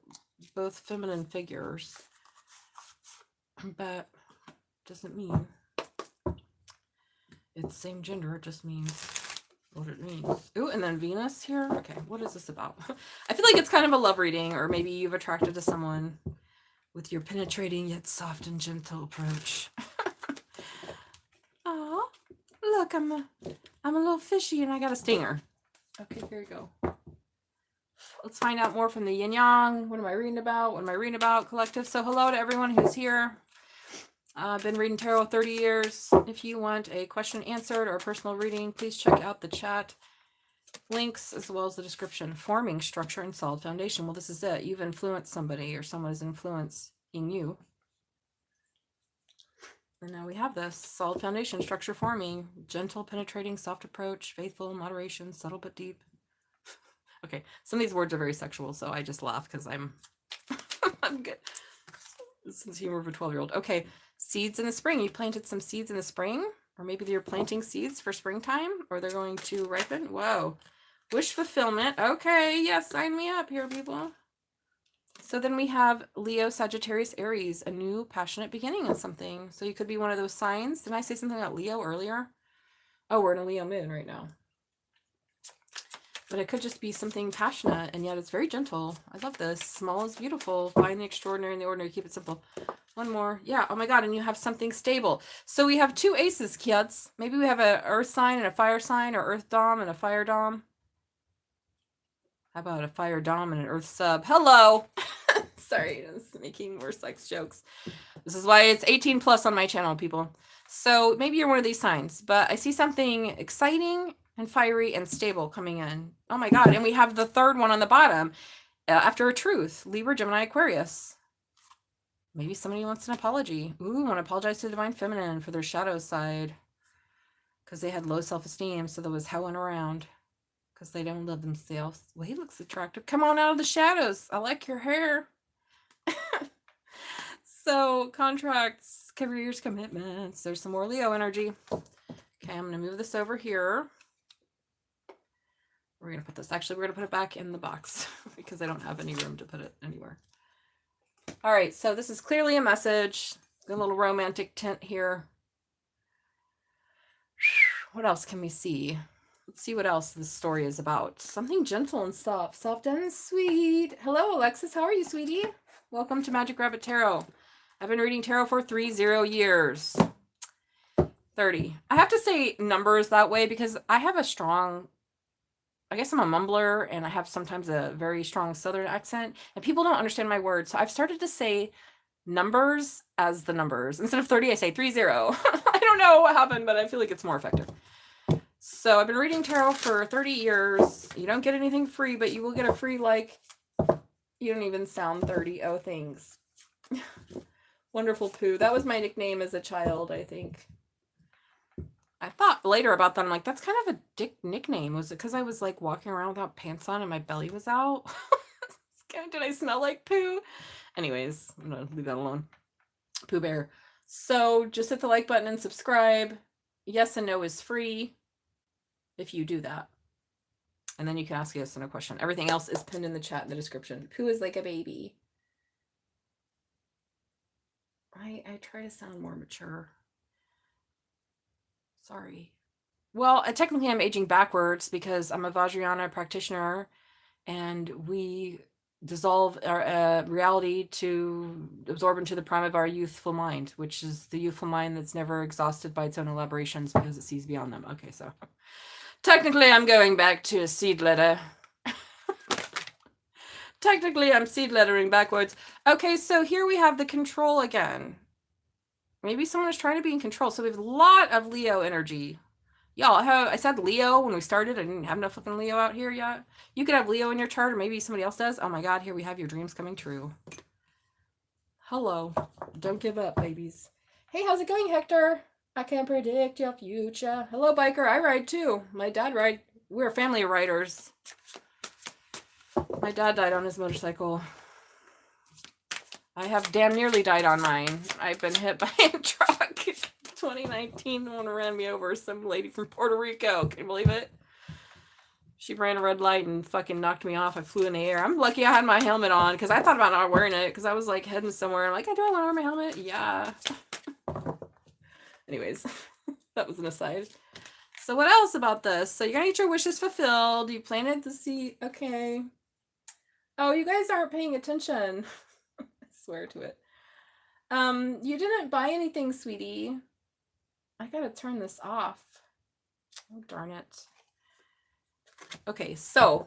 both feminine figures, but doesn't mean it's same gender. It just means what it means. Ooh, and then Venus here. Okay, what is this about? I feel like it's kind of a love reading, or maybe you've attracted to someone with your penetrating yet soft and gentle approach. Oh, look, I'm a little fishy and I got a stinger. Okay, here you go. Let's find out more from the yin yang. What am I reading about? What am I reading about, collective? So hello to everyone who's here. I've been reading tarot 30 years. If you want a question answered or a personal reading, please check out the chat links as well as the description. Forming structure and solid foundation. Well, this is it. You've influenced somebody or someone is influencing you. And now we have this solid foundation, structure forming, gentle, penetrating, soft approach, faithful, moderation, subtle but deep. Okay, some of these words are very sexual, so I just laugh because I'm good. This is humor of a 12-year-old. Okay, seeds in the spring. You planted some seeds in the spring, or maybe you're planting seeds for springtime, or they're going to ripen. Whoa. Wish fulfillment. Okay, yes, sign me up here, people. So then we have Leo, Sagittarius, Aries, a new passionate beginning of something. So you could be one of those signs. Didn't I say something about Leo earlier? Oh, we're in a Leo moon right now. But it could just be something passionate, and yet it's very gentle. I love this. Small is beautiful. Find the extraordinary in the ordinary. Keep it simple. One more. Yeah. Oh my God. And you have something stable. So we have two aces, kids. Maybe we have an earth sign and a fire sign, or earth dom and a fire dom. How about a fire dom and an earth sub? Hello. Sorry, I was making more sex jokes. This is why it's 18 plus on my channel, people. So maybe you're one of these signs, but I see something exciting and fiery and stable coming in. Oh my God. And we have the third one on the bottom after a truth, Libra, Gemini, Aquarius. Maybe somebody wants an apology. Ooh, want to apologize to the divine feminine for their shadow side because they had low self-esteem. So there was hoeing around because they don't love themselves. Well, he looks attractive. Come on out of the shadows. I like your hair. So contracts, careers, commitments. There's some more Leo energy. Okay, I'm going to move this over here. We're going to put this, actually, we're going to put it back in the box because I don't have any room to put it anywhere. All right, so this is clearly a message. A little romantic tint here. What else can we see? Let's see what else this story is about. Something gentle and soft and sweet. Hello, Alexis. How are you, sweetie? Welcome to Magic Rabbit Tarot. I've been reading tarot for 30 years. 30. I have to say numbers that way because I have a strong, I guess I'm a mumbler, and I have sometimes a very strong Southern accent, and people don't understand my words. So I've started to say numbers as the numbers. Instead of 30, I say 30. I don't know what happened, but I feel like it's more effective. So I've been reading tarot for 30 years. You don't get anything free, but you will get a free, like, you don't even sound 30. Oh, things. Wonderful Pooh. That was my nickname as a child, I think. I thought later about that. I'm like, that's kind of a dick nickname. Was it because I was like walking around without pants on and my belly was out? Did I smell like poo? Anyways, I'm going to leave that alone. Pooh Bear. So just hit the like button and subscribe. Yes and no is free if you do that. And then you can ask yes and no question. Everything else is pinned in the chat in the description. Pooh is like a baby. I try to sound more mature. Sorry. Well, technically I'm aging backwards because I'm a Vajrayana practitioner, and we dissolve our reality to absorb into the prime of our youthful mind, which is the youthful mind that's never exhausted by its own elaborations because it sees beyond them. Okay, so technically I'm going back to a seed letter. Technically I'm seed lettering backwards. Okay, so here we have the control again. Maybe someone is trying to be in control. So we have a lot of Leo energy. Y'all, I said Leo when we started. I didn't have no fucking Leo out here yet. You could have Leo in your chart, or maybe somebody else does. Oh my God, here we have your dreams coming true. Hello. Don't give up, babies. Hey, how's it going, Hector? I can predict your future. Hello, biker. I ride too. My dad ride. We're a family of riders. My dad died on his motorcycle. I have damn nearly died on mine. I've been hit by a truck. 2019, one ran me over. Some lady from Puerto Rico. Can you believe it? She ran a red light and fucking knocked me off. I flew in the air. I'm lucky I had my helmet on because I thought about not wearing it because I was like heading somewhere. I'm like, do I want to wear my helmet? Yeah. Anyways, that was an aside. So what else about this? So you're going to get your wishes fulfilled. You planted the seed. Okay. Oh, you guys aren't paying attention. I swear to it. You didn't buy anything, sweetie. I gotta turn this off. Oh, darn it. Okay, so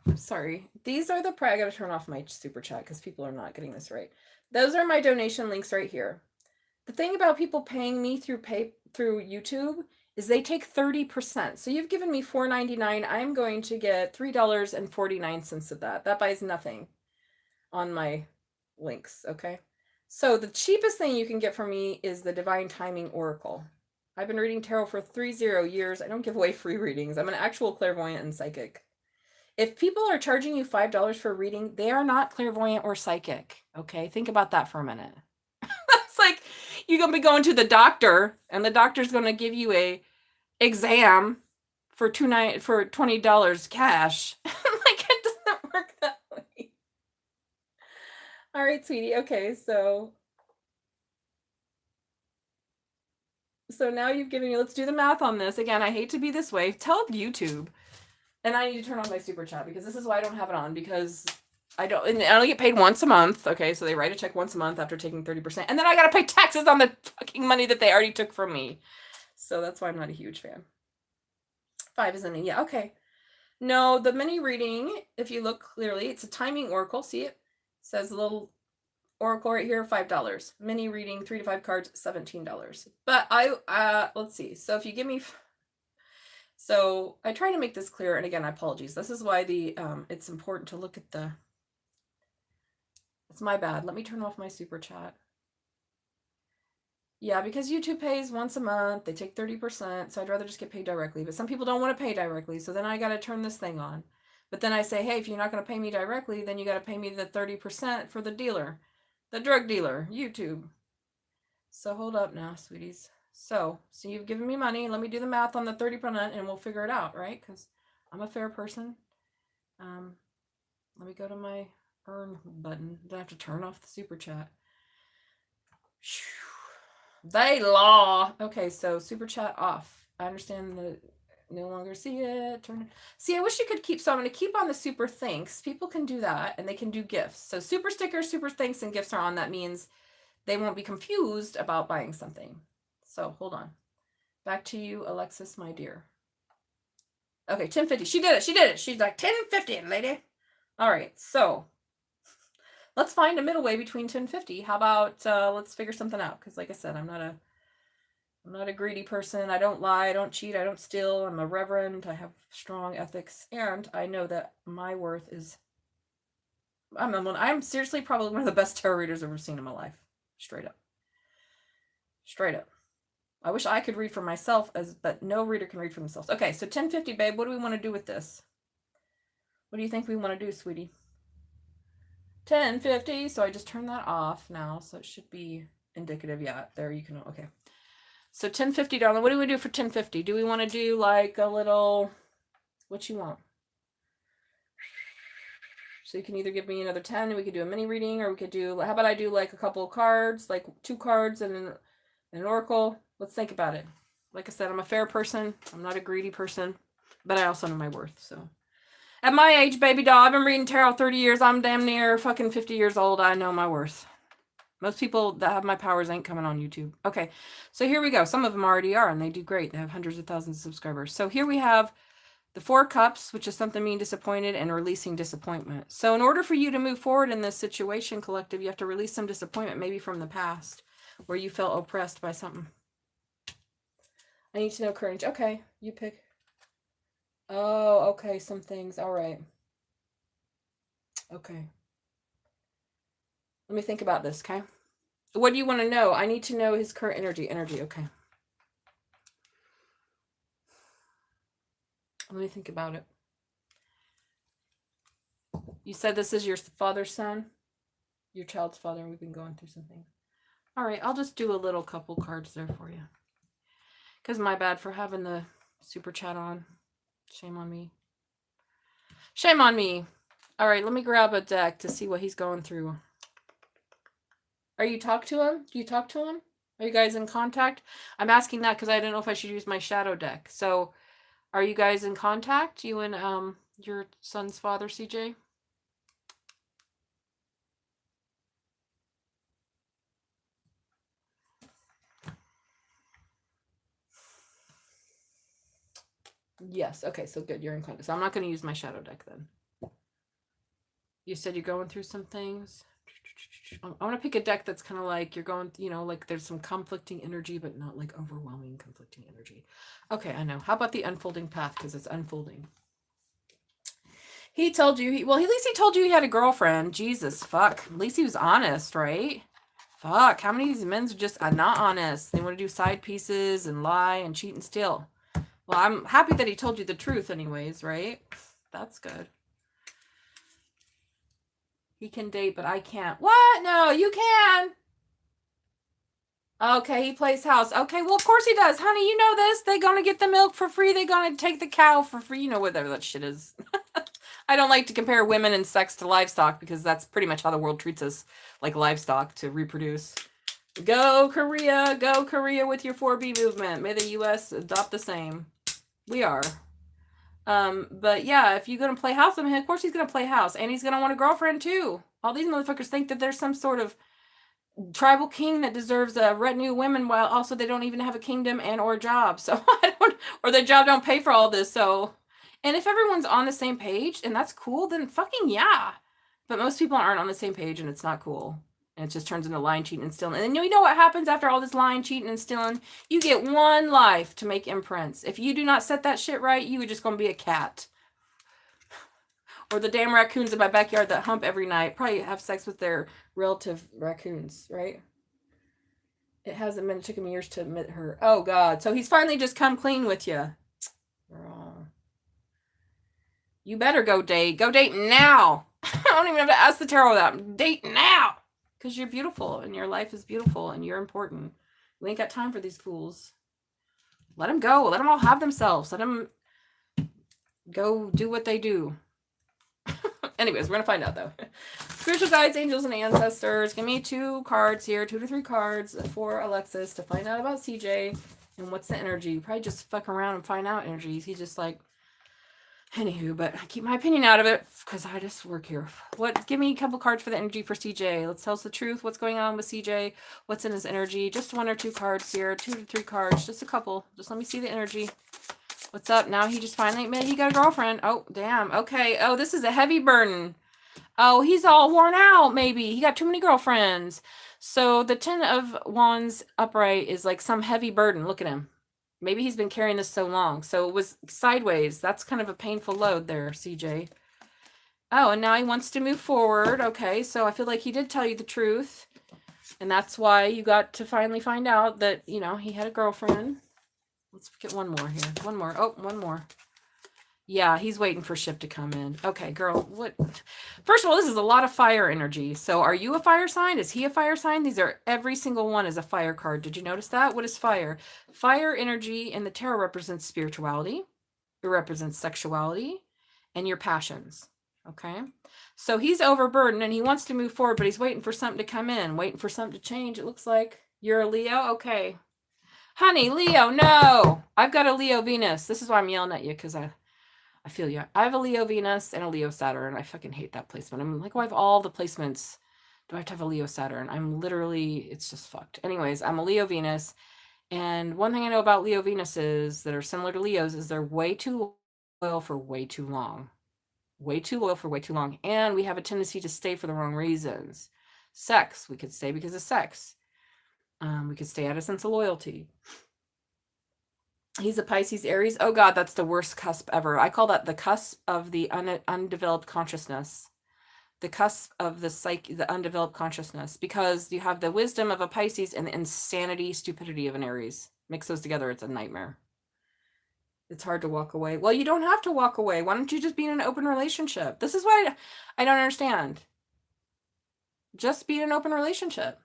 I'm sorry. These are the I gotta turn off my super chat because people are not getting this right. Those are my donation links right here. The thing about people paying me through YouTube is they take 30%. So you've given me $4.99. I'm going to get $3.49 of that. That buys nothing on my links, okay? So the cheapest thing you can get from me is the Divine Timing Oracle. I've been reading tarot for 30 years. I don't give away free readings. I'm an actual clairvoyant and psychic. If people are charging you $5 for a reading, they are not clairvoyant or psychic, okay? Think about that for a minute. It's like you're going to be going to the doctor, and the doctor's going to give you a exam for $20 cash. Like, it doesn't work that way. All right, sweetie. Okay, so now you've given me, let's do the math on this. Again, I hate to be this way. Tell YouTube. And I need to turn on my super chat because this is why I don't have it on, because I only get paid once a month. Okay, so they write a check once a month after taking 30%. And then I got to pay taxes on the fucking money that they already took from me. So that's why I'm not a huge fan. 5 isn't it? Yeah, okay. No, the mini reading, if you look clearly, it's a timing oracle. See it? It says a little oracle right here, $5. Mini reading, 3 to 5 cards, $17. But let's see. So if you give me... So I try to make this clear, and again, I apologize. This is why it's important to look at the... It's my bad. Let me turn off my super chat. Yeah, because YouTube pays once a month. They take 30%, so I'd rather just get paid directly. But some people don't want to pay directly, so then I got to turn this thing on. But then I say, hey, if you're not going to pay me directly, then you got to pay me the 30% for the dealer. The drug dealer, YouTube. So hold up now, sweeties. So you've given me money. Let me do the math on the 30% and we'll figure it out, right? Because I'm a fair person. Let me go to my earn button. Then I have to turn off the super chat. They law. Okay, so super chat off. I understand that no longer see it. Turn it. See, I wish you could keep. So I'm going to keep on the super thanks. People can do that and they can do gifts. So super stickers, super thanks, and gifts are on. That means they won't be confused about buying something. So hold on. Back to you, Alexis, my dear. Okay, 1050. She did it. She did it. She's like 1050, lady. All right, so let's find a middle way between 1050. How about let's figure something out? Because like I said, I'm not a greedy person. I don't lie. I don't cheat. I don't steal. I'm a reverend. I have strong ethics, and I know that my worth is. I'm seriously probably one of the best tarot readers I've ever seen in my life. Straight up. Straight up. I wish I could read for myself, but no reader can read for themselves. Okay, so 1050, babe, what do we want to do with this? What do you think we want to do, sweetie? 1050, so I just turned that off now, so it should be indicative. Yeah, there you can, okay. So 1050, darling, what do we do for 1050? Do we want to do like a little, what you want? So you can either give me another 10 and we could do a mini reading, or we could do, how about I do like a couple of cards, like 2 cards and an oracle. Let's think about it. Like I said, I'm a fair person. I'm not a greedy person, but I also know my worth. So at my age, baby doll, I've been reading tarot 30 years. I'm damn near fucking 50 years old. I know my worth. Most people that have my powers ain't coming on YouTube. Okay, so here we go. Some of them already are, and they do great. They have hundreds of thousands of subscribers. So here we have the 4 cups, which is something being disappointed and releasing disappointment. So in order for you to move forward in this situation, collective, you have to release some disappointment, maybe from the past, where you felt oppressed by something. I need to know courage. Okay, you pick. Oh, okay, some things. All right. Okay. Let me think about this, okay? What do you want to know? I need to know his current energy. Energy, okay. Let me think about it. You said this is your father's son? Your child's father, and we've been going through something. All right, I'll just do a little couple cards there for you. Because my bad for having the super chat on. Shame on me. Shame on me. All right, let me grab a deck to see what he's going through. Are you talk to him? Do you talk to him? Are you guys in contact? I'm asking that because I don't know if I should use my shadow deck. So are you guys in contact? You and your son's father, CJ? Yes. Okay, so good. You're in contact. So I'm not going to use my shadow deck then. You said you're going through some things. I want to pick a deck that's kind of like you're going, you know, like there's some conflicting energy, but not like overwhelming conflicting energy. Okay, I know. How about the unfolding path? Because it's unfolding. He told you, well, at least he told you he had a girlfriend. Jesus, fuck. At least he was honest, right? Fuck. How many of these men are just not honest? They want to do side pieces and lie and cheat and steal. Well, I'm happy that he told you the truth anyways, right? That's good. He can date, but I can't. What? No, you can. Okay, he plays house. Okay, well, of course he does. Honey, you know this. They're going to get the milk for free. They're going to take the cow for free. You know, whatever that shit is. I don't like to compare women and sex to livestock because that's pretty much how the world treats us, like livestock, to reproduce. Go Korea with your 4B movement. May the US adopt the same. We are. But yeah, if you're gonna play house with him, of course he's gonna play house, and he's gonna want a girlfriend too. All these motherfuckers think that there's some sort of tribal king that deserves a retinue of women, while also they don't even have a kingdom and or a job. So I don't, or their job don't pay for all this. So, and if everyone's on the same page and that's cool, then fucking yeah. But most people aren't on the same page, and it's not cool. And it just turns into lying, cheating, and stealing. And you know what happens after all this lying, cheating, and stealing? You get one life to make imprints. If you do not set that shit right, you are just going to be a cat. Or the damn raccoons in my backyard that hump every night. Probably have sex with their relative raccoons, right? It hasn't been, it took him years to admit her. Oh, God. So he's finally just come clean with you. Oh. You better go date. Go date now. I don't even have to ask the tarot that. Date now. Because you're beautiful, and your life is beautiful, and you're important. We ain't got time for these fools. Let them go. Let them all have themselves. Let them go do what they do. Anyways, we're going to find out, though. Spiritual guides, angels, and ancestors. Give me 2 cards here, 2 to 3 cards for Alexis to find out about CJ and what's the energy. Probably just fuck around and find out energies. He's just like, anywho, but I keep my opinion out of it because I just work here. Give me a couple cards for the energy for CJ. Let's tell us the truth. What's going on with CJ? What's in his energy? Just 1 or 2 cards here, 2 to 3 cards, just a couple. Just let me see the energy. What's up? Now he just finally admitted he got a girlfriend. Oh, damn. Okay. Oh, this is a heavy burden. Oh, he's all worn out, maybe. He got too many girlfriends. So the 10 of Wands upright is like some heavy burden. Look at him. Maybe he's been carrying this so long. So it was sideways. That's kind of a painful load there, CJ. Oh, and now he wants to move forward. Okay, so I feel like he did tell you the truth. And that's why you got to finally find out that, you know, he had a girlfriend. Let's get one more here. One more. Oh, one more. Yeah, he's waiting for ship to come in. Okay, girl, what? First of all, this is a lot of fire energy. So are you a fire sign? Is he a fire sign? These are, every single one is a fire card. Did you notice that? What is fire? Fire energy in the tarot represents spirituality. It represents sexuality and your passions. Okay? So he's overburdened and he wants to move forward, but he's waiting for something to come in, waiting for something to change. It looks like you're a Leo. Okay. Honey, Leo, no. I've got a Leo Venus. This is why I'm yelling at you, because I feel you. I have a Leo Venus and a Leo Saturn. I fucking hate that placement. I'm like, oh, I have all the placements. Do I have to have a Leo Saturn? I'm literally, it's just fucked. Anyways, I'm a Leo Venus. And one thing I know about Leo Venuses that are similar to Leos is they're way too loyal for way too long. Way too loyal for way too long. And we have a tendency to stay for the wrong reasons. Sex, we could stay because of sex. We could stay out of sense of loyalty. He's a Pisces, Aries. Oh God, that's the worst cusp ever. I call that the cusp of the undeveloped consciousness. The cusp of the psyche, the undeveloped consciousness, because you have the wisdom of a Pisces and the insanity, stupidity of an Aries. Mix those together, it's a nightmare. It's hard to walk away. Well, you don't have to walk away. Why don't you just be in an open relationship? This is why I don't understand. Just be in an open relationship.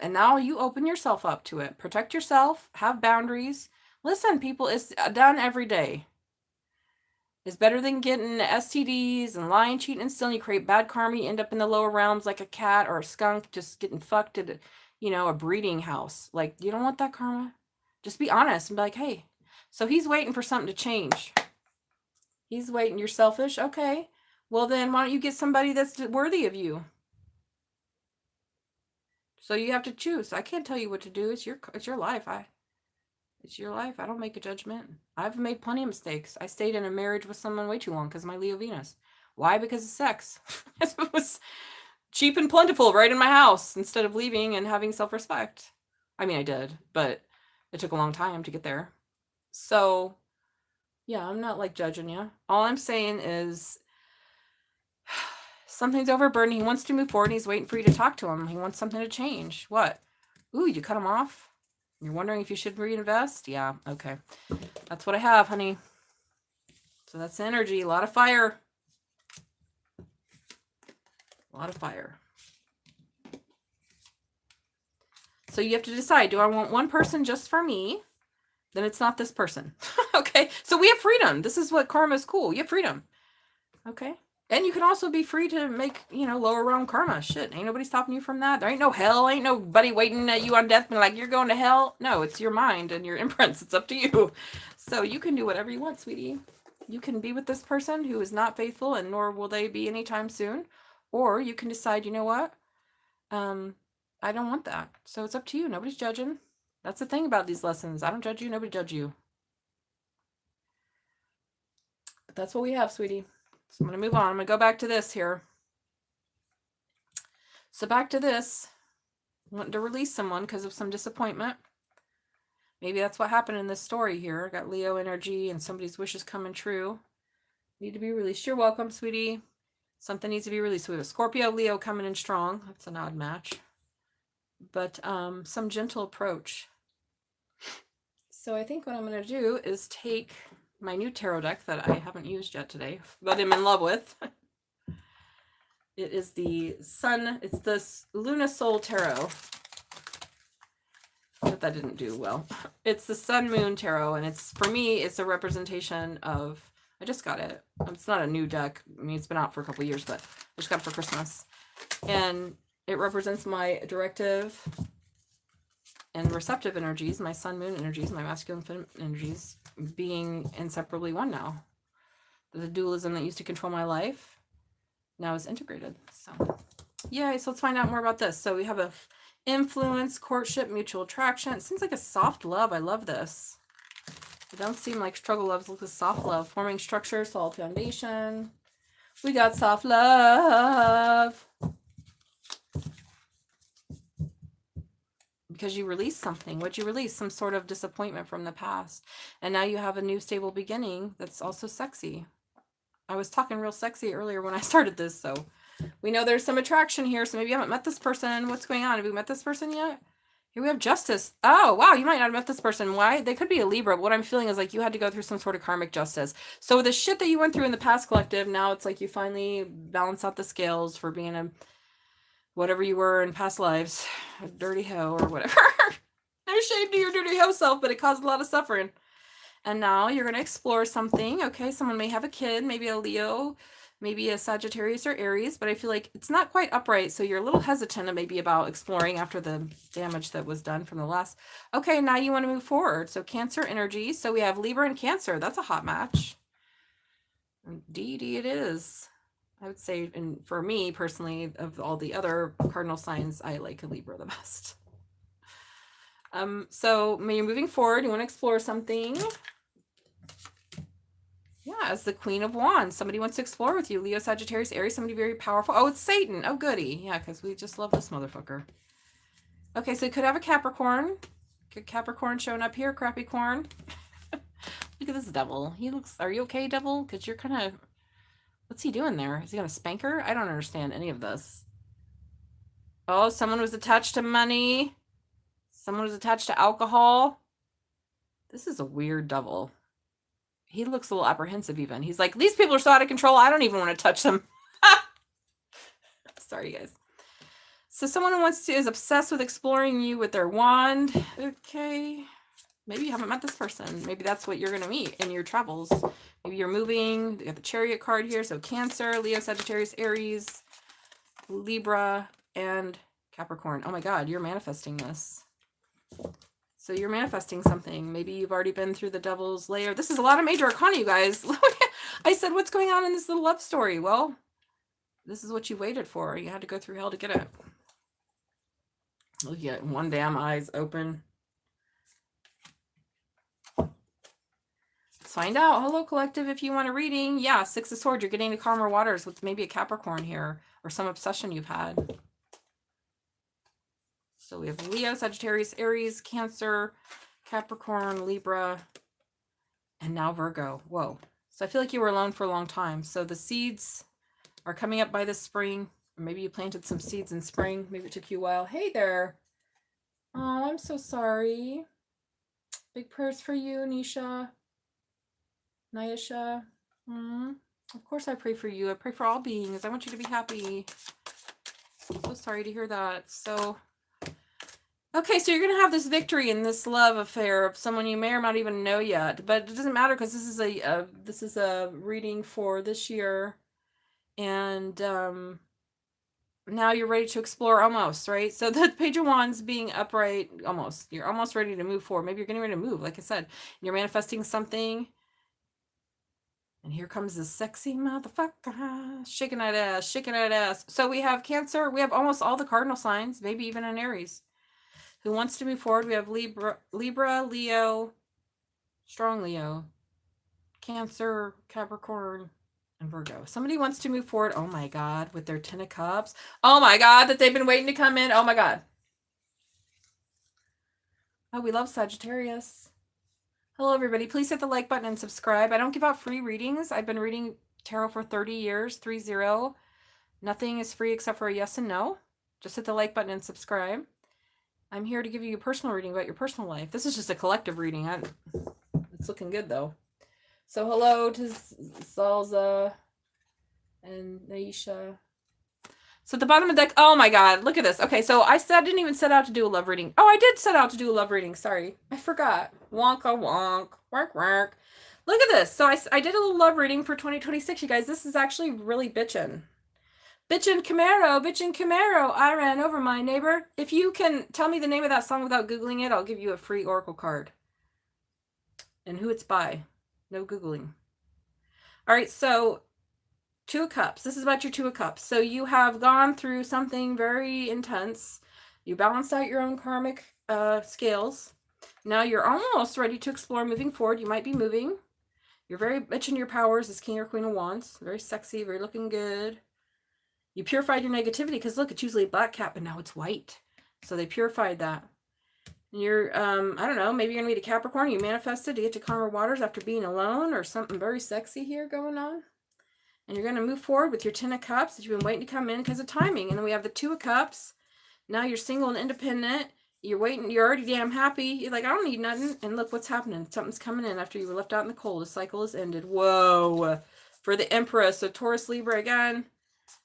And now you open yourself up to it. Protect yourself. Have boundaries. Listen, people, it's done every day. It's better than getting STDs and lying, cheating, and stealing. You create bad karma. You end up in the lower realms like a cat or a skunk just getting fucked at, a breeding house. Like, you don't want that karma. Just be honest and be like, hey. So he's waiting for something to change. He's waiting. You're selfish? Okay. Well, then why don't you get somebody that's worthy of you? So you have to choose. I can't tell you what to do. It's your life. It's your life. I don't make a judgment. I've made plenty of mistakes. I stayed in a marriage with someone way too long because of my Leo Venus. Why? Because of sex. It was cheap and plentiful right in my house instead of leaving and having self-respect. I mean, I did, but it took a long time to get there. So, yeah, I'm not like judging you. All I'm saying is something's overburdened. He wants to move forward. And he's waiting for you to talk to him. He wants something to change. What? Ooh, you cut him off? You're wondering if you should reinvest? Yeah, okay. That's what I have, honey. So that's the energy. A lot of fire. A lot of fire. So you have to decide, do I want one person just for me? Then it's not this person. Okay, so we have freedom. This is what karma is cool. You have freedom. Okay. And you can also be free to make, lower realm karma. Shit, ain't nobody stopping you from that. There ain't no hell. Ain't nobody waiting at you on death being like, you're going to hell. No, it's your mind and your imprints. It's up to you. So you can do whatever you want, sweetie. You can be with this person who is not faithful, and nor will they be anytime soon. Or you can decide, you know what? I don't want that. So it's up to you. Nobody's judging. That's the thing about these lessons. I don't judge you. Nobody judge you. But that's what we have, sweetie. So I'm going to move on. I'm going to go back to this here. So back to this. Wanting to release someone because of some disappointment. Maybe that's what happened in this story here. I got Leo energy and somebody's wishes coming true. Need to be released. You're welcome, sweetie. Something needs to be released. We have a Scorpio, Leo coming in strong. That's an odd match. But some gentle approach. So I think what I'm going to do is take my new tarot deck that I haven't used yet today, but I'm in love with. It is the Sun, it's the Luna Soul Tarot. But that didn't do well. It's the Sun Moon Tarot, and it's, for me, it's a representation of, I just got it. It's not a new deck. I mean, it's been out for a couple of years, but I just got it for Christmas. And it represents my directive and receptive energies, my Sun Moon energies, my masculine energies, being inseparably one now. The dualism that used to control my life now is integrated. So, yay. So let's find out more about this. So we have a influence, courtship, mutual attraction. It seems like a soft love. I love this. It don't seem like struggle loves. Look at soft love. Forming structure, solid foundation. We got soft love. Because you released something. What'd you release? Some sort of disappointment from the past. And now you have a new stable beginning that's also sexy. I was talking real sexy earlier when I started this, so we know there's some attraction here. So maybe you haven't met this person. What's going on? Have you met this person yet? Here we have justice. Oh, wow. You might not have met this person. Why? They could be a Libra. But what I'm feeling is like you had to go through some sort of karmic justice. So the shit that you went through in the past collective, now it's like you finally balance out the scales for being a whatever you were in past lives, a dirty hoe or whatever. No shame to your dirty hoe self, but it caused a lot of suffering. And now you're going to explore something. Okay, someone may have a kid, maybe a Leo, maybe a Sagittarius or Aries, but I feel like it's not quite upright, so you're a little hesitant maybe about exploring after the damage that was done from the last. Okay, now you want to move forward. So Cancer energy. So we have Libra and Cancer. That's a hot match. Indeed, it is. I would say, and for me personally, of all the other cardinal signs, I like a Libra the best. So when you're moving forward, you want to explore something. Yeah, as the Queen of Wands, somebody wants to explore with you. Leo, Sagittarius, Aries, somebody very powerful. Oh, it's Satan. Oh, goody. Yeah, because we just love this motherfucker. Okay, so you could have a Capricorn. Good Capricorn showing up here, crappy corn. Look at this devil. He looks, are you okay, devil? Because you're kind of, what's he doing there? Is he going to spank her? I don't understand any of this. Oh, someone was attached to money. Someone was attached to alcohol. This is a weird devil. He looks a little apprehensive even. He's like, these people are so out of control, I don't even want to touch them. Sorry, guys. So someone who is obsessed with exploring you with their wand. Okay. Maybe you haven't met this person. Maybe that's what you're going to meet in your travels. Maybe you're moving. You got the Chariot card here. So Cancer, Leo, Sagittarius, Aries, Libra, and Capricorn. Oh my God, you're manifesting this. So you're manifesting something. Maybe you've already been through the devil's lair. This is a lot of major arcana, you guys. I said, what's going on in this little love story? Well, this is what you waited for. You had to go through hell to get it. Look at one damn eye's open. Let's find out. Hello, collective, if you want a reading. Yeah, Six of Swords. You're getting to calmer waters with maybe a Capricorn here or some obsession you've had. So we have Leo, Sagittarius, Aries, Cancer, Capricorn, Libra, and now Virgo. Whoa. So I feel like you were alone for a long time. So the seeds are coming up by this spring. Or maybe you planted some seeds in spring. Maybe it took you a while. Hey there. Oh, I'm so sorry. Big prayers for you, Nisha. Nyasha. Of course I pray for you. I pray for all beings. I want you to be happy. I'm so sorry to hear that. So... okay, so you're going to have this victory in this love affair of someone you may or not even know yet. But it doesn't matter because this is a reading for this year. And now you're ready to explore almost, right? So the Page of Wands being upright, almost. You're almost ready to move forward. Maybe you're getting ready to move, like I said. You're manifesting something. And here comes this sexy motherfucker. Shaking that ass, shaking that ass. So we have Cancer. We have almost all the cardinal signs, maybe even an Aries. Who wants to move forward? We have Libra, Leo, strong Leo, Cancer, Capricorn, and Virgo. Somebody wants to move forward. Oh my God, with their 10 of Cups. Oh my God, that they've been waiting to come in. Oh my God. Oh, we love Sagittarius. Hello, everybody. Please hit the like button and subscribe. I don't give out free readings. I've been reading tarot for 30 years, 30. Nothing is free except for a yes and no. Just hit the like button and subscribe. I'm here to give you a personal reading about your personal life. This is just a collective reading. It's looking good, though. So hello to Salza and Naisha. So at the bottom of the deck, oh my God, look at this. Okay, so I didn't even set out to do a love reading. Oh, I did set out to do a love reading. Sorry, I forgot. Wonka wonk, work work. Look at this. So I did a little love reading for 2026, you guys. This is actually really bitchin'. Bitchin' Camaro, I ran over my neighbor. If you can tell me the name of that song without Googling it, I'll give you a free Oracle card. And who it's by. No Googling. All right, so 2 of Cups. This is about your 2 of Cups. So you have gone through something very intense. You balanced out your own karmic scales. Now you're almost ready to explore moving forward. You might be moving. You're very much in your powers as King or Queen of Wands. Very sexy, very looking good. You purified your negativity because look, it's usually a black cat, but now it's white. So they purified that. You're, I don't know, maybe you're going to meet a Capricorn. You manifested to get to calmer waters after being alone or something very sexy here going on. And you're going to move forward with your 10 of Cups that you've been waiting to come in because of timing. And then we have the 2 of Cups. Now you're single and independent. You're waiting. You're already damn happy. You're like, I don't need nothing. And look what's happening. Something's coming in after you were left out in the cold. The cycle has ended. Whoa. For the Empress. So Taurus, Libra again.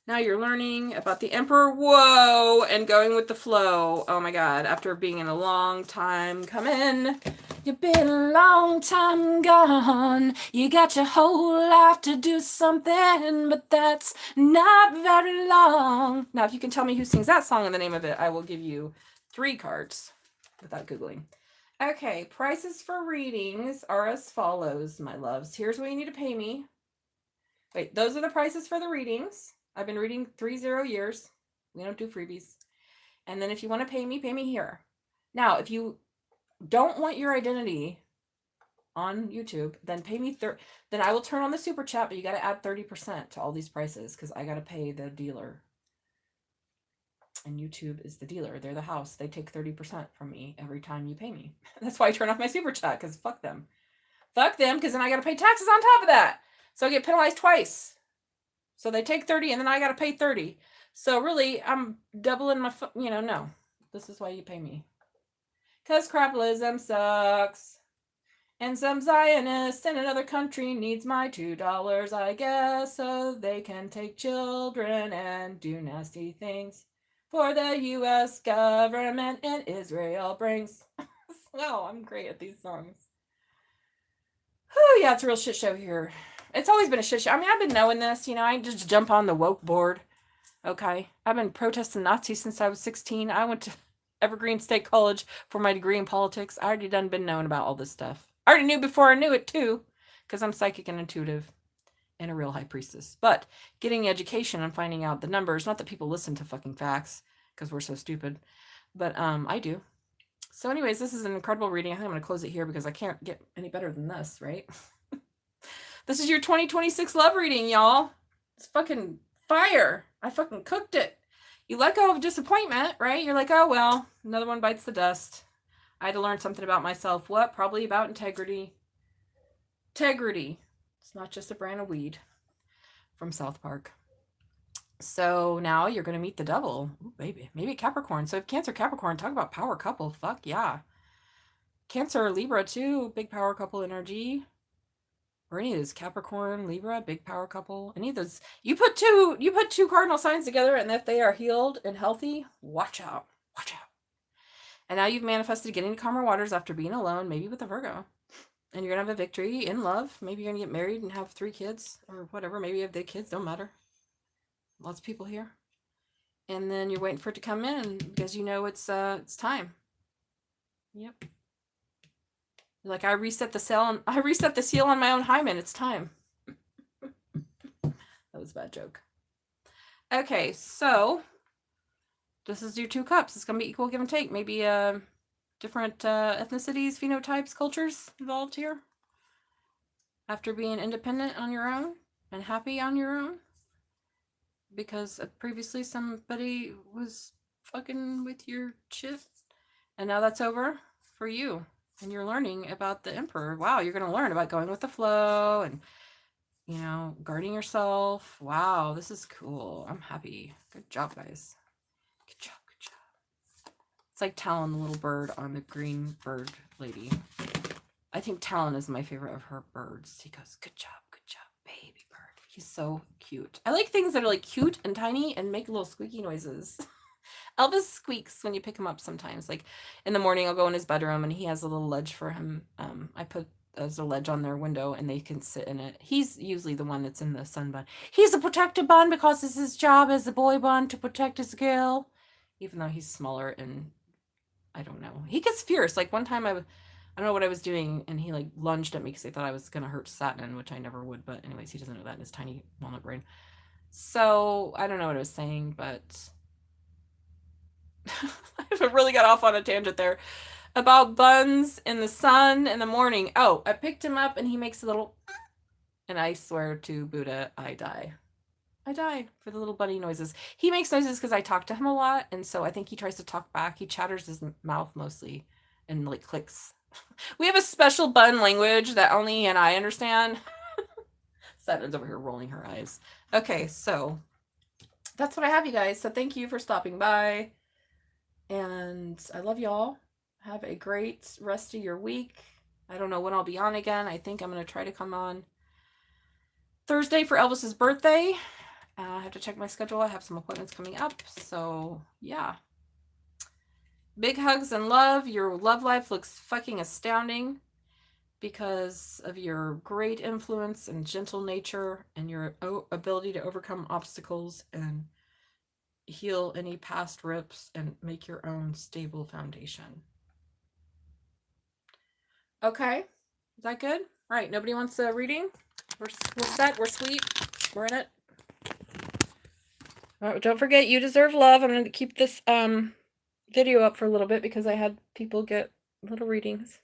Now you're learning about the Emperor. Whoa. And going with the flow. Oh my God. After being in a long time coming. You've been a long time gone. You got your whole life to do something, but that's not very long. Now, if you can tell me who sings that song and the name of it, I will give you 3 cards without Googling. Okay, prices for readings are as follows, my loves. Here's what you need to pay me. Wait, those are the prices for the readings. I've been reading 30 years. We don't do freebies. And then if you want to pay me here. Now, if you don't want your identity on YouTube, then pay me then I will turn on the super chat, but you got to add 30% to all these prices because I got to pay the dealer. And YouTube is the dealer. They're the house. They take 30% from me every time you pay me. That's why I turn off my super chat, because fuck them. Fuck them, because then I got to pay taxes on top of that. So I get penalized twice. So they take 30 and then I got to pay 30. So really, I'm doubling my, no. This is why you pay me. Because capitalism sucks. And some Zionist in another country needs my $2, I guess, so they can take children and do nasty things for the U.S. government and Israel brings. Wow, I'm great at these songs. Oh, yeah, it's a real shit show here. It's always been a shit show. I mean, I've been knowing this, I just jump on the woke board. Okay. I've been protesting Nazis since I was 16. I went to Evergreen State College for my degree in politics. I already been knowing about all this stuff. I already knew before I knew it too, because I'm psychic and intuitive and a real high priestess. But getting education and finding out the numbers, not that people listen to fucking facts because we're so stupid, but I do. So anyways, this is an incredible reading. I think I'm going to close it here because I can't get any better than this, right? This is your 2026 love reading, y'all. It's fucking fire. I fucking cooked it. You let go of disappointment, right? You're like, oh, well, another one bites the dust. I had to learn something about myself. What? Probably about integrity. Integrity. It's not just a brand of weed from South Park. So now you're going to meet the devil. Ooh, baby. Maybe Capricorn. So if Cancer, Capricorn, talk about power couple. Fuck yeah. Cancer, Libra too. Big power couple energy. Or any of those, Capricorn, Libra, big power couple. Any of those. You put two cardinal signs together, and if they are healed and healthy, watch out. Watch out. And now you've manifested getting to calmer waters after being alone, maybe with a Virgo. And you're going to have a victory in love. Maybe you're going to get married and have 3 kids or whatever. Maybe you have the kids, don't matter. Lots of people here. And then you're waiting for it to come in because you know it's time. Yep. Like I reset the seal on my own hymen. It's time. That was a bad joke. Okay, so this is your 2 cups. It's gonna be equal give and take. Maybe different ethnicities, phenotypes, cultures involved here. After being independent on your own and happy on your own. Because previously somebody was fucking with your shit. And now that's over for you. And you're learning about the Emperor. Wow, you're going to learn about going with the flow and, you know, guarding yourself. Wow, this is cool. I'm happy. Good job, guys. Good job, good job. It's like Talon, the little bird on the green bird lady. I think Talon is my favorite of her birds. He goes, good job, baby bird. He's so cute. I like things that are like cute and tiny and make little squeaky noises. Elvis squeaks when you pick him up sometimes. Like in the morning, I'll go in his bedroom and he has a little ledge for him. I put as a ledge on their window and they can sit in it. He's usually the one that's in the sun bun. He's a protective bun because it's his job as a boy bun to protect his girl. Even though he's smaller and I don't know. He gets fierce. Like one time I don't know what I was doing, and he like lunged at me because he thought I was gonna hurt Satin, which I never would. But anyways, he doesn't know that in his tiny walnut brain. So I don't know what I was saying, but I really got off on a tangent there about buns in the sun in the morning. Oh, I picked him up and he makes a little, and I swear to Buddha, I die. I die for the little bunny noises. He makes noises because I talk to him a lot, and so I think he tries to talk back. He chatters his mouth mostly and like clicks. We have a special bun language that only he and I understand. Saturn's over here rolling her eyes. Okay, so that's what I have, you guys. So thank you for stopping by. And I love y'all. Have a great rest of your week. I don't know when I'll be on again. I think I'm going to try to come on Thursday for Elvis's birthday. I have to check my schedule. I have some appointments coming up. So, yeah. Big hugs and love. Your love life looks fucking astounding because of your great influence and gentle nature and your ability to overcome obstacles and heal any past rips and make your own stable foundation. Okay. Is that good? All right. Nobody wants a reading? We're set. We're sweet. We're in it. Don't forget, you deserve love. I'm going to keep this video up for a little bit because I had people get little readings.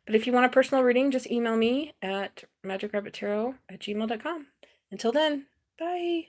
But if you want a personal reading, just email me at magicrabbittarot@gmail.com. Until then, bye.